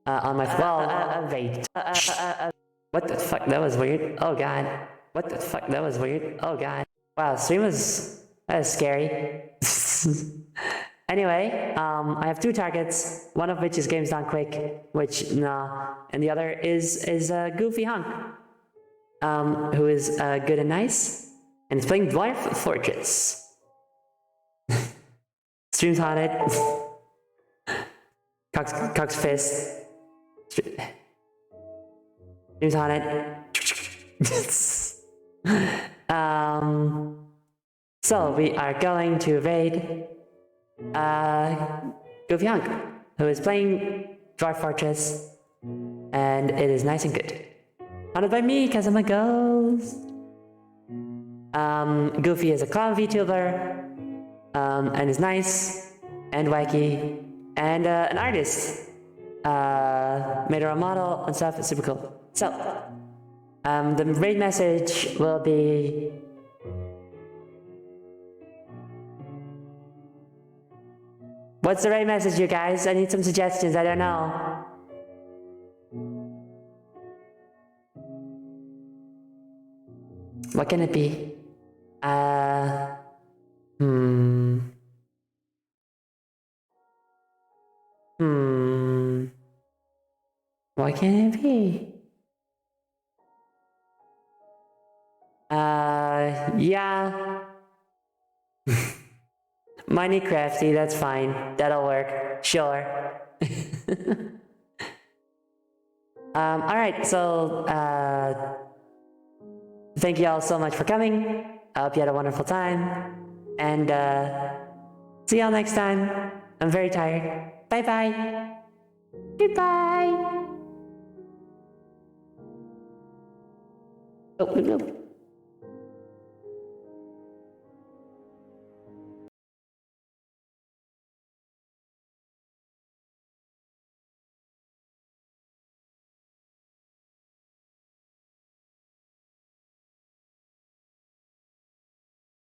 on my a raid. What the fuck? That was weird. Oh god. What the fuck? That was weird. Oh god. Wow, stream was scary. Anyway, I have 2 targets. One of which is Games Done Quick, which nah, and the other is Goofy Hunk, who is good and nice, and is playing Dwarf Fortress. Stream's haunted. Cox fist. Stream's haunted. So we are going to raid Goofy Hunk, who is playing Dwarf Fortress, and it is nice and good. Haunted by me, because I'm a ghost. Goofy is a clown VTuber, and is nice and wacky, and an artist. Made her own model and stuff. It's super cool. So, the raid message will be. What's the raid message, you guys? I need some suggestions. I don't know. What can it be? What can it be? Yeah. Minecrafty, that's fine. That'll work. Sure. Alright, so, thank you all so much for coming. I hope you had a wonderful time. And, see y'all next time. I'm very tired. Bye-bye. Goodbye. Oh, no.